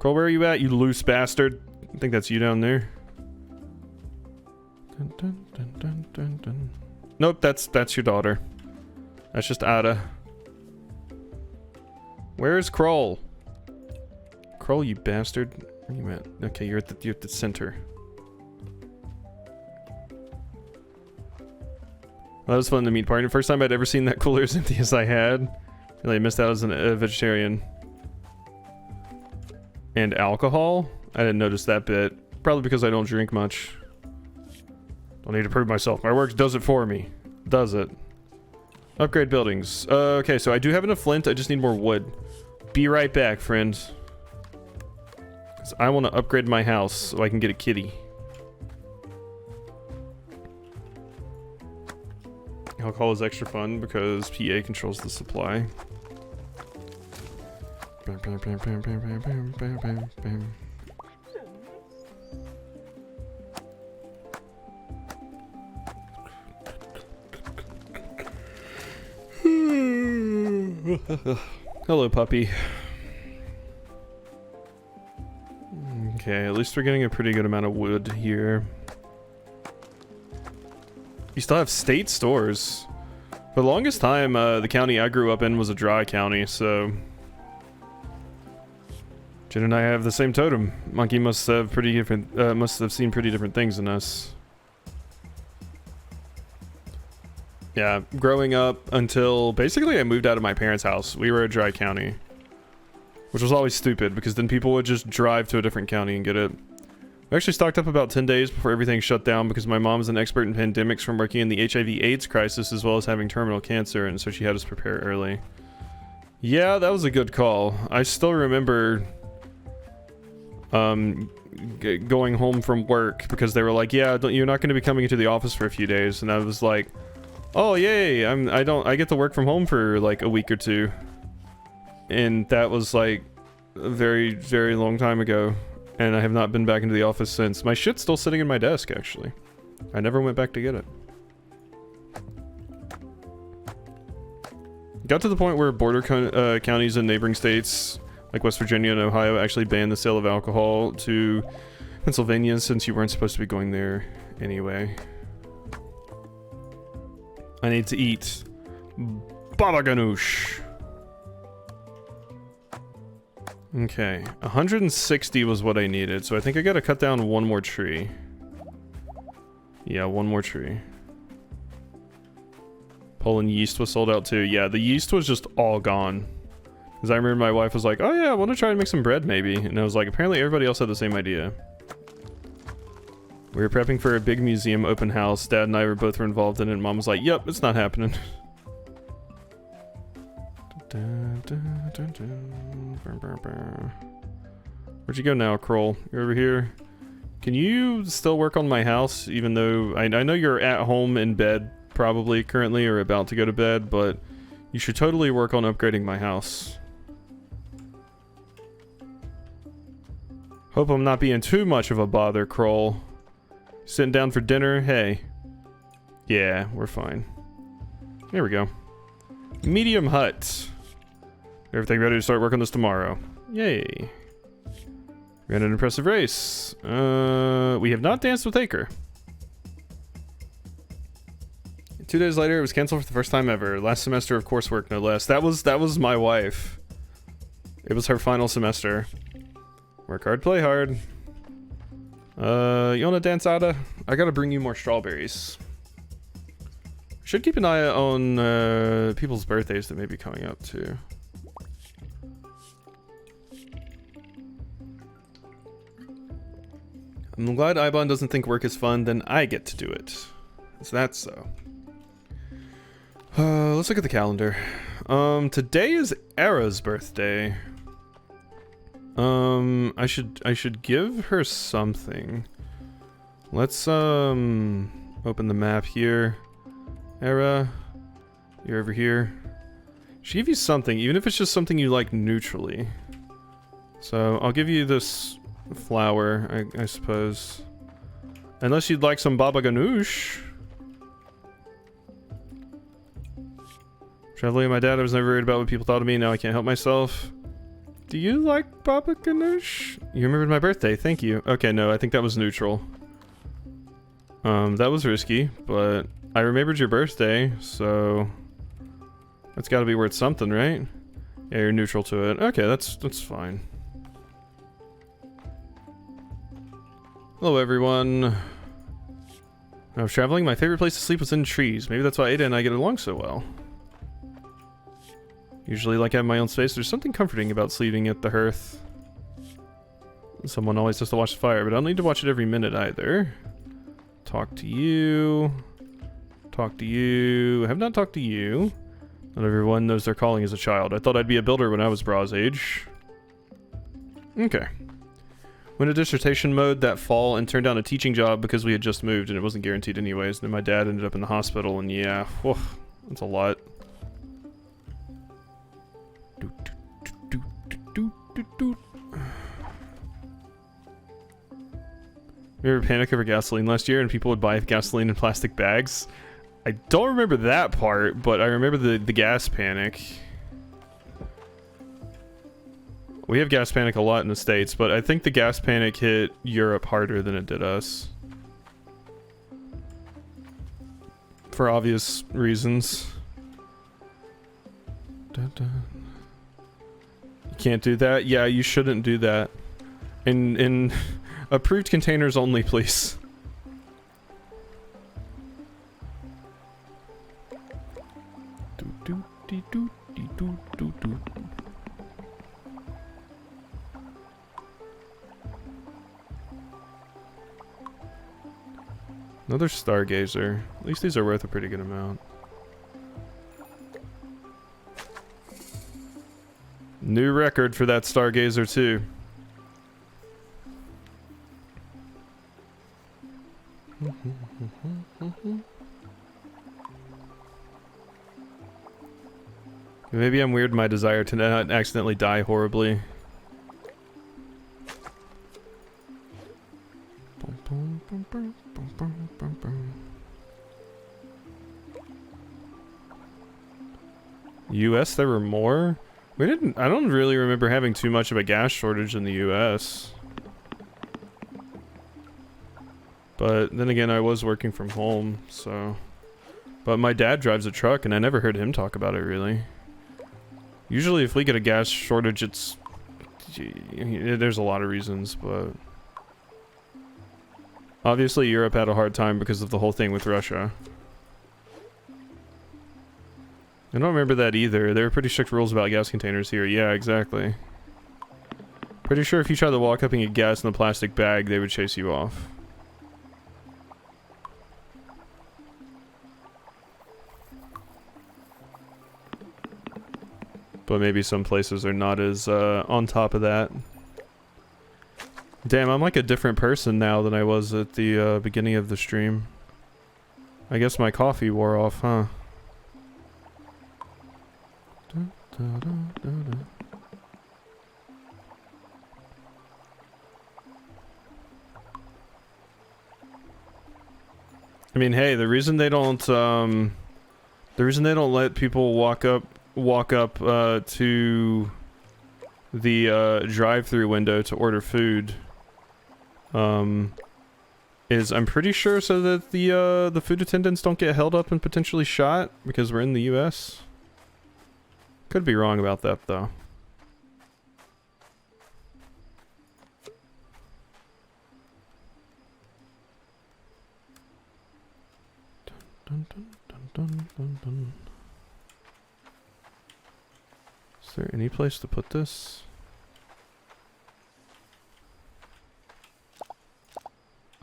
where are you at, you loose bastard? I think that's you down there. Nope, that's your daughter. That's just Ada. Where's Kroll? Kroll, you bastard. Where you at? Okay, you're at the center. Well, that was fun to meet partner. First time I'd ever seen that cooler as empty as I had. Really missed out as a vegetarian. And alcohol? I didn't notice that bit. Probably because I don't drink much. Don't need to prove myself. My work does it for me. Does it. Upgrade buildings. Okay, so I do have enough flint. I just need more wood. Be right back, friends. Because I want to upgrade my house so I can get a kitty. Alcohol is extra fun because PA controls the supply. Bam, bam, bam, bam, bam, bam, bam, bam, bam, bam. Hello, puppy. Okay, at least we're getting a pretty good amount of wood here. You still have state stores. For the longest time, the county I grew up in was a dry county, so... Jen and I have the same totem. Monkey must have must have seen pretty different things than us. Yeah, growing up until basically I moved out of my parents' house, we were a dry county. Which was always stupid, because then people would just drive to a different county and get it. We actually stocked up about 10 days before everything shut down because my mom is an expert in pandemics from working in the HIV/AIDS crisis as well as having terminal cancer, and so she had us prepare early. Yeah, that was a good call. I still remember going home from work because they were like, yeah, you're not going to be coming into the office for a few days, and I was like, oh yay, I get to work from home for like a week or two. And that was like a very, very long time ago. And I have not been back into the office since. My shit's still sitting in my desk, actually. I never went back to get it. Got to the point where border counties and neighboring states, like West Virginia and Ohio, actually banned the sale of alcohol to Pennsylvania since you weren't supposed to be going there anyway. I need to eat baba ganoush. Okay, 160 was what I needed, so I think I gotta cut down one more tree. Yeah, one more tree. Poland yeast was sold out too. Yeah, the yeast was just all gone. Because I remember my wife was like, oh yeah, I want to try and make some bread maybe. And I was like, apparently everybody else had the same idea. We were prepping for a big museum open house. Dad and I were involved in it, and Mom was like, yep, it's not happening. Where'd you go now, Kroll? You're over here. Can you still work on my house, even though I know you're at home in bed probably currently or about to go to bed, but you should totally work on upgrading my house. Hope I'm not being too much of a bother, Kroll. Sitting down for dinner? Hey. Yeah, we're fine. There we go. Medium hut. Everything ready to start work on this tomorrow. Yay. We had an impressive race. We have not danced with Acre. 2 days later, it was canceled for the first time ever. Last semester of coursework, no less. That was my wife. It was her final semester. Work hard, play hard. You wanna dance, Ada? I gotta bring you more strawberries. Should keep an eye on people's birthdays that may be coming up too. I'm glad Ibon doesn't think work is fun, then I get to do it. Is that so? Let's look at the calendar. Today is Era's birthday. I should give her something. Let's open the map here. Era, you're over here. She give you something, even if it's just something you like neutrally. So I'll give you this flower, I suppose. Unless you'd like some baba ganoush. Traveling with my dad, I was never worried about what people thought of me. Now I can't help myself. Do you like baba ganoush? You remembered my birthday, thank you. Okay, no, I think that was neutral. That was risky, but I remembered your birthday, so that's gotta be worth something, right? Yeah, you're neutral to it. Okay, that's fine. Hello, everyone. I was traveling. My favorite place to sleep was in trees. Maybe that's why Ada and I get along so well. Usually like having my own space. There's something comforting about sleeping at the hearth. Someone always has to watch the fire, but I don't need to watch it every minute either. Talk to you. Talk to you. I have not talked to you. Not everyone knows their calling as a child. I thought I'd be a builder when I was Bra's age. Okay. Went to dissertation mode that fall and turned down a teaching job because we had just moved and it wasn't guaranteed anyways. Then my dad ended up in the hospital and yeah, whew, that's a lot. Remember panic over gasoline last year and people would buy gasoline in plastic bags? I don't remember that part, but I remember the gas panic. We have gas panic a lot in the States, but I think the gas panic hit Europe harder than it did us. For obvious reasons. Dun, dun. You can't do that? Yeah, you shouldn't do that. In approved containers only, please. Another stargazer. At least these are worth a pretty good amount. New record for that stargazer too. Maybe I'm weird in my desire to not accidentally die horribly. US, there were more? I don't really remember having too much of a gas shortage in the US. But then again, I was working from home, so... But my dad drives a truck, and I never heard him talk about it, really. Usually if we get a gas shortage, it's... There's a lot of reasons, but... Obviously, Europe had a hard time because of the whole thing with Russia. I don't remember that either. There were pretty strict rules about gas containers here. Yeah, exactly. Pretty sure if you tried to walk up and get gas in a plastic bag, they would chase you off. But maybe some places are not as on top of that. Damn, I'm like a different person now than I was at the beginning of the stream. I guess my coffee wore off, huh? I mean, hey, the reason they don't let people walk up to the drive-through window to order food is, I'm pretty sure, so that the food attendants don't get held up and potentially shot because we're in the US. Could be wrong about that, though. Dun, dun, dun, dun, dun, dun. Is there any place to put this?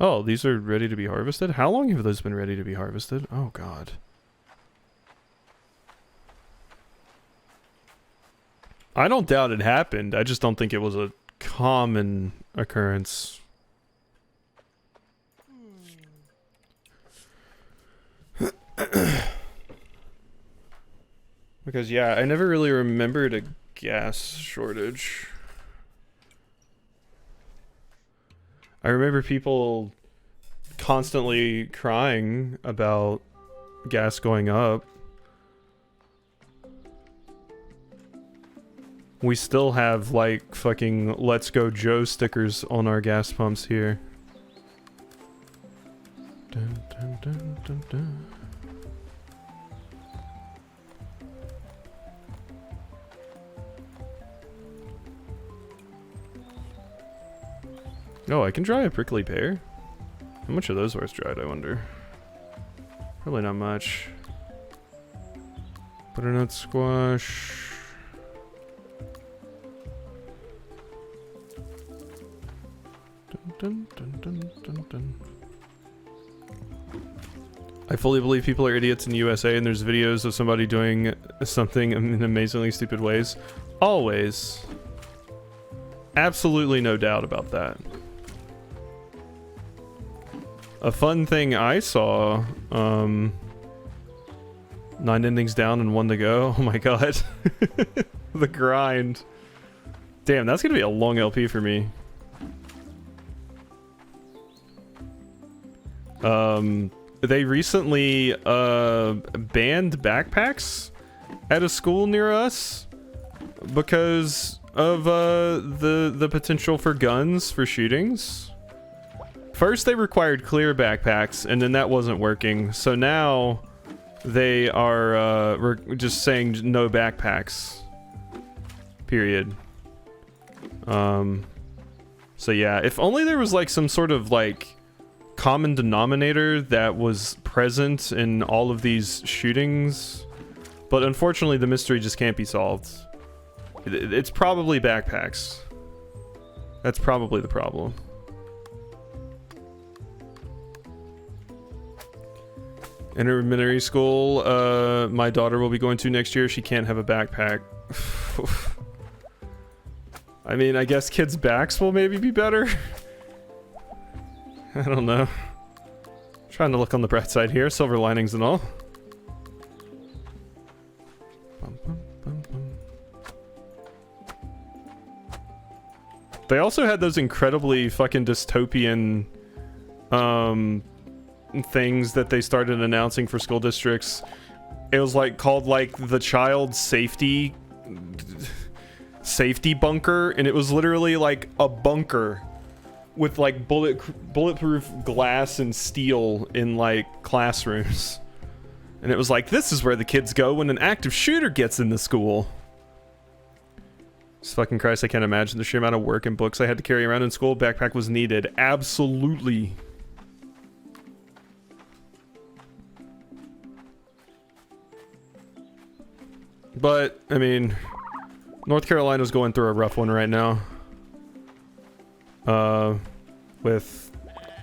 Oh, these are ready to be harvested? How long have those been ready to be harvested? Oh, God. I don't doubt it happened. I just don't think it was a common occurrence. Because, yeah, I never really remembered a gas shortage. I remember people constantly crying about gas going up. We still have, like, fucking Let's Go Joe stickers on our gas pumps here. Dun, dun, dun, dun, dun. Oh, I can dry a prickly pear? How much are those worth dried, I wonder? Probably not much. Butternut squash. Dun, dun, dun, dun, dun. I fully believe people are idiots in the USA and there's videos of somebody doing something in amazingly stupid ways. Always. Absolutely no doubt about that. A fun thing I saw, 9 endings down and 1 to go. Oh my god. The grind. Damn, that's gonna be a long LP for me. They recently, banned backpacks at a school near us because of, the potential for guns for shootings. First, they required clear backpacks, and then that wasn't working. So now, they are just saying no backpacks. Period. So yeah, if only there was like some sort of like common denominator that was present in all of these shootings. But unfortunately, the mystery just can't be solved. It's probably backpacks. That's probably the problem. Elementary school, my daughter will be going to next year. She can't have a backpack. I mean, I guess kids' backs will maybe be better. I don't know. Trying to look on the bright side here, silver linings and all. Bum, bum, bum, bum. They also had those incredibly fucking dystopian, things that they started announcing for school districts. It was like called like the child safety bunker, and it was literally like a bunker with like bulletproof glass and steel in like classrooms. And it was like, this is where the kids go when an active shooter gets into school. Just fucking Christ, I can't imagine the sheer amount of work and books I had to carry around in school. Backpack was needed. Absolutely. But, I mean, North Carolina's going through a rough one right now. With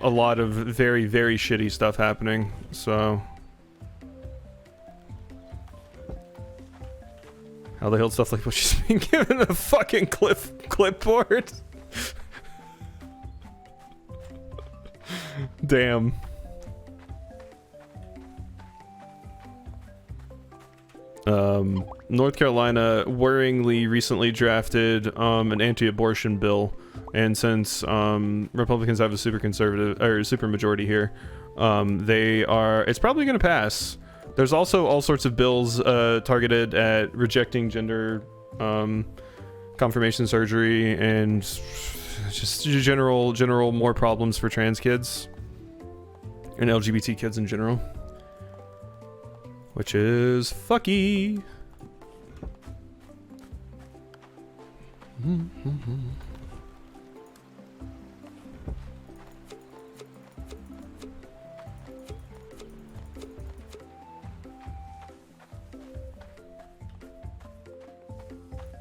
a lot of very, very shitty stuff happening, so... How the hell stuff like what she's been given a fucking clipboard? Damn. North Carolina worryingly recently drafted an anti-abortion bill, and since Republicans have a super conservative or super majority here, it's probably going to pass. There's also all sorts of bills targeted at rejecting gender confirmation surgery and just general more problems for trans kids and LGBT kids in general. Which is fucky.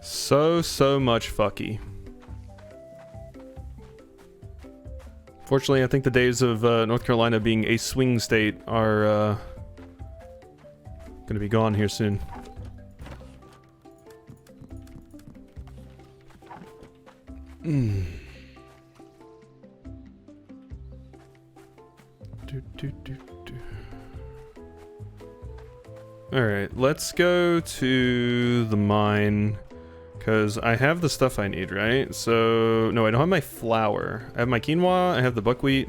So much fucky. Fortunately, I think the days of North Carolina being a swing state are gonna be gone here soon. Alright, let's go to the mine. Because I have the stuff I need, right? So, no, I don't have my flour. I have my quinoa, I have the buckwheat.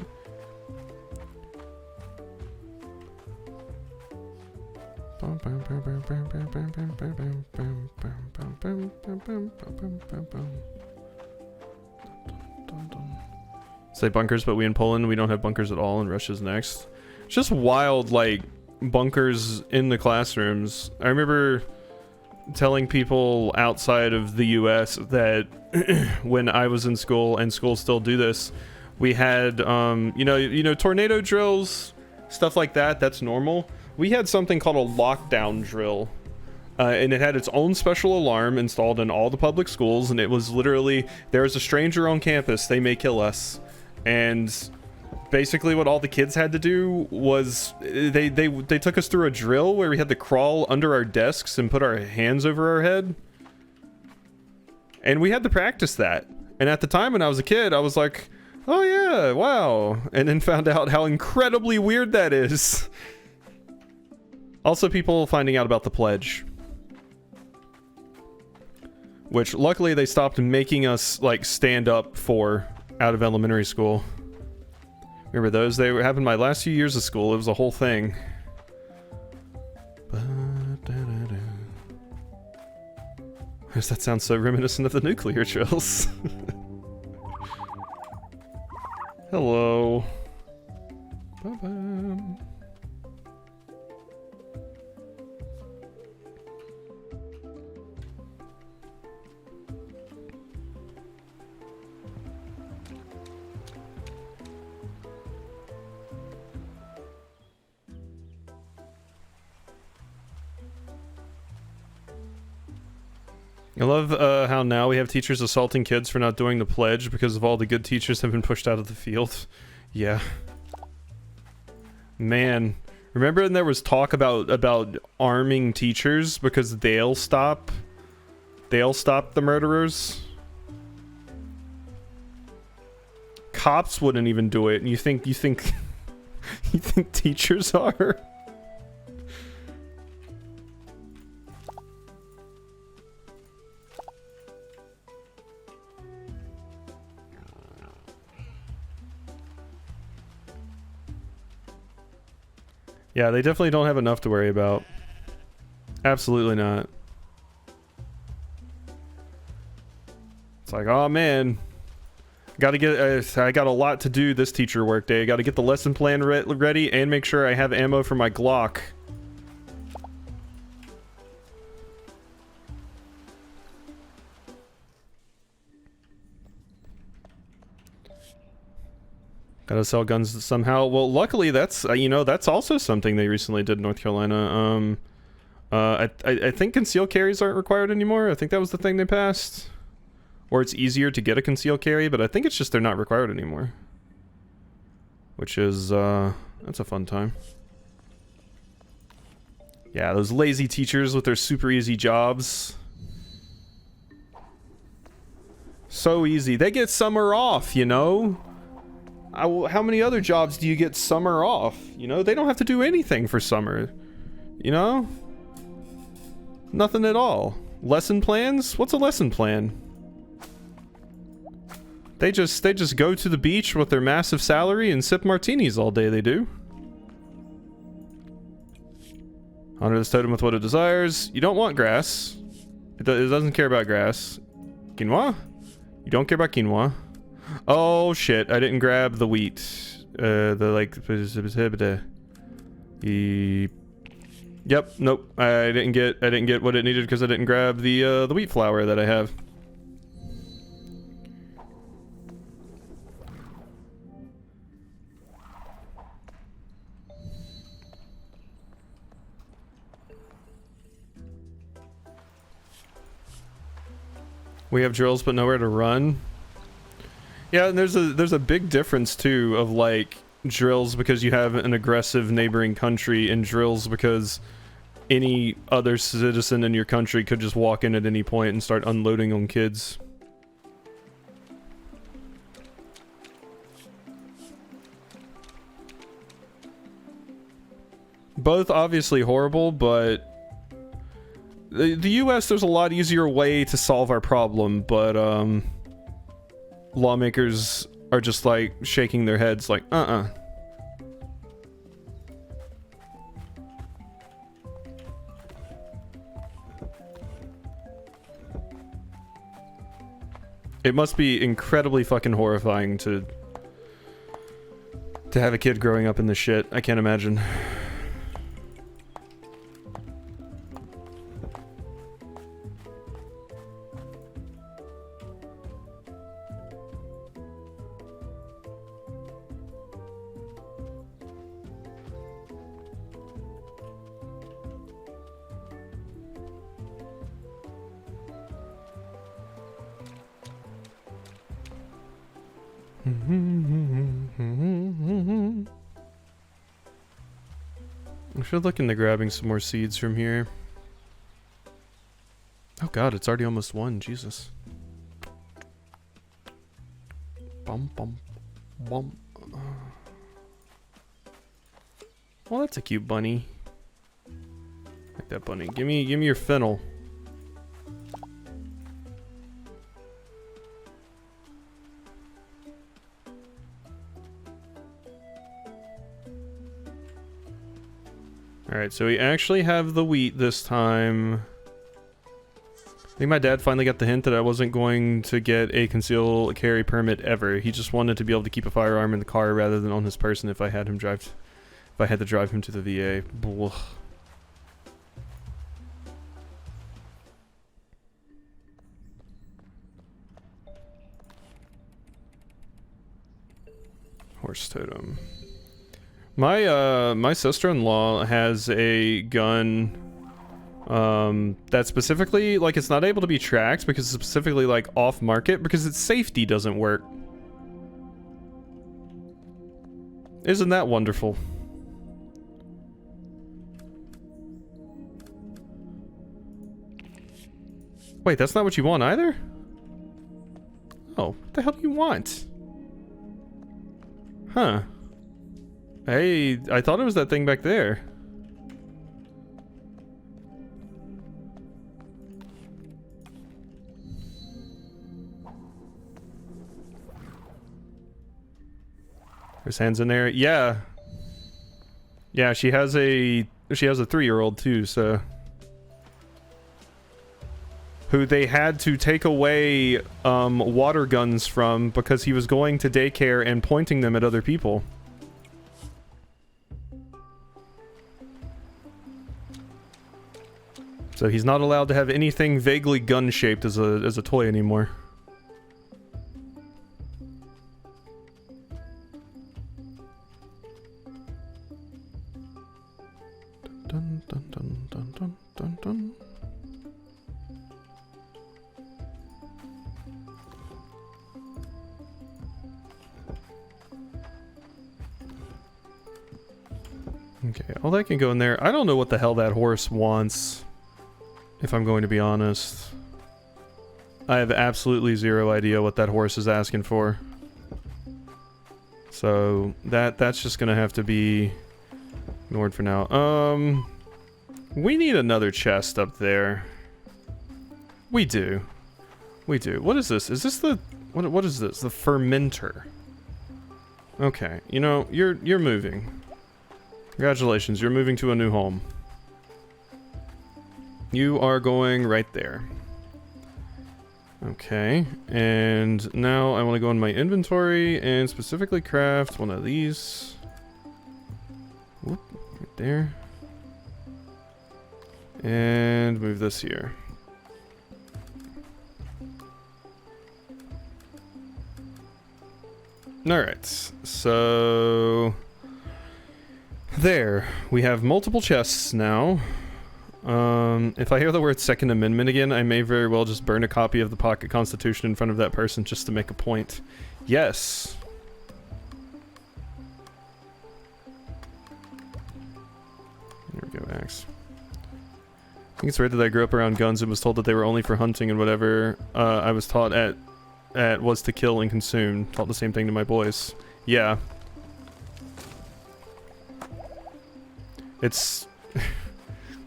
Say bunkers, but we in Poland, we don't have bunkers at all, and Russia's next. It's just wild, like, bunkers in the classrooms. I remember telling people outside of the US that when I was in school, and schools still do this, we had you know tornado drills, stuff like that. That's normal. We had something called a lockdown drill, and it had its own special alarm installed in all the public schools, and it was literally, there's a stranger on campus, they may kill us. And basically what all the kids had to do was they took us through a drill where we had to crawl under our desks and put our hands over our head, and we had to practice that. And at the time when I was a kid, I was like, oh yeah, wow, and then found out how incredibly weird that is. Also, people finding out about the pledge, which luckily they stopped making us like stand up for out of elementary school. Remember those? They happened my last few years of school. It was a whole thing. That sounds so reminiscent of the nuclear drills. Hello. Bye-bye. I love how now we have teachers assaulting kids for not doing the pledge because of all the good teachers have been pushed out of the field. Yeah. Man, remember when there was talk about arming teachers because they'll stop the murderers? Cops wouldn't even do it, and you think you think teachers are? Yeah, they definitely don't have enough to worry about. Absolutely not. It's like, oh man, gotta get. I got a lot to do this teacher work day. I gotta get the lesson plan ready and make sure I have ammo for my Glock. Gotta sell guns somehow. Well, luckily that's that's also something they recently did in North Carolina. I think concealed carries aren't required anymore. I think that was the thing they passed, or it's easier to get a concealed carry, but I think it's just they're not required anymore, which is that's a fun time. Yeah, those lazy teachers with their super easy jobs. So easy. They get summer off, you know? How many other jobs do you get summer off? You know, they don't have to do anything for summer. You know? Nothing at all. Lesson plans? What's a lesson plan? They just go to the beach with their massive salary and sip martinis all day, they do. Honor this totem with what it desires. You don't want grass. It doesn't care about grass. Quinoa? You don't care about quinoa. Oh shit, I didn't grab the wheat. Yep, nope. I didn't get what it needed because I didn't grab the wheat flour that I have. We have drills but nowhere to run. Yeah, and there's a big difference too of like drills because you have an aggressive neighboring country, and drills because any other citizen in your country could just walk in at any point and start unloading on kids. Both obviously horrible, but the US, there's a lot easier way to solve our problem, but lawmakers are just like shaking their heads like, It must be incredibly fucking horrifying to have a kid growing up in this shit. I can't imagine. I should look into grabbing some more seeds from here. Oh god, it's already almost 1. Jesus. Bum bum bum. Well, that's a cute bunny. Like that bunny. Give me your fennel. Alright, so we actually have the wheat this time. I think my dad finally got the hint that I wasn't going to get a concealed carry permit ever. He just wanted to be able to keep a firearm in the car rather than on his person if I had him drive, if I had to drive him to the VA. Blah. Horse totem. My sister-in-law has a gun that specifically, like, it's not able to be tracked because it's specifically, like, off-market because its safety doesn't work. Isn't that wonderful? Wait, that's not what you want either? Oh, what the hell do you want? Huh. Hey, I thought it was that thing back there. There's hands in there. Yeah. Yeah, she has a 3-year-old too, so who they had to take away water guns from because he was going to daycare and pointing them at other people. So he's not allowed to have anything vaguely gun-shaped as a toy anymore. Dun, dun, dun, dun, dun, dun, dun. Okay, all that can go in there. I don't know what the hell that horse wants. If I'm going to be honest, I have absolutely zero idea what that horse is asking for. So that's just gonna have to be ignored for now. We need another chest up there. We do. We do. What is this? Is this the what is this? The fermenter. Okay, you know, you're moving. Congratulations, you're moving to a new home. You are going right there. Okay, and now I want to go in my inventory and specifically craft one of these. Whoop, right there. And move this here. Alright, so there, we have multiple chests now. If I hear the word Second Amendment again, I may very well just burn a copy of the Pocket Constitution in front of that person just to make a point. Yes. Here we go, axe. I think it's weird that I grew up around guns and was told that they were only for hunting and whatever. I was taught at was to kill and consume. Taught the same thing to my boys. Yeah. It's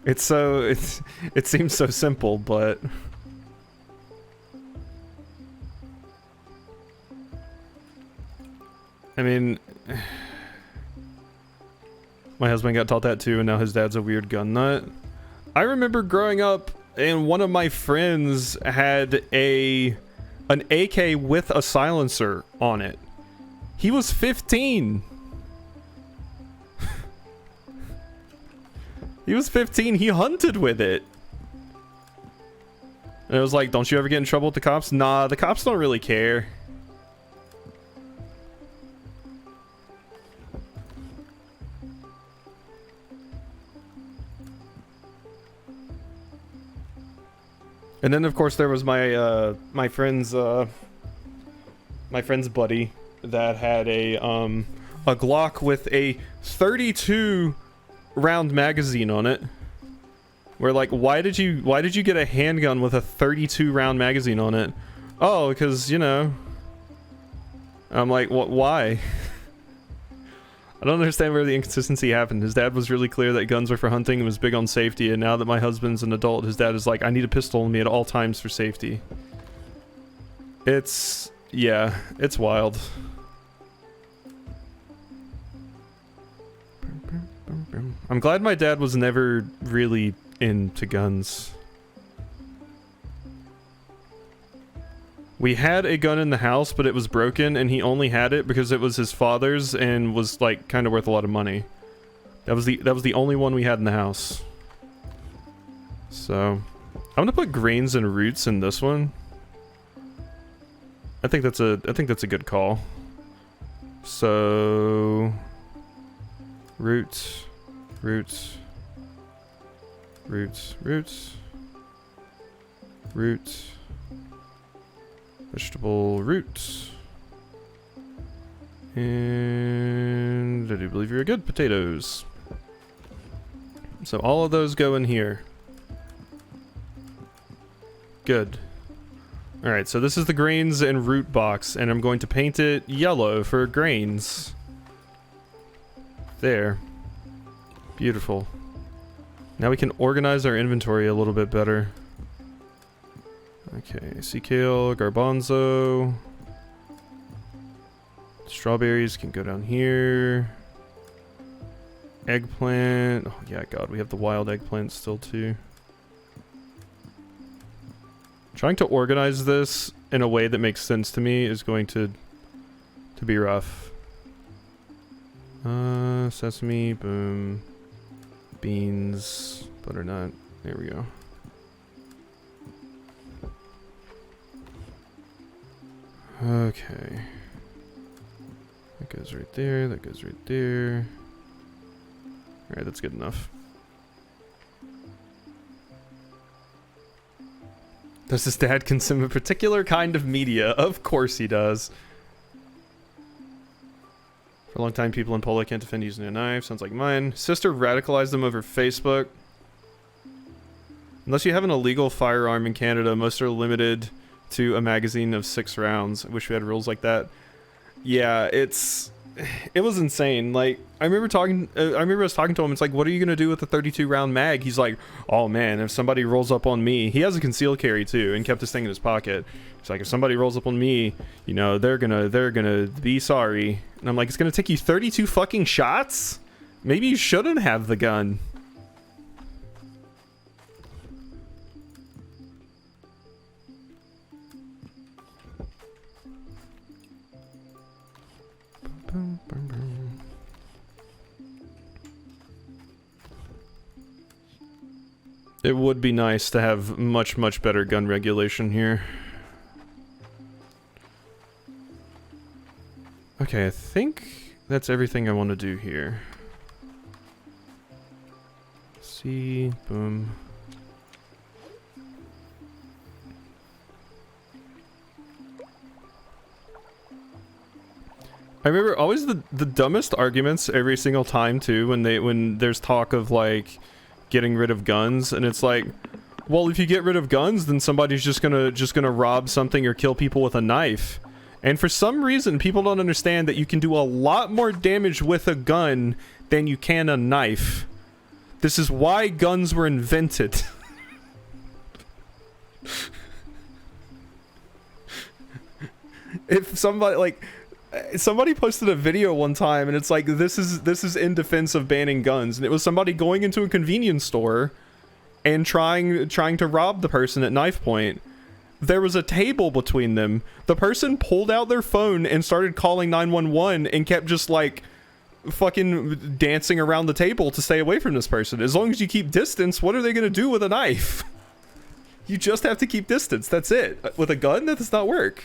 it seems so simple, but I mean, my husband got taught that too, and now his dad's a weird gun nut. I remember growing up and one of my friends had an AK with a silencer on it. He was 15. He was 15. He hunted with it. And it was like, don't you ever get in trouble with the cops? Nah, the cops don't really care. And then of course there was my my friend's buddy that had a Glock with a 32 round magazine on it. We're like, why did you get a handgun with a 32 round magazine on it? Oh, because, you know. I'm like, what? Why? I don't understand where the inconsistency happened. His dad was really clear that guns were for hunting and was big on safety, and now that my husband's an adult, his dad is like, I need a pistol on me at all times for safety. It's, yeah, it's wild. I'm glad my dad was never really into guns. We had a gun in the house, but it was broken, and he only had it because it was his father's and was like kind of worth a lot of money. That was the only one we had in the house. So, I'm gonna put grains and roots in this one. I think that's a good call. So, roots, roots, roots, roots, roots. Vegetable roots. And I do believe you're good. Potatoes. So all of those go in here. Good. Alright, so this is the grains and root box, and I'm going to paint it yellow for grains. There. Beautiful. Now we can organize our inventory a little bit better. Okay, sea kale, garbanzo. Strawberries can go down here. Eggplant. Oh yeah, God, we have the wild eggplant still too. Trying to organize this in a way that makes sense to me is going to be rough. Sesame, boom. Beans, butternut. There we go. Okay. That goes right there, that goes right there. Alright, that's good enough. Does his dad consume a particular kind of media? Of course he does. For a long time, people in Poland can't defend using a knife. Sounds like mine. Sister radicalized them over Facebook. Unless you have an illegal firearm in Canada, most are limited to a magazine of 6 rounds. I wish we had rules like that. Yeah, it was insane. Like, I remember I was talking to him. It's like, what are you gonna do with a 32 round mag? He's like, oh man, if somebody rolls up on me, he has a concealed carry too, and kept this thing in his pocket. It's like, if somebody rolls up on me, you know, they're gonna be sorry. And I'm like, it's gonna take you 32 fucking shots? Maybe you shouldn't have the gun. It would be nice to have much, much better gun regulation here. Okay, I think that's everything I want to do here. See, boom. I remember always the dumbest arguments every single time too when there's talk of like getting rid of guns, and it's like, well, if you get rid of guns, then somebody's just gonna rob something or kill people with a knife. And for some reason, people don't understand that you can do a lot more damage with a gun than you can a knife. This is why guns were invented. If somebody posted a video one time and it's like, this is in defense of banning guns, and it was somebody going into a convenience store and trying to rob the person at knife point. There was a table between them. The person pulled out their phone and started calling 911 and kept just like fucking dancing around the table to stay away from this person. As long as you keep distance, what are they gonna do with a knife? You just have to keep distance, that's it. With a gun, that does not work.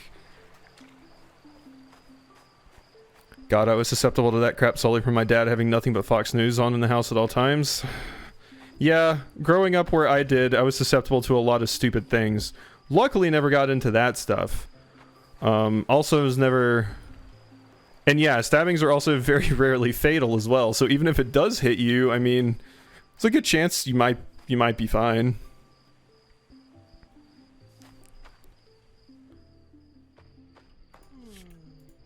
God, I was susceptible to that crap solely from my dad having nothing but Fox News on in the house at all times. Yeah, growing up where I did, I was susceptible to a lot of stupid things. Luckily, never got into that stuff. Also was never... And yeah, stabbings are also very rarely fatal as well, so even if it does hit you, I mean, there's a good chance you might be fine.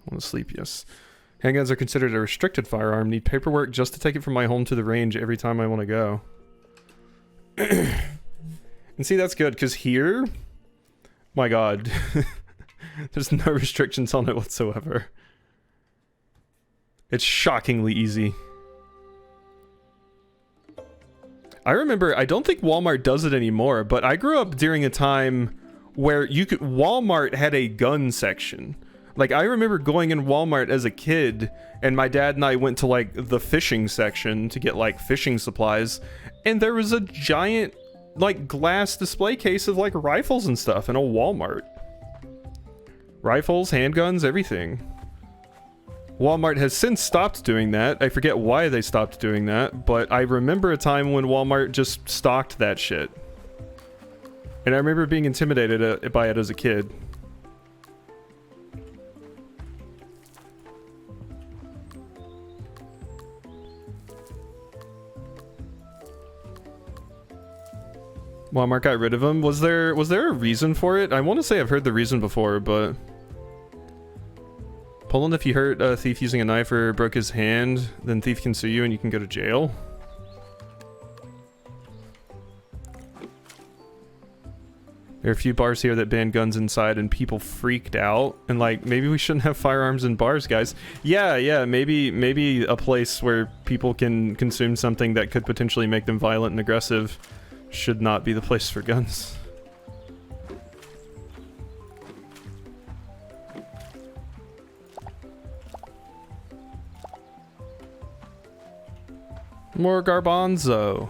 I want to sleep, yes. Handguns are considered a restricted firearm. Need paperwork just to take it from my home to the range every time I want to go. And see, that's good, because here... My god. There's no restrictions on it whatsoever. It's shockingly easy. I remember, I don't think Walmart does it anymore, but I grew up during a time where Walmart had a gun section. Like, I remember going in Walmart as a kid, and my dad and I went to, like, the fishing section to get, like, fishing supplies, and there was a giant, like, glass display case of, like, rifles and stuff in a Walmart. Rifles, handguns, everything. Walmart has since stopped doing that. I forget why they stopped doing that, but I remember a time when Walmart just stocked that shit. And I remember being intimidated by it as a kid. Walmart got rid of them. Was there a reason for it? I want to say I've heard the reason before, but... Poland, if you hurt a thief using a knife or broke his hand, then thief can sue you and you can go to jail. There are a few bars here that ban guns inside and people freaked out. And like, maybe we shouldn't have firearms in bars, guys. Yeah, maybe a place where people can consume something that could potentially make them violent and aggressive should not be the place for guns. More garbanzo.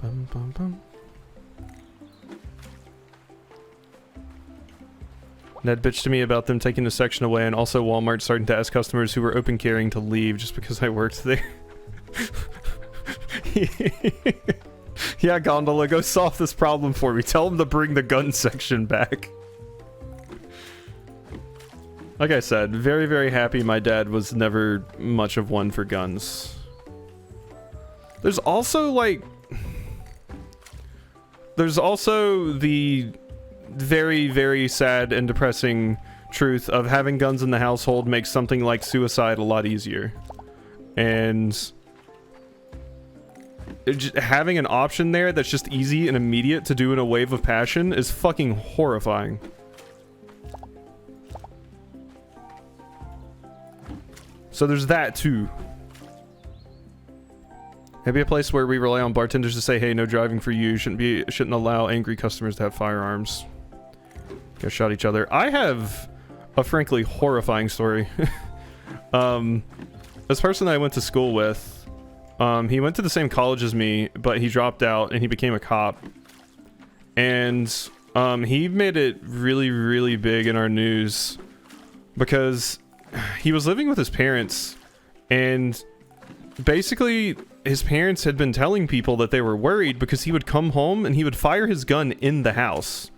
Bum, bum, bum. Ned bitched to me about them taking the section away, and also Walmart starting to ask customers who were open carrying to leave just because I worked there. Yeah, Gondola, go solve this problem for me. Tell them to bring the gun section back. Like I said, very, very happy my dad was never much of one for guns. There's also, like... There's also the very, very sad and depressing truth of having guns in the household makes something like suicide a lot easier. And... having an option there that's just easy and immediate to do in a wave of passion is fucking horrifying. So there's that too. Maybe a place where we rely on bartenders to say, hey, no driving for you. Shouldn't allow angry customers to have firearms. Go shot each other. I have a frankly horrifying story. This person I went to school with, he went to the same college as me, but he dropped out and he became a cop. And he made it really, really big in our news because he was living with his parents, and basically his parents had been telling people that they were worried because he would come home and he would fire his gun in the house.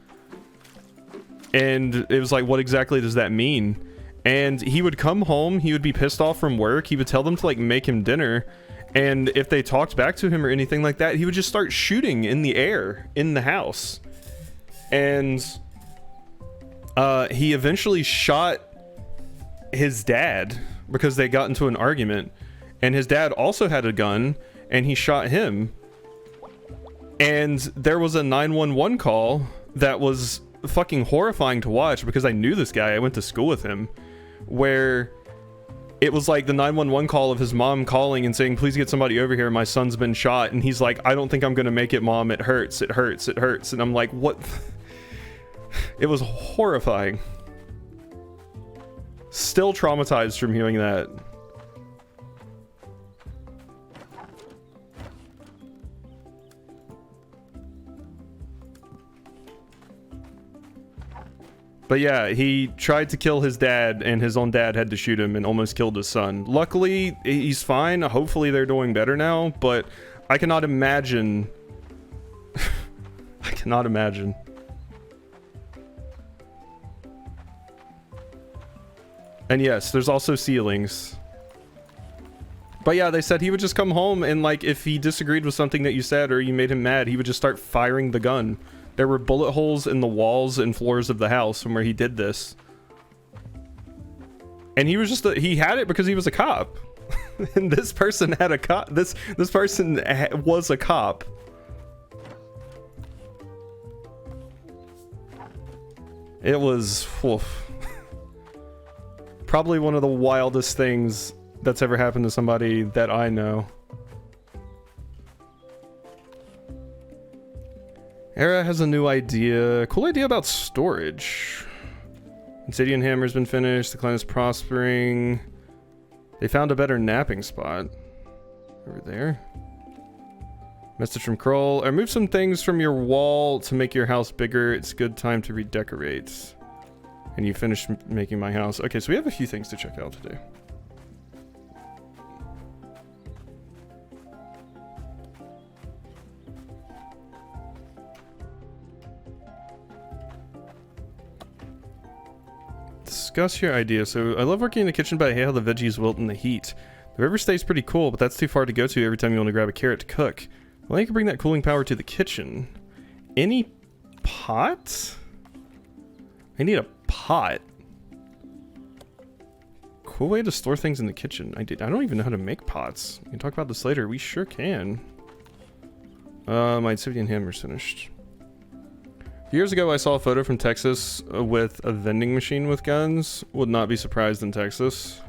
And it was like, what exactly does that mean? And he would come home, he would be pissed off from work, he would tell them to like make him dinner, and if they talked back to him or anything like that, he would just start shooting in the air in the house. And he eventually shot his dad because they got into an argument, and his dad also had a gun and he shot him. And there was a 911 call that was fucking horrifying to watch because I knew this guy, I went to school with him, where it was like the 911 call of his mom calling and saying, please get somebody over here, my son's been shot. And he's like, I don't think I'm gonna make it, mom, it hurts, it hurts, it hurts. And I'm like, what? It was horrifying. Still traumatized from hearing that. But yeah, he tried to kill his dad, and his own dad had to shoot him and almost killed his son. Luckily, he's fine. Hopefully they're doing better now, but I cannot imagine. I cannot imagine. And yes, there's also ceilings. But yeah, they said he would just come home and like if he disagreed with something that you said or you made him mad, he would just start firing the gun. There were bullet holes in the walls and floors of the house from where he did this. And he was just he had it because he was a cop. And this person had a cop. This person was a cop. It was probably one of the wildest things that's ever happened to somebody that I know. Era has a new idea. Cool idea about storage. Obsidian hammer's been finished. The clan is prospering. They found a better napping spot. Over there. Message from Kroll. I removed some things from your wall to make your house bigger. It's a good time to redecorate. And you finished making my house. Okay, so we have a few things to check out today. Discuss your idea. So I love working in the kitchen, but I hate how the veggies wilt in the heat. The river stays pretty cool, but that's too far to go to every time you want to grab a carrot to cook. Well, you can bring that cooling power to the kitchen. Any pot? I need a pot. Cool way to store things in the kitchen. I don't even know how to make pots. We can talk about this later. We sure can. My obsidian hammer's finished. Years ago, I saw a photo from Texas with a vending machine with guns. Would not be surprised in Texas.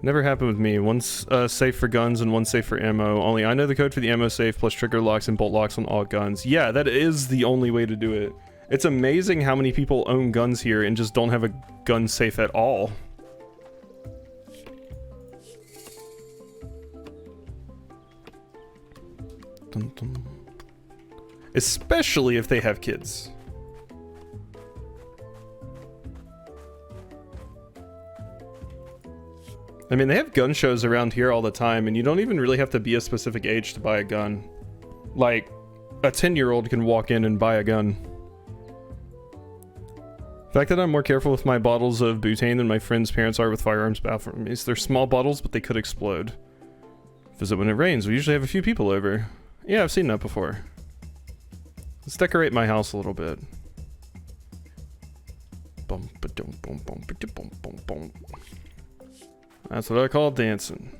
Never happened with me. One's safe for guns and one's safe for ammo. Only I know the code for the ammo safe plus trigger locks and bolt locks on all guns. Yeah, that is the only way to do it. It's amazing how many people own guns here and just don't have a gun safe at all. Dun, dun. Especially if they have kids. I mean, they have gun shows around here all the time, and you don't even really have to be a specific age to buy a gun. Like, a 10-year-old can walk in and buy a gun. The fact that I'm more careful with my bottles of butane than my friends' parents are with firearms bathrooms. They're small bottles, but they could explode. Visit when it rains. We usually have a few people over. Yeah, I've seen that before. Let's decorate my house a little bit. That's what I call dancing.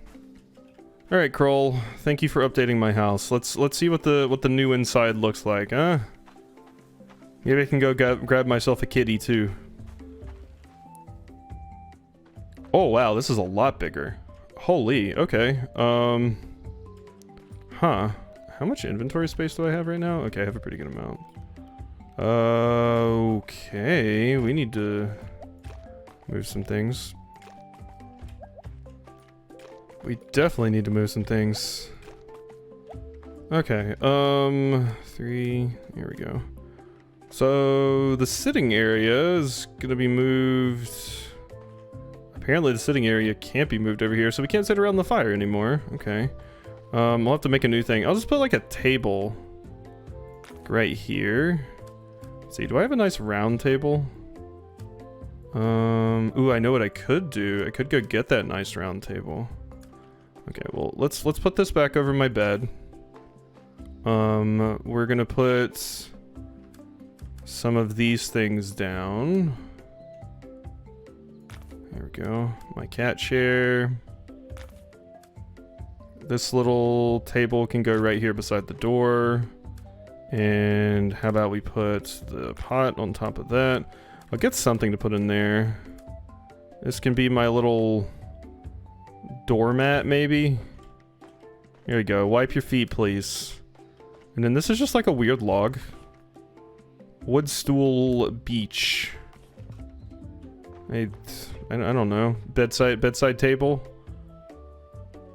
All right, Kroll. Thank you for updating my house. Let's see what the new inside looks like, huh? Maybe I can go grab myself a kitty too. Oh wow, this is a lot bigger. Holy, okay. Huh. How much inventory space do I have right now? Okay, I have a pretty good amount. Okay, we need to move some things. We definitely need to move some things. Okay, 3, here we go. So, the sitting area is gonna be moved. Apparently the sitting area can't be moved over here, so we can't sit around the fire anymore. Okay. We'll have to make a new thing. I'll just put like a table right here. Let's see, do I have a nice round table? Ooh, I know what I could do. I could go get that nice round table. Okay, well, let's put this back over my bed. We're gonna put some of these things down. There we go. My cat chair. This little table can go right here beside the door. And how about we put the pot on top of that? I'll get something to put in there. This can be my little doormat, maybe. Here we go. Wipe your feet, please. And then this is just like a weird log. Wood stool beach. I don't know. Bedside table.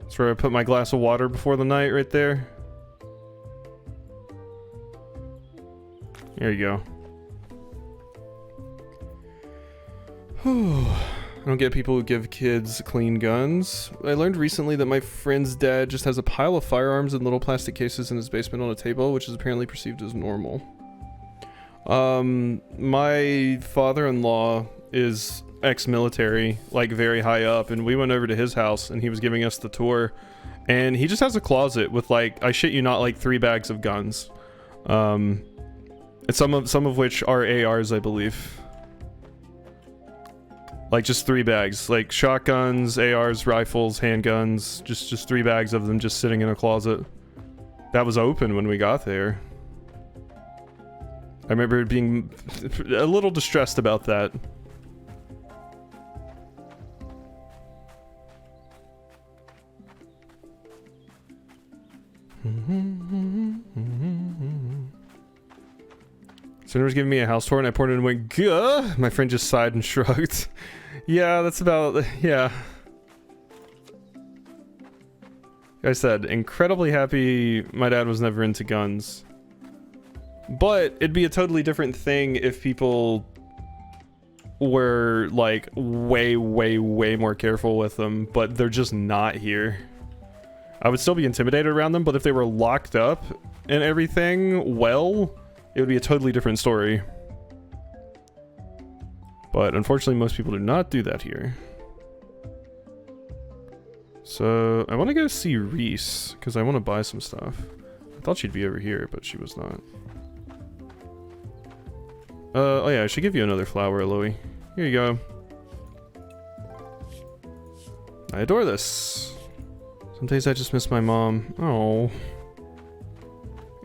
That's where I put my glass of water before the night, right there. There you go. I don't get people who give kids clean guns. I learned recently that my friend's dad just has a pile of firearms in little plastic cases in his basement on a table, which is apparently perceived as normal. My father-in-law is ex-military, like very high up, and we went over to his house and he was giving us the tour, and he just has a closet with, like, I shit you not, like 3 bags of guns. And some of which are ARs, I believe. Like just 3 bags, like shotguns, ARs, rifles, handguns, just 3 bags of them just sitting in a closet. That was open when we got there. I remember being a little distressed about that. Sooner was giving me a house tour and I poured it and went, gah! My friend just sighed and shrugged. Yeah, that's about, yeah. Like I said, incredibly happy my dad was never into guns. But it'd be a totally different thing if people were like way more careful with them, but they're just not here. I would still be intimidated around them, but if they were locked up and everything, well, it would be a totally different story. But unfortunately, most people do not do that here. So I want to go see Reese because I want to buy some stuff. I thought she'd be over here, but she was not. Oh yeah, I should give you another flower, Aloy. Here you go. I adore this. Some days I just miss my mom. Oh.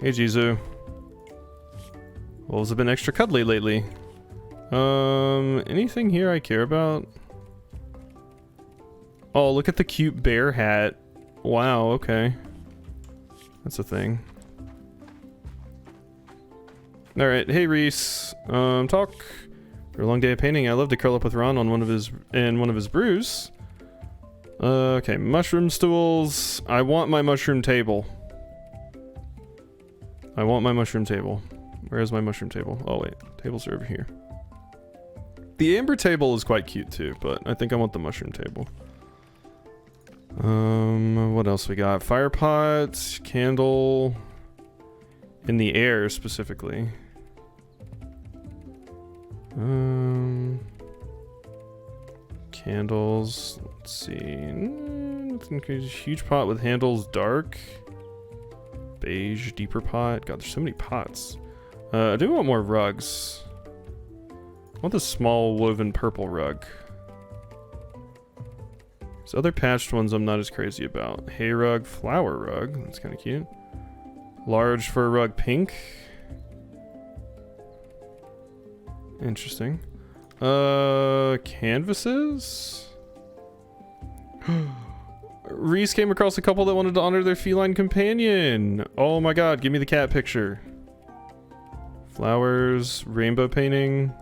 Hey, Jizu. Wolves have been extra cuddly lately. Anything here I care about? Oh, look at the cute bear hat. Wow, okay. That's a thing. Alright, hey Reese. Talk. For a long day of painting, I love to curl up with Ron on one of his brews. Okay, mushroom stools. I want my mushroom table. I want my mushroom table. Where is my mushroom table? Oh wait, tables are over here. The amber table is quite cute too, but I think I want the mushroom table. What else we got? Fire pot, candle. In the air specifically. Candles. Let's see. Huge pot with handles, dark. Beige, deeper pot. God, there's so many pots. I do want more rugs. I want this small woven purple rug. These other patched ones I'm not as crazy about. Hay rug, flower rug. That's kind of cute. Large fur rug, pink. Interesting. Canvases? Reese came across a couple that wanted to honor their feline companion. Oh my god, give me the cat picture. Flowers, rainbow painting.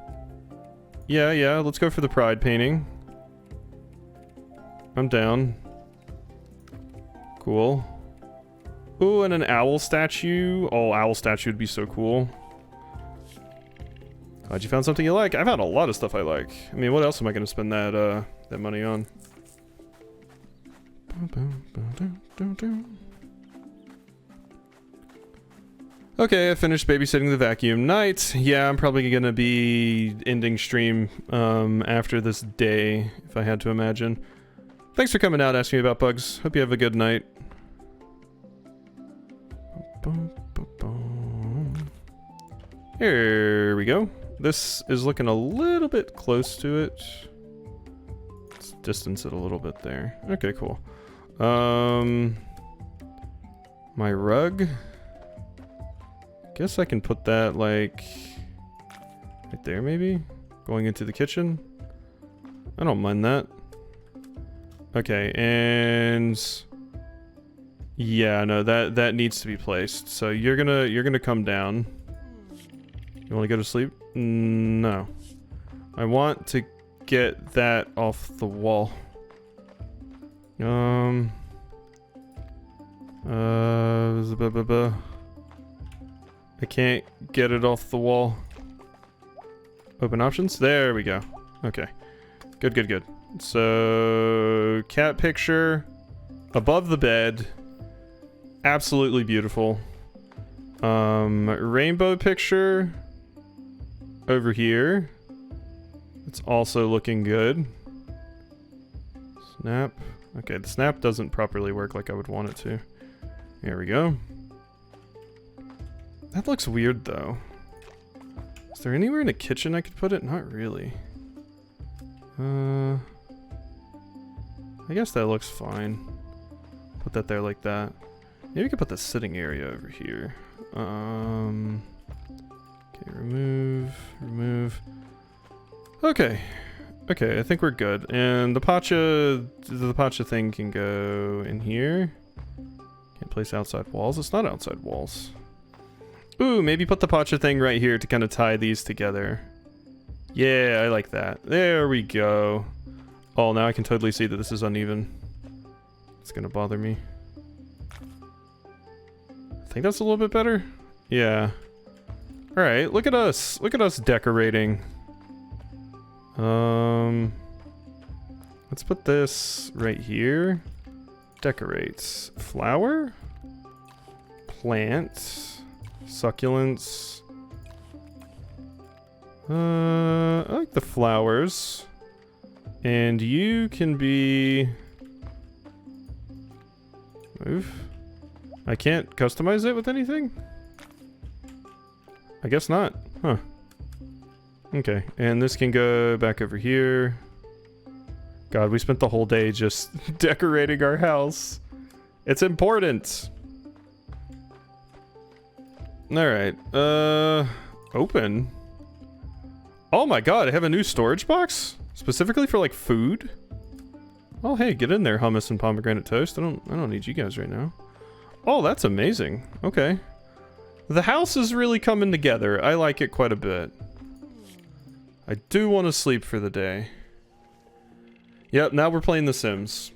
Yeah, let's go for the pride painting. I'm down. Cool. Ooh, and an owl statue. Oh, owl statue would be so cool. Glad you found something you like. I've had a lot of stuff I like. I mean, what else am I going to spend that money on? Okay, I finished babysitting the vacuum. Night. Yeah, I'm probably gonna be ending stream after this day, if I had to imagine. Thanks for coming out, asking me about bugs. Hope you have a good night. Here we go. This is looking a little bit close to it. Let's distance it a little bit there. Okay, cool. My rug. Guess I can put that like right there maybe? Going into the kitchen. I don't mind that. Okay, and yeah, no, that needs to be placed. So you're gonna come down. You wanna go to sleep? No. I want to get that off the wall. I can't get it off the wall. Open options? There we go. Okay. Good, good, good. So, cat picture above the bed. Absolutely beautiful. Rainbow picture over here. It's also looking good. Snap. Okay, the snap doesn't properly work like I would want it to. Here we go. That looks weird though. Is there anywhere in the kitchen I could put it? Not really. I guess that looks fine. Put that there like that. Maybe we could put the sitting area over here. Okay, remove. Okay. Okay, I think we're good. And the Pacha thing can go in here. Can't place outside walls. It's not outside walls. Ooh, maybe put the Pacha thing right here to kind of tie these together. Yeah, I like that. There we go. Oh, now I can totally see that this is uneven. It's gonna bother me. I think that's a little bit better. Yeah. All right, look at us. Look at us decorating. Let's put this right here. Decorates. Flower. Plant. Succulents. I like the flowers. And you can be... Move. I can't customize it with anything? I guess not. Huh. Okay, and this can go back over here. God, we spent the whole day just decorating our house. It's important. Alright, open. Oh my god, I have a new storage box? Specifically for like food? Oh hey, get in there, hummus and pomegranate toast. I don't need you guys right now. Oh, that's amazing. Okay. The house is really coming together. I like it quite a bit. I do want to sleep for the day. Yep, now we're playing The Sims.